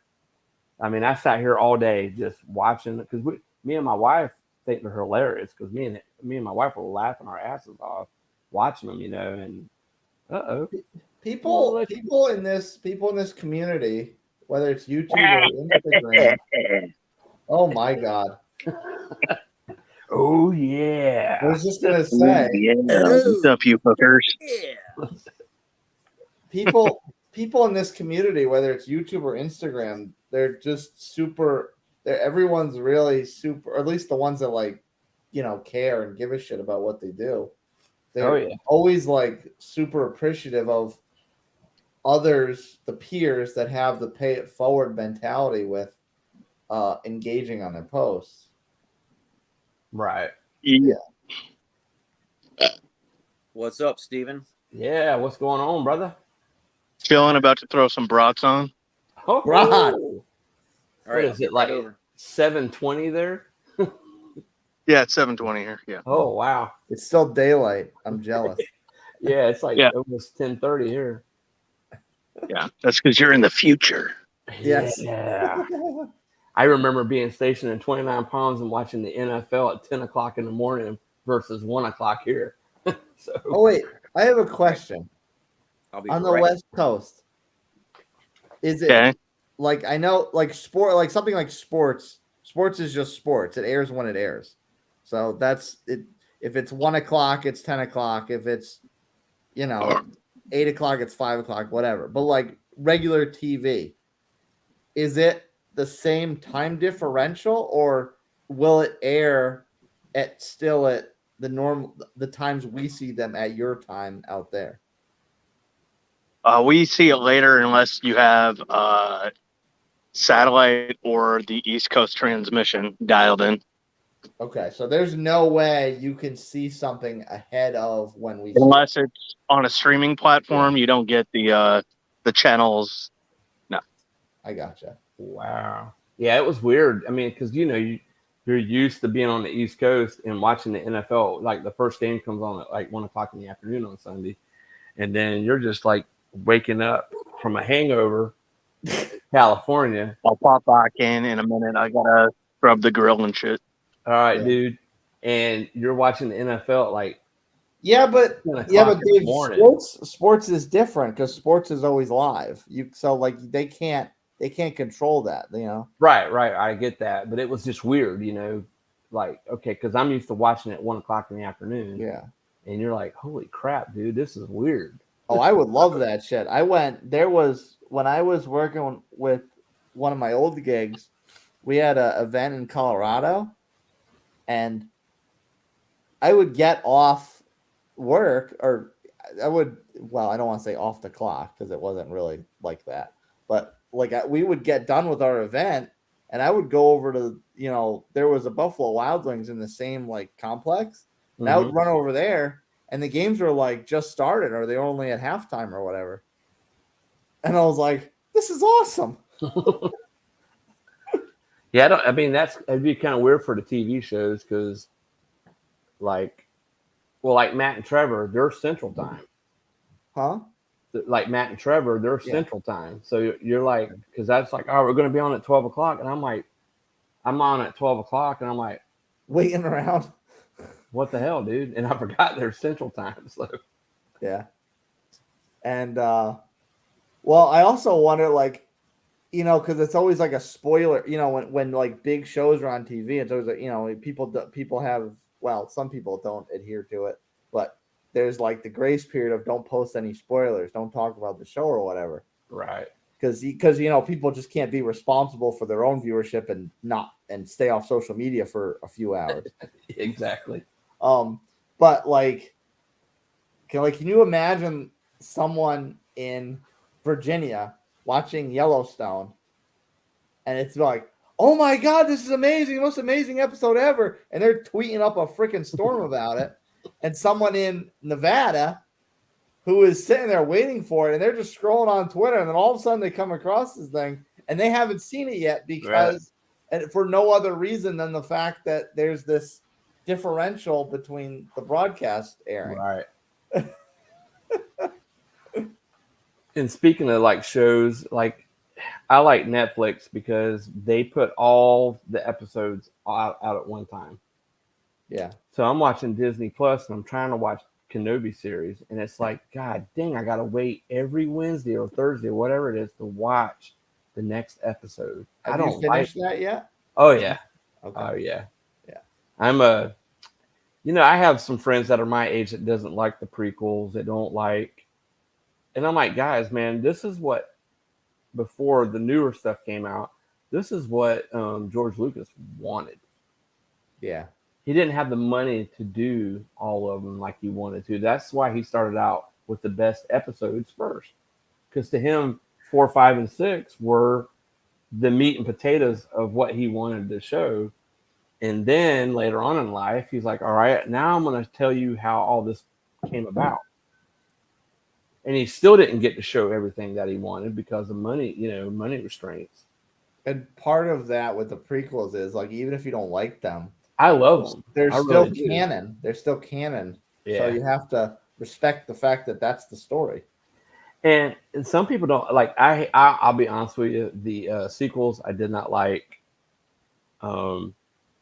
I mean, I sat here all day just watching it because me and my wife think they're hilarious because me and my wife were laughing our asses off watching them, and People in this community, whether it's YouTube or Instagram. Oh my God. Oh yeah. I was just gonna say, What's up, you fuckers? people in this community, whether it's YouTube or Instagram, they're just super. Everyone's really super, or at least the ones that care and give a shit about what they do. They're always super appreciative of others, the peers that have the pay it forward mentality with engaging on their posts. Right. Yeah. What's up, Steven? Yeah, what's going on, brother? Chilling, about to throw some brats on. Oh, Right. All What is it, like 7:20 there? Yeah, it's 7:20 here. Yeah. Oh wow. It's still daylight. I'm jealous. Yeah, it's like Yeah. almost 10:30 here. Yeah, that's because you're in the future. Yes. Yeah. I remember being stationed in 29 Palms and watching the NFL at 10 o'clock in the morning versus 1 o'clock here. So. Oh wait, I have a question. I'll be On the right. West Coast, is it Okay. I know sport, something like sports? Sports is just sports. It airs when it airs. So that's it. If it's 1 o'clock, it's 10 o'clock. If it's 8 o'clock, it's 5 o'clock, whatever. But regular TV, is it the same time differential, or will it air at the times we see them at your time out there? We see it later unless you have satellite or the East Coast transmission dialed in. Okay, so there's no way you can see something ahead of when we Unless it's on a streaming platform, you don't get the channels. No. I gotcha. Wow. Yeah, it was weird. I mean, because you're used to being on the East Coast and watching the NFL. Like the first game comes on at 1 o'clock in the afternoon on Sunday, and then you're just waking up from a hangover, California. I'll pop back in a minute. I gotta scrub the grill and shit. All right, dude. And you're watching the NFL at but 10 o'clock Dave, in the morning. sports is different because sports is always live. They can't control that, Right. I get that, but it was just weird, okay, because I'm used to watching it at 1 o'clock in the afternoon. Yeah. And you're like, holy crap, dude, this is weird. Oh, I would love that shit. When I was working with one of my old gigs, we had an event in Colorado, and I would get off work, or I don't want to say off the clock because it wasn't really like that, but we would get done with our event, and I would go over to, there was a Buffalo Wild Wings in the same complex, and I would run over there, and the games were just started, or they were only at halftime or whatever. And I was like, this is awesome. Yeah, it'd be kind of weird for the TV shows because, Matt and Trevor, they're Central Time. Huh? Like Matt and Trevor, they're Central Time. So you're because that's oh, we're going to be on at 12 o'clock. And I'm I'm on at 12 o'clock. And I'm waiting around. What the hell, dude? And I forgot they're Central Time. So, yeah. And, I also wonder, because it's always a spoiler, when big shows are on TV, it's always people have, some people don't adhere to it, but there's the grace period of don't post any spoilers, don't talk about the show or whatever. Right. Because people just can't be responsible for their own viewership and stay off social media for a few hours. Exactly. But can you imagine someone in Virginia watching Yellowstone, and it's oh my God, this is amazing, most amazing episode ever, and they're tweeting up a freaking storm about it, and someone in Nevada who is sitting there waiting for it, and they're just scrolling on Twitter, and then all of a sudden they come across this thing, and they haven't seen it yet because, and for no other reason than the fact that there's this differential between the broadcast airing. Right. And speaking of shows, I like Netflix because they put all the episodes out at one time. Yeah. So I'm watching Disney Plus and I'm trying to watch Kenobi series, and it's like, God dang, I gotta wait every Wednesday or Thursday, whatever it is, to watch the next episode. I Have you don't like. finished that yet? Oh yeah, Okay. oh yeah, Yeah. I'm a. I have some friends that are my age that doesn't like the prequels. They don't like, and I'm like, guys, man, this is what before the newer stuff came out. This is what George Lucas wanted. Yeah. He didn't have the money to do all of them like he wanted to. That's why he started out with the best episodes first. Because to him, 4, 5, and 6 were the meat and potatoes of what he wanted to show. And then later on in life, he's like, all right, now I'm going to tell you how all this came about. And he still didn't get to show everything that he wanted because of money, money restraints. And part of that with the prequels is like, even if you don't like them, I love them. they're I still really do. canon. They're still canon. Yeah. So you have to respect the fact that that's the story. And some people don't like. I'll be honest with you. The sequels I did not like. And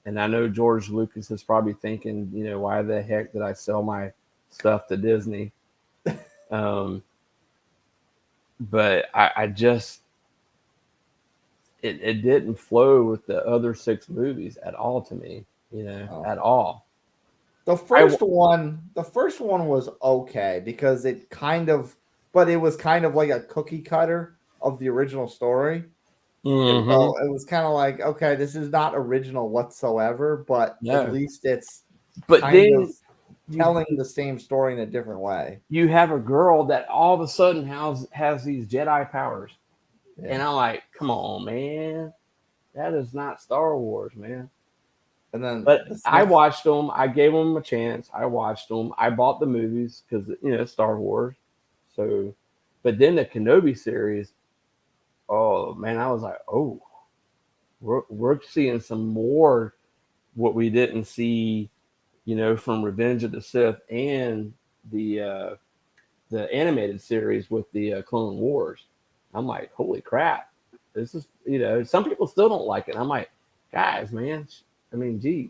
I know George Lucas is probably thinking, why the heck did I sell my stuff to Disney? But I just it didn't flow with the other 6 movies at all to me. At all. The first one was okay because it was kind of like a cookie cutter of the original story. Mm-hmm. So it was kind of like, okay, this is not original whatsoever, but at least it's telling the same story in a different way. You have a girl that all of a sudden has these Jedi powers. Yeah. And I'm like, come on, man. That is not Star Wars, man. And then, but I watched them. I gave them a chance. I watched them. I bought the movies because it's Star Wars. So, but then the Kenobi series, oh man, I was like, oh, we're seeing some more what we didn't see, from Revenge of the Sith and the animated series with the Clone Wars. I'm like, holy crap, this is some people still don't like it. I'm like, guys, man. I mean, geez.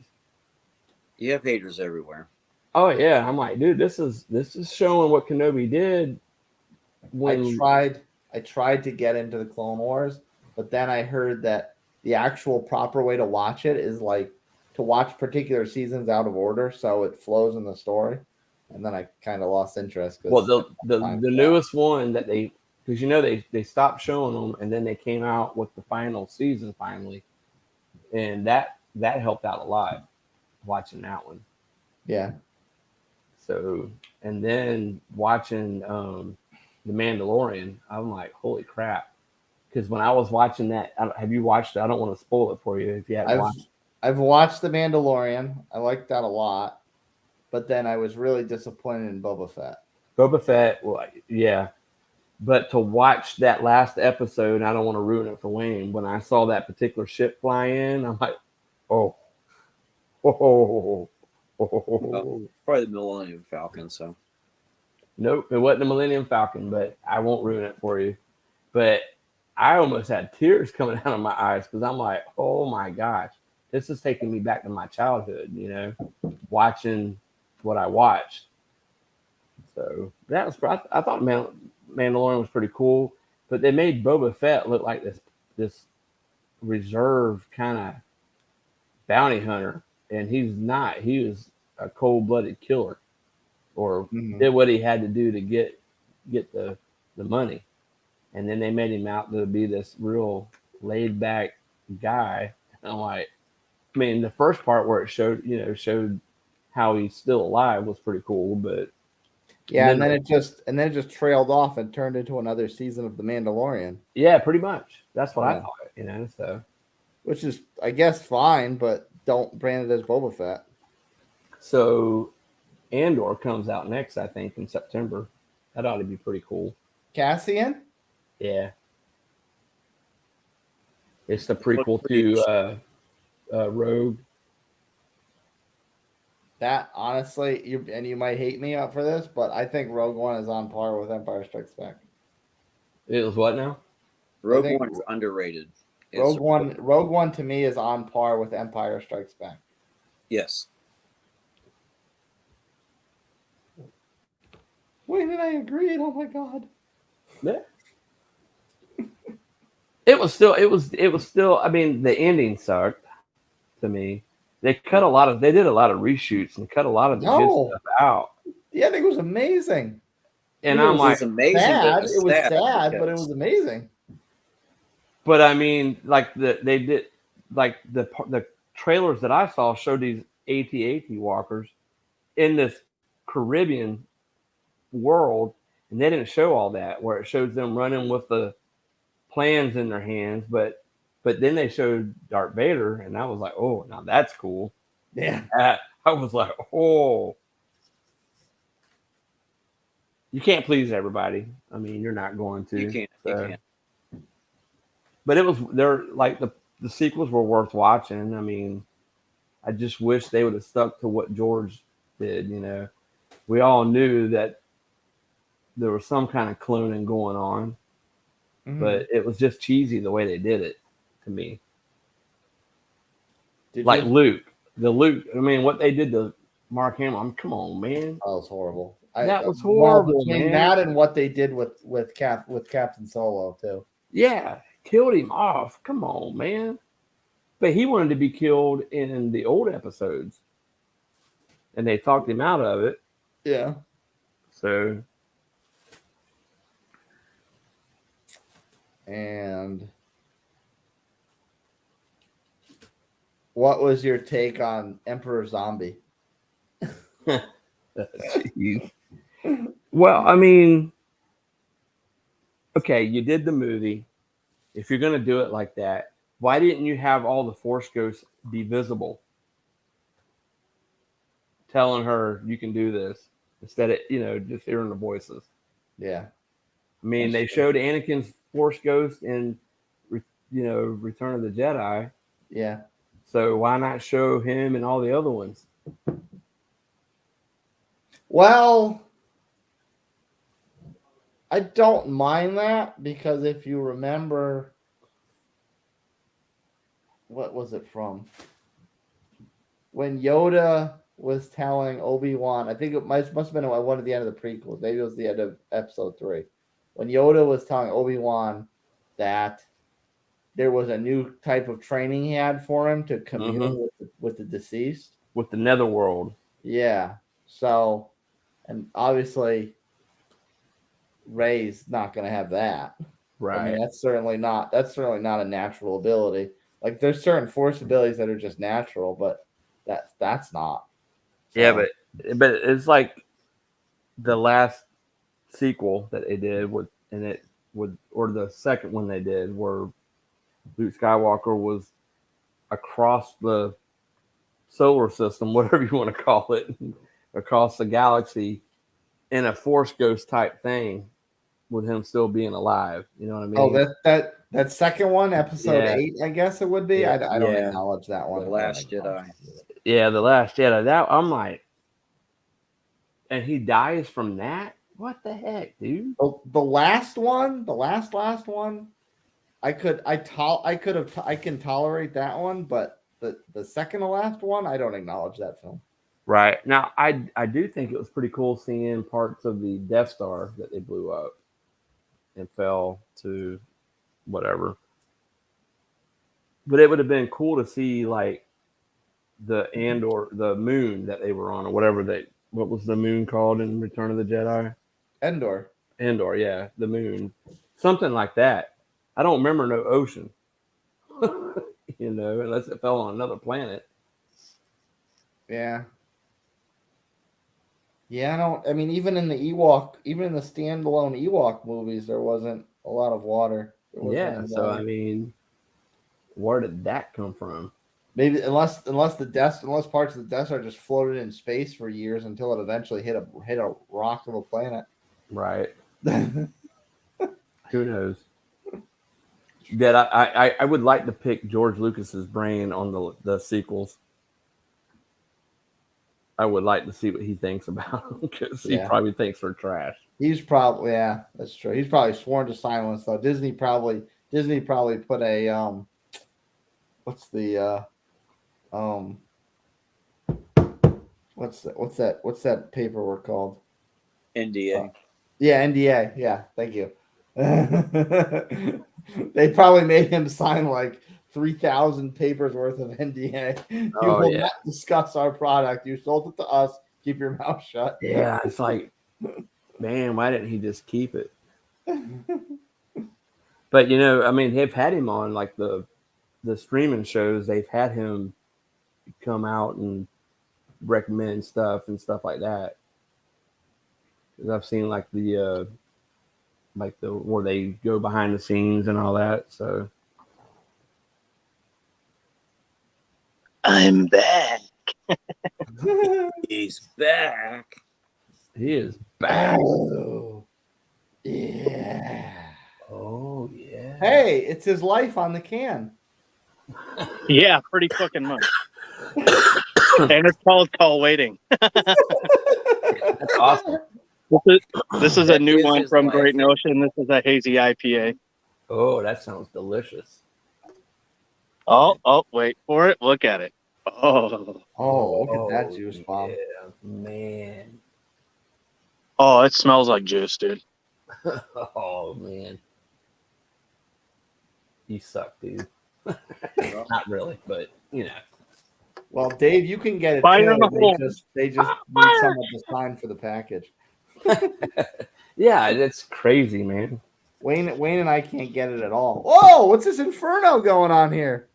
You have haters everywhere. Oh yeah, I'm like, dude, this is showing what Kenobi did. I tried to get into the Clone Wars, but then I heard that the actual proper way to watch it is like to watch particular seasons out of order, so it flows in the story. And then I kind of lost interest. Well, the newest one that because they stopped showing them, and then they came out with the final season finally, and that helped out a lot watching that one. Yeah. So, and then watching The Mandalorian, I'm like, holy crap. Because when I was watching that, have you watched it? I don't want to spoil it for you if you haven't watched it. I've watched The Mandalorian. I liked that a lot. But then I was really disappointed in Boba Fett. Boba Fett, well, yeah. But to watch that last episode, I don't want to ruin it for Wayne. When I saw that particular ship fly in, I'm like, oh. Well, probably the Millennium Falcon, so. Nope, it wasn't the Millennium Falcon, but I won't ruin it for you. But I almost had tears coming out of my eyes because I'm like, oh my gosh, this is taking me back to my childhood, watching what I watched. So that was, I thought Mandalorian was pretty cool, but they made Boba Fett look like this reserved kind of bounty hunter, and he's not. He was a cold-blooded killer, or did what he had to do to get the money, and then they made him out to be this real laid-back guy. And I'm like, I mean, the first part where it showed how he's still alive was pretty cool, but yeah, and then it just trailed off and turned into another season of The Mandalorian. Yeah, pretty much. That's what I thought, so. Which is, I guess, fine, but don't brand it as Boba Fett. So, Andor comes out next, I think, in September. That ought to be pretty cool. Cassian? Yeah. It's the prequel to Rogue. That, honestly, you might hate me up for this, but I think Rogue One is on par with Empire Strikes Back. It was what now? Rogue One is underrated. Rogue One to me is on par with Empire Strikes Back. Yes. Wait, did I agree? Oh my god. Yeah. It was still. I mean, the ending sucked to me. They did a lot of reshoots and cut a lot of the good stuff out. The ending was amazing. And I'm like, amazing. Sad. But It was sad, because... but it was amazing. But I mean, like they did, like the trailers that I saw showed these AT-AT walkers in this Caribbean world, and they didn't show all that, where it shows them running with the plans in their hands, but then they showed Darth Vader, and I was like, oh, now that's cool. Yeah. I was like, oh. You can't please everybody. I mean, you're not going to. You can't. You can't. But the sequels were worth watching. I mean, I just wish they would have stuck to what George did. You know, we all knew that there was some kind of cloning going on, but it was just cheesy the way they did it to me. Luke. I mean, what they did to Mark Hamill. Come on, man. That was horrible. That was horrible, between man. That and what they did with Captain Solo too. Yeah, killed him off. Come on, man. But he wanted to be killed in the old episodes, and they talked him out of it. Yeah. So. And what was your take on Emperor Zombie? Well, I mean, okay, you did the movie. If you're going to do it like that, why didn't you have all the Force ghosts be visible? Telling her you can do this instead of, just hearing the voices. Yeah. I mean, they showed Anakin's Force ghost in, Return of the Jedi. Yeah. So why not show him and all the other ones? Well, I don't mind that because if you remember, what was it from? When Yoda was telling Obi-Wan, I think it must have been one of the end of the prequels. Maybe it was the end of episode 3. When Yoda was telling Obi-Wan that there was a new type of training he had for him to commune with the deceased. With the netherworld. Yeah. So, and obviously Rey's not going to have that. Right. I mean, that's certainly not a natural ability. Like there's certain Force abilities that are just natural, but that's not. So. Yeah, but it's like the last sequel that they did or the second one they did where Luke Skywalker was across the solar system, whatever you want to call it, across the galaxy in a Force ghost type thing with him still being alive. You know what I mean? Oh, that second one, episode 8, I guess it would be. Yeah. I don't acknowledge that one. The Last Jedi. Yeah, The Last Jedi. That I'm like, and he dies from that? What the heck, dude? The last one, the last one, I can tolerate that one, but the second to last one, I don't acknowledge that film. Right. Now, I do think it was pretty cool seeing parts of the Death Star that they blew up and fell to whatever. But it would have been cool to see like the moon that they were on or whatever what was the moon called in Return of the Jedi? Endor, yeah, the moon. Something like that. I don't remember no ocean. Unless it fell on another planet. Yeah. Yeah, even in the standalone Ewok movies, there wasn't a lot of water. Yeah, so I mean, where did that come from? Maybe unless parts of the Death Star just floated in space for years until it eventually hit a rock of a planet. Right. Who knows? That I would like to pick George Lucas's brain on the sequels. I would like to see what he thinks about them because he probably thinks they're trash. He's probably that's true. He's probably sworn to silence though. Disney probably Disney probably put a what's that paperwork called? NDA. Yeah, NDA. Yeah, thank you. They probably made him sign like 3,000 papers worth of NDA. You Oh, will yeah. not discuss our product. You sold it to us. Keep your mouth shut. Yeah, it's like, man, why didn't he just keep it? But I mean, they've had him on like the streaming shows. They've had him come out and recommend stuff and stuff like that. 'Cause I've seen like the where they go behind the scenes and all that. So I'm back. He's back. he is back. Oh, yeah. Oh yeah. Hey, it's his life on the can. Yeah, pretty fucking much. And it's called Call Waiting. That's awesome. This is a new Is one his from life. Great Notion. This is a hazy IPA. Oh, that sounds delicious. Oh, wait for it. Look at it. Oh, Oh, look at that juice bomb. Yeah, man. oh, it smells like juice, dude. Oh man. You suck, dude. Not really, but Well, Dave, you can get it Fire in too. the hole. They just need someone to sign for the package. Yeah, it's crazy, man. Wayne and I can't get it at all. Whoa, what's this inferno going on here?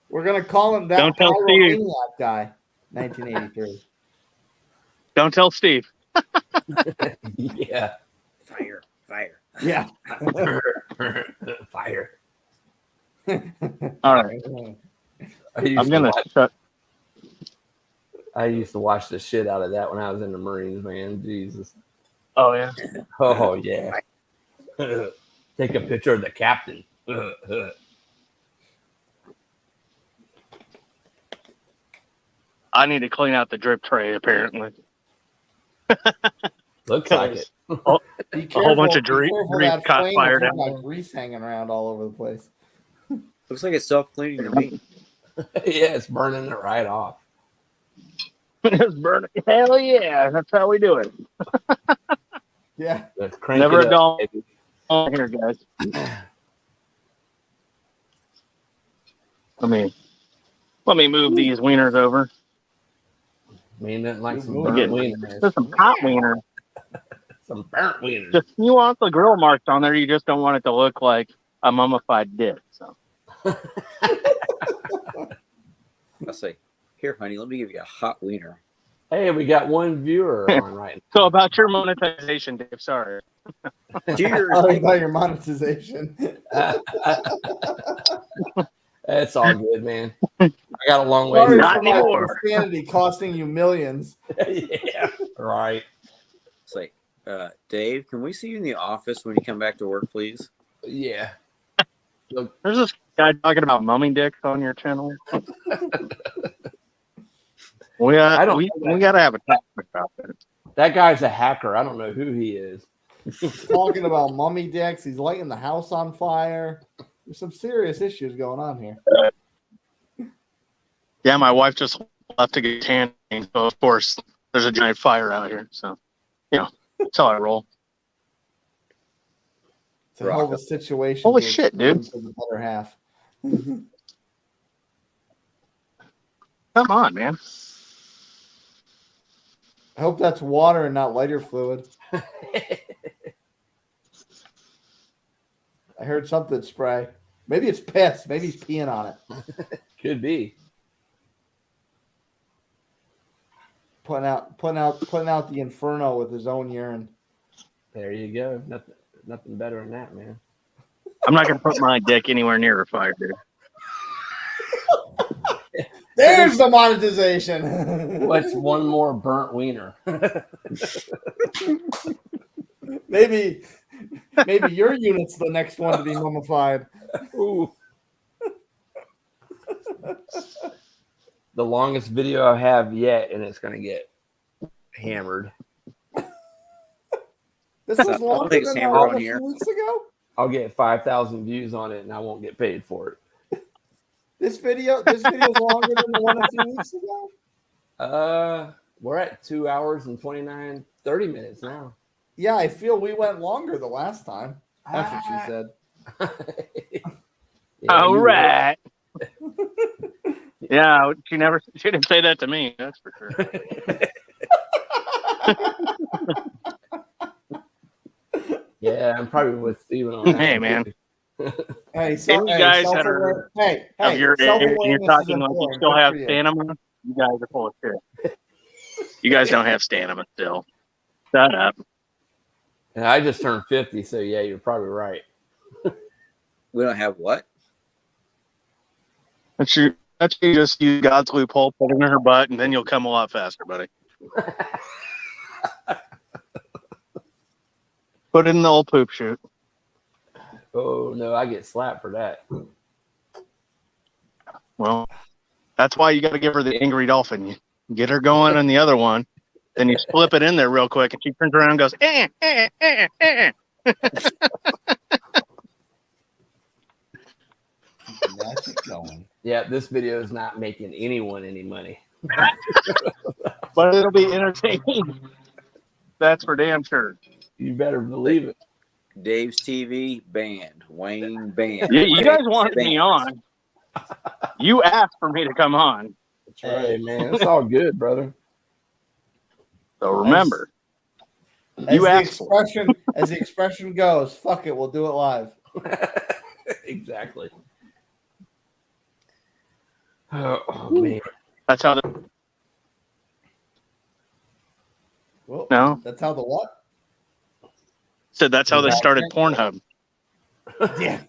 We're gonna call him that Don't tell Steve. Pyromaniac guy, 1983. Don't tell Steve. Yeah. Fire. Yeah. Fire. All right. I'm going to shut. I used to watch the shit out of that when I was in the Marines, man. Jesus. Oh, yeah. Oh yeah. Take a picture of the captain. I need to clean out the drip tray, apparently. Looks like it. Be A whole bunch of careful grease that caught flame fire has down got there. grease hanging around all over the place. Looks like it's self-cleaning to me. Yeah, it's burning it right off. It's burning. Hell yeah. That's how we do it. Yeah. Let's crank Never it a up, dull baby. here, guys. Let me move these wieners over. Man, nothing like some We'll burnt get- wieners. Just some hot wiener. Some burnt wieners. Just you want the grill marks on there. You just don't want it to look like a mummified dick. So I'll say, here, honey, let me give you a hot wiener. Hey, we got one viewer on right So about your monetization, Dave. Sorry. Cheers. All right, about your monetization. now. It's all good, man. I got a long way. Sorry to Not for go. my anymore. insanity costing you millions. Yeah, right. It's like, Dave, can we see you in the office when you come back to work, please? Yeah. There's this guy talking about mummy dicks on your channel. We got to have a topic about that. That guy's a hacker. I don't know who he is. He's talking about mummy dicks. He's lighting the house on fire. There's some serious issues going on here. Yeah, my wife just left to get tanning, so of course there's a giant fire out here. So, that's how I roll. It's a hell of a situation. Holy to shit, dude. experience for the better half. Come on, man. I hope that's water and not lighter fluid. I heard something spray. Maybe it's piss. Maybe he's peeing on it. Could be. Putting out the inferno with his own urine. There you go. Nothing better than that, man. I'm not going to put my dick anywhere near a fire, dude. There's the monetization. What's one more burnt wiener? Maybe your unit's the next one to be mummified. Ooh. The longest video I have yet, and it's going to get hammered. This was I don't longer think it's than the hammered one on a here. few weeks ago. I'll get 5,000 views on it, and I won't get paid for it. This video is longer than the one a few weeks ago. We're at 2 hours and 30 minutes now. Yeah, I feel we went longer the last time. That's what she said. All you right. Yeah, she didn't say that to me. That's for sure. Yeah, I'm probably with Steven on that. Hey, one, man. too. Hey, You guys that are of your age and you're talking like you still have stamina, you guys are full of shit. You guys don't have stamina still. Shut up. Yeah, I just turned 50, so yeah, you're probably right. We don't have what? That's you just use God's loophole, put it in her butt, and then you'll come a lot faster, buddy. Put it in the old poop chute. Oh no, I get slapped for that. Well, that's why you got to give her the angry dolphin. You get her going on the other one, then you slip it in there real quick, and she turns around and goes, eh, eh, eh, eh. That's it going. Yeah, this video is not making anyone any money. But it'll be entertaining. That's for damn sure. You better believe it. Dave's TV banned. Wayne banned. You guys wanted me on. You asked for me to come on. That's Hey man, it's all good, brother. So remember, As you the asked for it. expression, as the expression goes, fuck it, we'll do it live. Exactly. Oh man. That's how Well, no. that's how the what? Said that's how they started Pornhub. Yeah.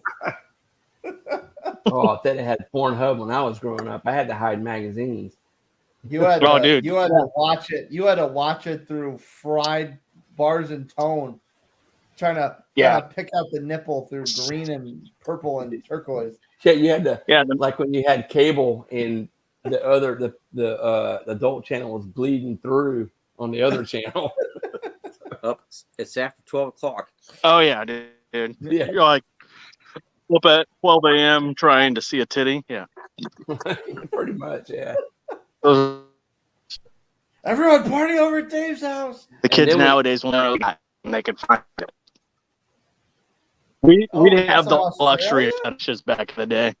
Oh, I thought it had Pornhub when I was growing up. I had to hide magazines. You had Oh, to, dude. you had to watch it. You had to watch it through fried bars and tone, trying to pick out the nipple through green and purple and turquoise. Yeah, you had to. Yeah, Like when you had cable and the adult channel was bleeding through on the other channel. Up. It's after 12 o'clock. oh yeah, dude. Yeah. You're like up at 12 a.m. trying to see a titty. Yeah. Pretty much, yeah. Those, Everyone party over at Dave's house. the kids then nowadays will know that and they can find it. We didn't have the that's luxury of Australia? fetishes back in the day.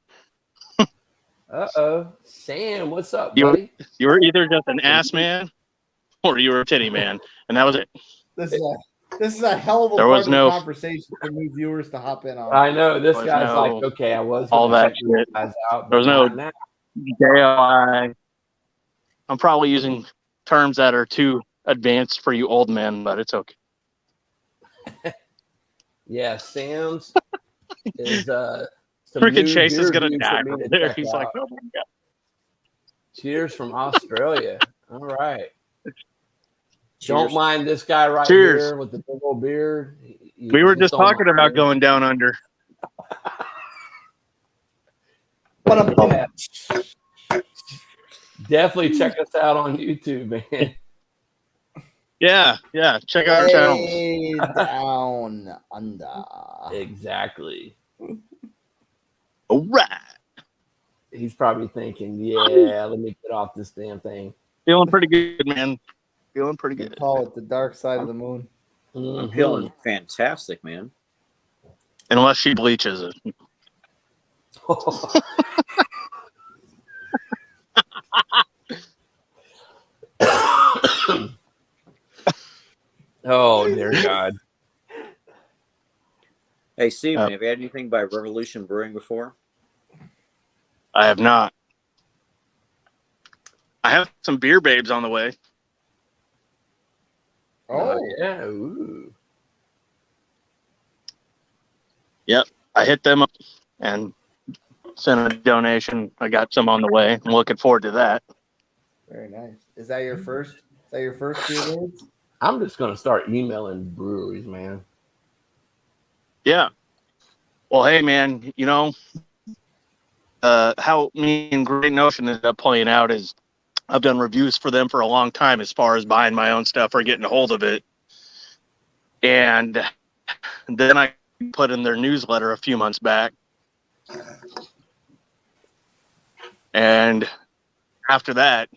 Sam, what's up, You- buddy? You were either just an ass man or you were a titty man, and that was it. This is a hell of a There part was of the no- conversation for new viewers to hop in on. I know this Was guy's no- like, okay, I was all gonna that check these shit. guys out. There was but no- not now. JLI. I'm probably using terms that are too advanced for you old men, but it's okay. Yeah, Sam's is some Freaking new Chase is beer gonna reviews die for me right to there. check He's like, out. oh my god. Cheers from Australia. All right. Cheers. Don't mind this guy right Cheers. here with the big old beard. We were just don't talking mind about him. going down under. But Yeah. Definitely check us out on YouTube, man. Yeah. Check out our channel. way down under. Exactly. All right. He's probably thinking, yeah, let me get off this damn thing. Feeling pretty good, man. Feeling pretty They good. call it the dark side of the moon. I'm Mhm. feeling fantastic, man. Unless she bleaches it. Oh, dear God. Hey, Steven, have you had anything by Revolution Brewing before? I have not. I have some beer babes on the way. Oh, yeah. Ooh. I hit them up and sent a donation. I got some on the way. I'm looking forward to that. very nice. Is that your first? Is that your first beer babes? I'm just going to start emailing breweries, man. Yeah. Well, hey, man, you know, how me and Great Notion ended up playing out is I've done reviews for them for a long time as far as buying my own stuff or getting a hold of it. And then I put in their newsletter a few months back. And after that,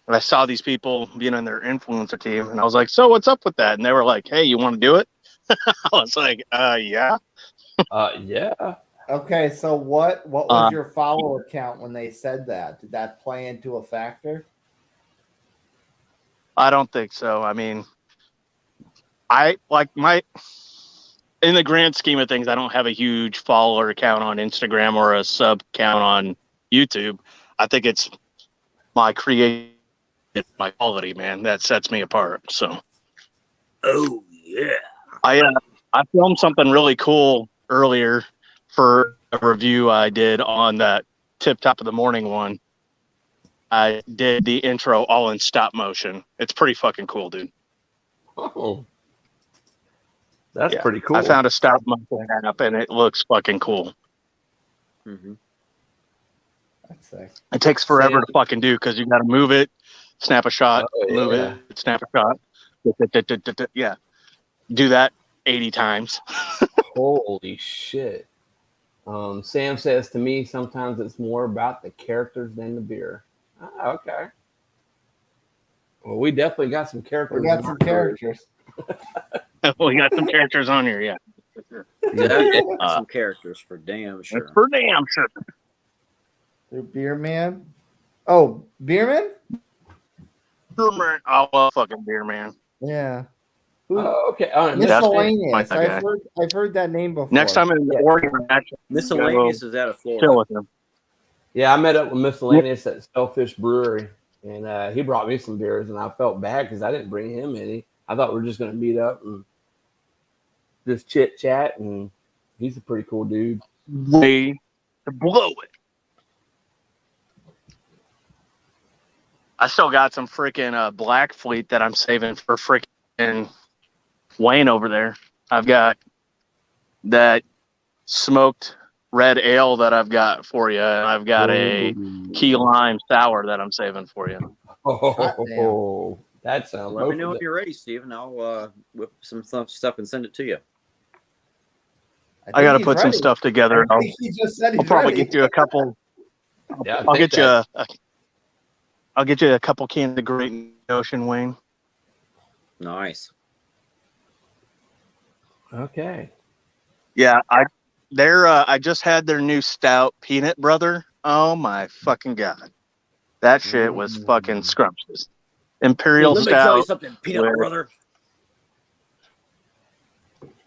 I saw these people being in their influencer team, and I was like, so what's up with that? And they were like, hey, you want to do it? I was like, yeah. Yeah. Okay, so what was your follower count when they said that? Did that play into a factor? I don't think so. I mean, in the grand scheme of things, I don't have a huge follower count on Instagram or a sub count on YouTube. I think it's my my quality, man, that sets me apart. So, Oh yeah. I filmed something really cool earlier for a review I did on that Tip Top of the Morning one. I did the intro all in stop motion. It's pretty fucking cool, dude. Oh, that's pretty cool. I found a stop motion app and it looks fucking cool. Mm-hmm. That's sick. It takes forever to fucking do because you got to move it, snap a shot, move it, snap a shot. Yeah. Do that 80 times. Holy shit. Sam says to me, sometimes it's more about the characters than the beer. Ah, okay. Well, we definitely got some characters. We got some characters. We got some characters on here, yeah. Some characters for damn sure. For damn sure. Your beer man. Oh, Beerman? Beerman. I love fucking beer, man. Yeah. Okay. Miscellaneous. I've heard that name before. Next time in Oregon, Miscellaneous is out of Florida. Chill with him. Yeah, I met up with Miscellaneous at Selfish Brewery, and he brought me some beers, and I felt bad because I didn't bring him any. I thought we were just going to meet up and just chit chat, and he's a pretty cool dude. Way to blow it. I still got some freaking Black Fleet that I'm saving for freaking Wayne over there. I've got that smoked red ale that I've got for you, and I've got a key lime sour that I'm saving for you. Oh, that sounds. Let me know when you're ready, Steven. I'll whip some stuff and send it to you. I got to put some stuff together. I'll probably get you a couple. Yeah, I'll get you a couple cans of Great Ocean, Wayne. Nice. Okay. Yeah, I just had their new stout, Peanut Brother. Oh my fucking god, that shit was fucking scrumptious. Imperial Let me stout. tell you something, Peanut Brother.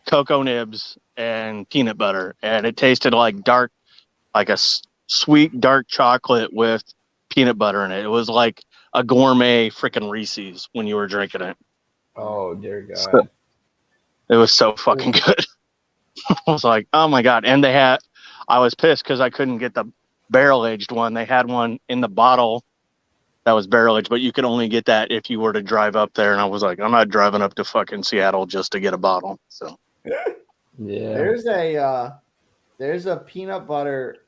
Cocoa nibs and peanut butter, and it tasted like a sweet dark chocolate with peanut butter in it. It was like a gourmet freaking Reese's when you were drinking it. Oh dear God! So, it was so fucking good. I was like, oh my god! And I was pissed because I couldn't get the barrel aged one. They had one in the bottle that was barrel aged, but you could only get that if you were to drive up there. And I was like, I'm not driving up to fucking Seattle just to get a bottle. So yeah, there's a peanut butter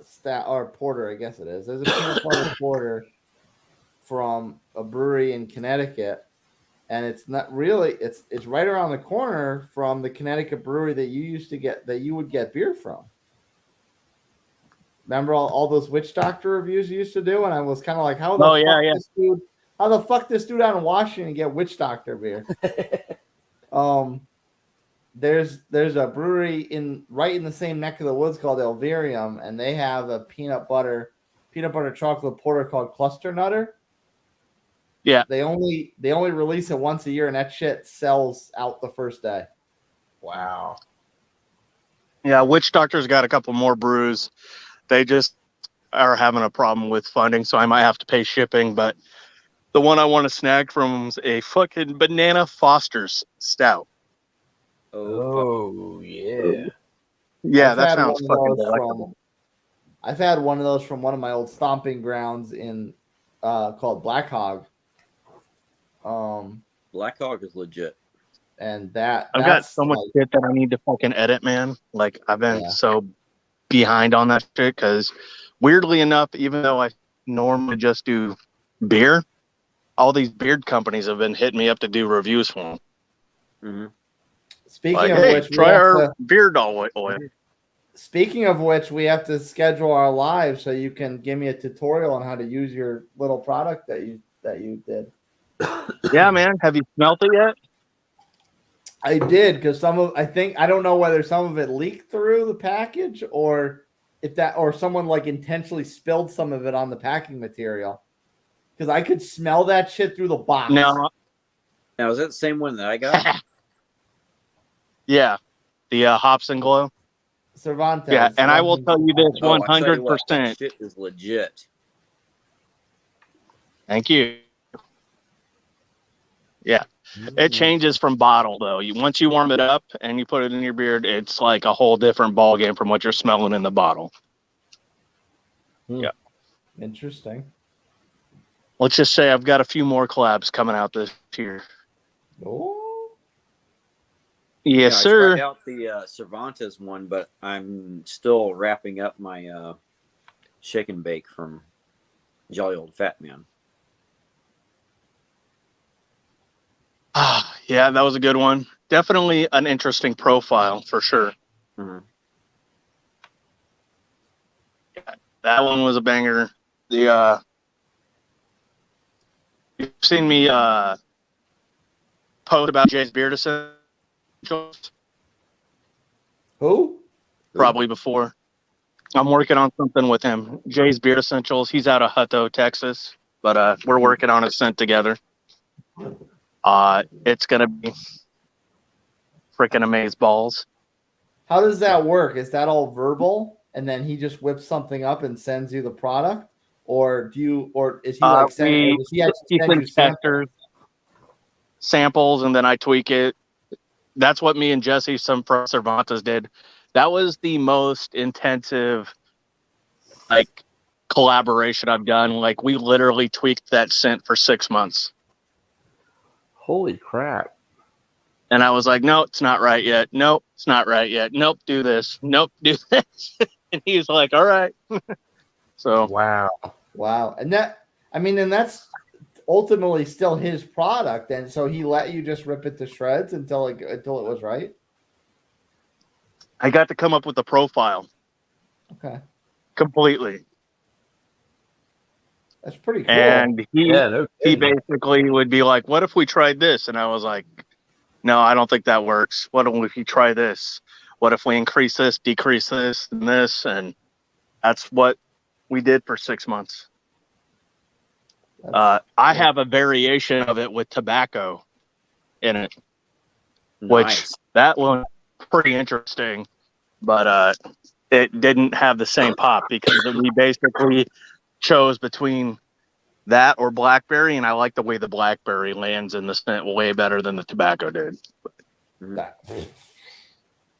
stout or porter, I guess it is. There's a peanut butter porter from a brewery in Connecticut, and it's not really it's right around the corner from the Connecticut brewery that you would get beer from. Remember all those witch doctor reviews you used to do, and I was kind of like, how the fuck this dude out in Washington get witch doctor beer? There's a brewery right in the same neck of the woods called Elvirium, and they have a peanut butter chocolate porter called Cluster Nutter. Yeah, they only release it once a year, and that shit sells out the first day. Wow. Yeah, Witch Doctor's got a couple more brews. They just are having a problem with funding, so I might have to pay shipping. But the one I want to snag from is a fucking Banana Foster's Stout. Oh yeah. Yeah, that sounds fucking delightful. I've had one of those from one of my old stomping grounds in called Black Hog. Black Hog is legit. And I've got so much shit that I need to fucking edit, man. Like I've been so behind on that shit because weirdly enough, even though I normally just do beer, all these beard companies have been hitting me up to do reviews for them. Mhm. Speaking Like, of hey, which, we try have our to, beard oil. speaking of which, we have to schedule our live so you can give me a tutorial on how to use your little product that you did. Yeah, man. Have you smelt it yet? I did, because I don't know whether some of it leaked through the package or someone like intentionally spilled some of it on the packing material. Because I could smell that shit through the box. No. Now, is that the same one that I got? Yeah, the Hops and Glow. Cervantes. Yeah, and I will tell you this Oh, I tell you what, that 100%. shit is legit. Thank you. Yeah, it changes from bottle though. Once you warm it up and you put it in your beard, it's like a whole different ball game from what you're smelling in the bottle. Yeah. Interesting. Let's just say I've got a few more collabs coming out this year. Oh. Yes, I sir. tried out the Cervantes one, but I'm still wrapping up my shake and bake from Jolly Old Fat Man. Yeah, that was a good one. Definitely an interesting profile for sure. Mhm. That one was a banger. The you've seen me post about Jay's beard essentials Who? probably before. I'm working on something with him. Jay's Beard Essentials. He's out of Hutto, Texas, but we're working on a scent together. It's gonna be freaking amaze balls. How does that work? Is that all verbal, and then he just whips something up and sends you the product, or is he like sending? Or does he actually he send you sends samples? samples, and then I tweak it. That's what me and Jesse, some from Cervantes, did. That was the most intensive, like, collaboration I've done. Like, we literally tweaked that scent for 6 months. Holy crap. And I was like, no, it's not right yet. Nope, it's not right yet. Nope, do this. Nope, do this. And he was like, all right. So, Wow. And that's ultimately still his product. And so he let you just rip it to shreds until it was right. I got to come up with a profile. Okay. Completely. That's pretty cool. And he kidding. basically would be like, what if we tried this? And I was like, no, I don't think that works. What if we try this? What if we increase this, decrease this, and this? And that's what we did for 6 months. I have a variation of it with tobacco in it, which that one pretty interesting, but it didn't have the same pop because we basically chose between that or blackberry, and I like the way the blackberry lands in the scent way better than the tobacco did.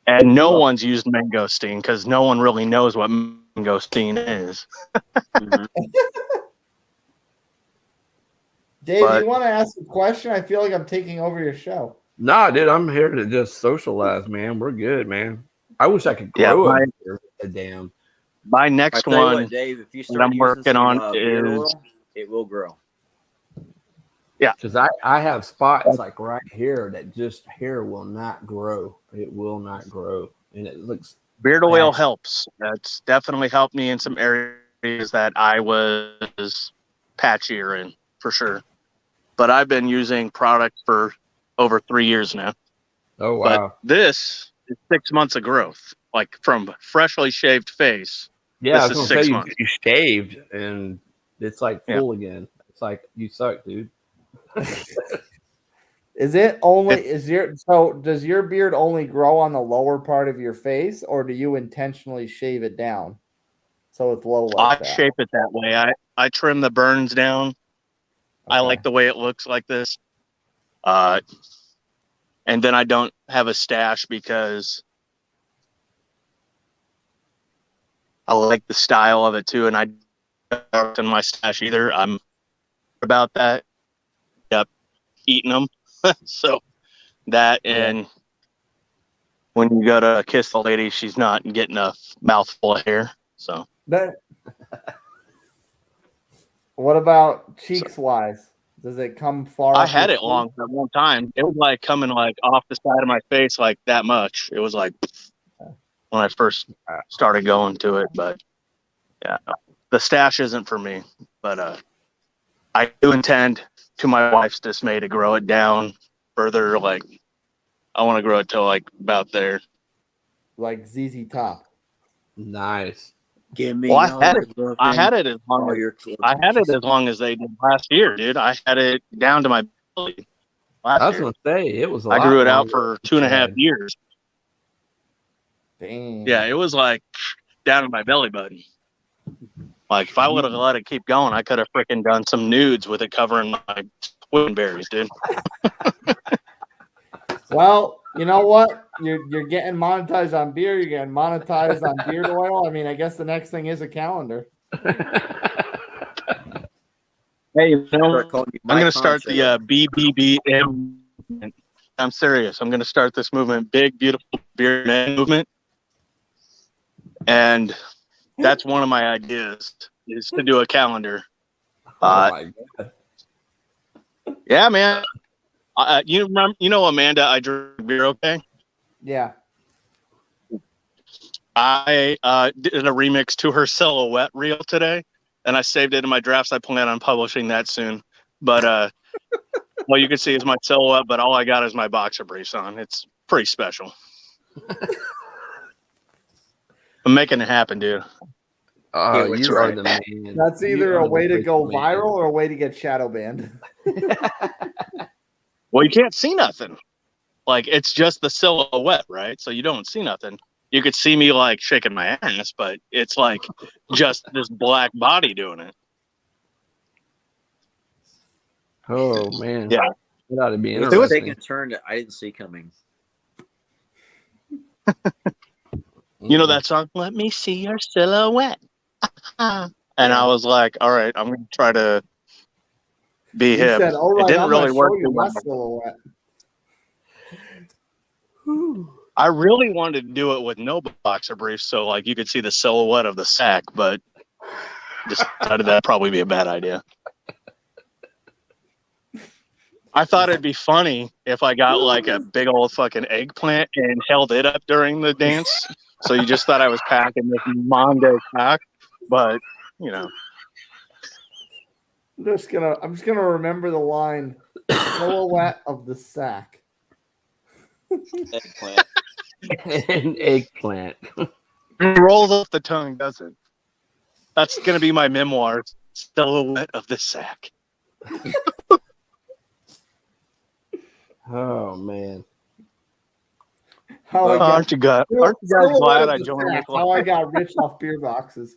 And no one's used mangosteen because no one really knows what mangosteen is. Dave, you want to ask a question? I feel like I'm taking over your show. Nah, dude, I'm here to just socialize, man. We're good, man. I wish I could grow a damn. My next one, Dave, if you that I'm working on is oil, it will grow. Yeah, because I have spots like right here that just hair will not grow. It will not grow, and it looks. Beard oil helps. That's definitely helped me in some areas that I was patchier in, for sure. But I've been using products for over 3 years now. Oh, wow. But this is 6 months of growth, like from freshly shaved face. Yeah, this I was is gonna 6 say months. you shaved and it's like full again. It's like you suck, dude. Does your beard only grow on the lower part of your face, or do you intentionally shave it down so it's low like that? I shape it that way. I trim the burns down. Okay. I like the way it looks like this. And then I don't have a stash because I like the style of it too, and I don't in my stash either. I'm about that. Yep, eating them. So that, and when you go to kiss the lady, she's not getting a mouthful of hair. So what about cheeks wise? Does it come far? I up had your it long at one time. It was like coming like off the side of my face like that much. It was like when I first started going to it, but yeah, the stash isn't for me. But I do intend, to my wife's dismay, to grow it down further. Like I want to grow it to like about there. like ZZ Top? Nice. Give me Well, all your love I had and it as long all as your they did last year, dude. I had it down to my belly I last was year. gonna say it was. I grew it out for 2.5 years. Dang. Yeah, it was like down to my belly button. Like if I would have let it keep going, I could have freaking done some nudes with it covering my twin berries, dude. Well, you know what? You're getting monetized on beer. You're getting monetized on beard oil. I mean, I guess the next thing is a calendar. Hey, you know, Start calling you I'm going Mike to start Honcho. the BBBM. I'm serious. I'm going to start this movement, Big Beautiful Beer Man movement. And that's one of my ideas, is to do a calendar. Oh my god. Yeah, man. You know Amanda, I drink beer, okay? Yeah. I did a remix to her Silhouette reel today, and I saved it in my drafts. I plan on publishing that soon. But what you can see is my silhouette, but all I got is my boxer briefs on. It's pretty special. I'm making it happen, dude. Oh, That's you right. are the man. That's You either are a the way to go freaking man. viral or a way to get shadow banned. Well, you can't see nothing. Like, it's just the silhouette, right? So you don't see nothing. You could see me, like, shaking my ass, but it's, like, just this black body doing it. Oh man. Yeah. That ought to be It's interesting. taking a turn that I didn't see coming. You know that song, Let Me See Your Silhouette? And I was like, all right, I'm going to try to be You hip. said, all It right, didn't I'm really going to work show you too my well. silhouette. I really wanted to do it with no boxer briefs, so like you could see the silhouette of the sack, but decided that'd probably be a bad idea. I thought it'd be funny if I got like a big old fucking eggplant and held it up during the dance. So you just thought I was packing this Mondo pack, but you know. I'm just gonna remember the line silhouette of the sack. Eggplant. An eggplant. It rolls off the tongue, doesn't it? That's gonna be my memoir, Silhouette of the Sack. Oh man. How I got, Aren't you guys silhouette glad of I the joined sack, this how I one? got rich off beer boxes.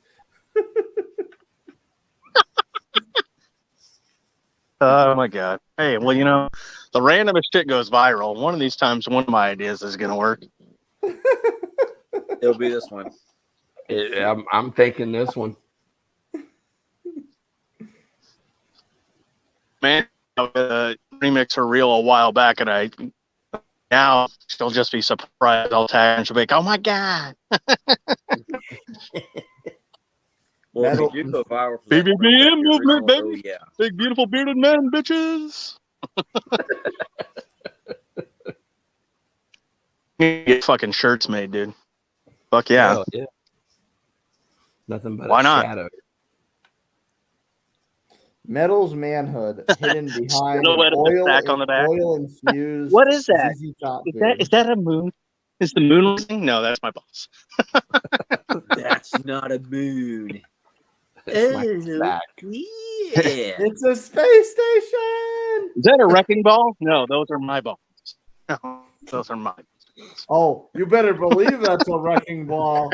Oh my god. Hey, well, you know, the randomest shit goes viral. One of these times, one of my ideas is gonna work. It'll be this one. I'm thinking this one. Man, remix her reel a while back, and now she'll just be surprised. I'll tag her and she'll be like, "Oh my god!" Well, Metal- if you do go viral for that, BBBM bring back your movement, original, baby. Oh, yeah. Big beautiful bearded men, bitches. Get fucking shirts made, dude. Fuck yeah. Hell yeah. Nothing but Why a not? shadow. Metal's manhood hidden behind Silhouette of the sack on the back. oil infused. What is that? ZZ Top Is that a moon? Is the moon rising? No, that's my boss. That's not a moon. It's my Oh, sack. yeah. It's a space station. Is that a wrecking ball? No, those are my balls. No, those are mine. Oh, you better believe that's a wrecking ball.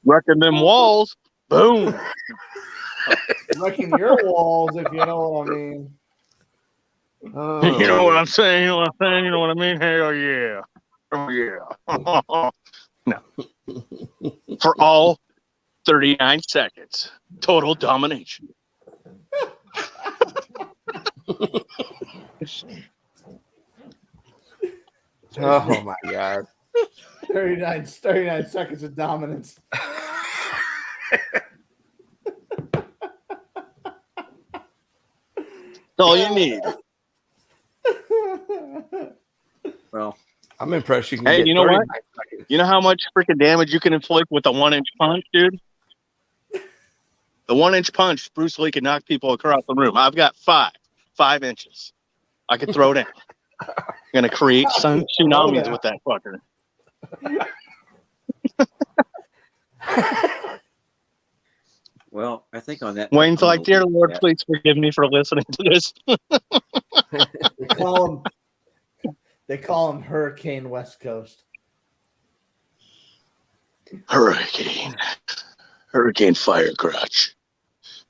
Wrecking them walls. Boom. Wrecking your walls, if you know what I mean. Oh, You know what I'm saying? You know what I'm saying? You know what I mean? Hell yeah. Oh yeah. No. For all 39 seconds. Total domination. Oh my god. 39 seconds of dominance. all you need. Well, I'm impressed you can Hey, get you know 39 what? seconds. You know how much freaking damage you can inflict with a 1-inch punch, dude? The 1-inch punch, Bruce Lee could knock people across the room. I've got 5 inches. I could throw down. I'm gonna create some tsunamis with that fucker. well, I think on that. Wayne's I'm like, gonna dear leave Lord, that. please forgive me for listening to this. They call him Hurricane West Coast. Hurricane fire crotch.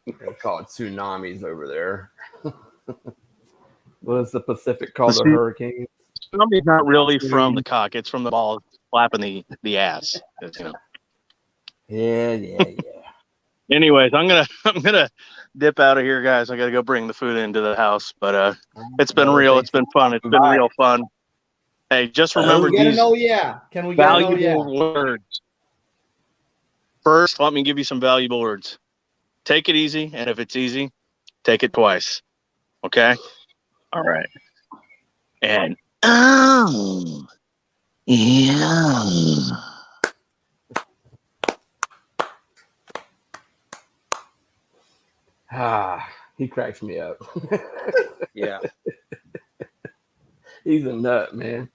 They call it tsunamis over there. What is the Pacific called? The hurricanes? Tsunami's not really from the cock; it's from the ball slapping the ass. You know. Yeah. Anyways, I'm gonna dip out of here, guys. I gotta go bring the food into the house. But it's been real. It's been fun. It's been real fun. Hey, just remember Can we get these an oh yeah? Can we get an oh valuable yeah? words. First, let me give you some valuable words. Take it easy, and if it's easy, take it twice. Okay? All right. And oh yeah. He cracks me up. Yeah. He's a nut, man.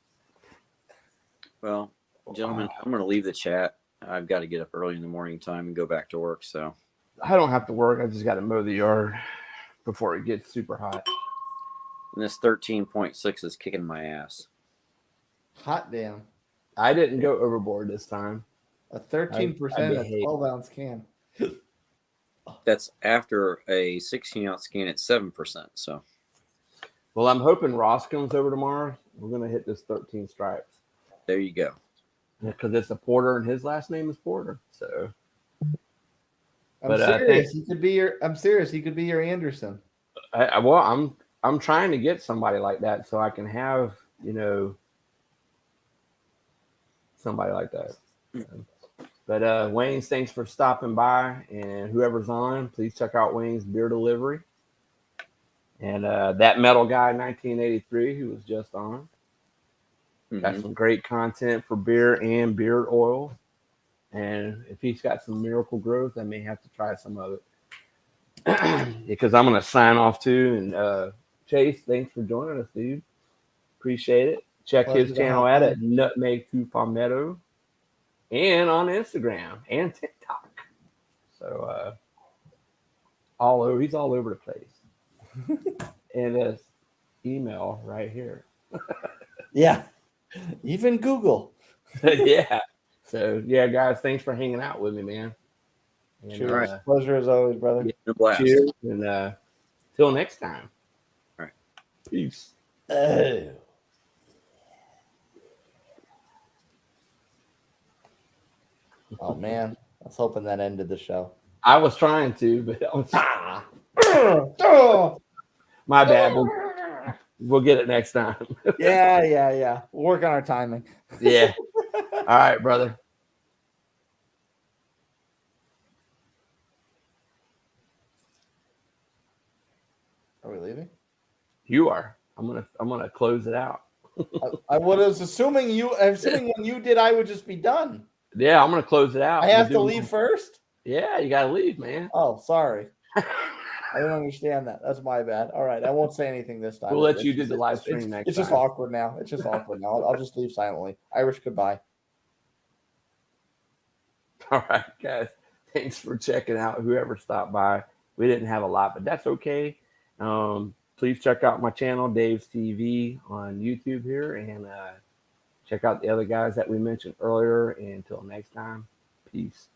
Well, gentlemen, I'm going to leave the chat. I've got to get up early in the morning time and go back to work. So I don't have to work. I just got to mow the yard before it gets super hot. and this 13.6 is kicking my ass. Hot damn. I didn't go overboard this time. A 13% I a 12-ounce can. That's after a 16-ounce can at 7%. So, Well, I'm hoping Ross comes over tomorrow. We're going to hit this 13 stripes. there you go. Because it's a Porter and his last name is Porter. So I'm serious. He could be your Anderson. I'm trying to get somebody like that so I can have, somebody like that. But Wayne's, thanks for stopping by, and whoever's on, please check out Wayne's beer delivery. And that metal guy 1983 who was just on. Got some great content for beer and beard oil. And if he's got some Miracle Growth, I may have to try some of it. Because I'm going to sign off too. And Chase, thanks for joining us, dude. Appreciate it. Check his channel out at Nutmeg to Palmetto and on Instagram and TikTok. So all over, he's all over the place. And his email right here. Yeah. Even Google. Yeah. So yeah, guys, thanks for hanging out with me, man. And, cheers. Pleasure as always, brother. Yeah, blast. Cheers. And till next time. All right. Peace. Oh man, I was hoping that ended the show. I was trying to, but my bad. We'll get it next time. Yeah. We'll work on our timing. Yeah. All right, brother. Are we leaving? You are. I'm gonna close it out. I was assuming when you did, I would just be done. Yeah, I'm gonna close it out. I have to leave first? Yeah, you gotta leave, man. Oh, sorry. I didn't understand that. That's my bad. All right, I won't say anything this time. We'll let you do the live stream next time. It's just awkward now. I'll just leave silently. Irish, goodbye. All right, guys. Thanks for checking out. Whoever stopped by. We didn't have a lot, but that's okay. Please check out my channel, Dave's TV, on YouTube here, and check out the other guys that we mentioned earlier. And until next time, peace.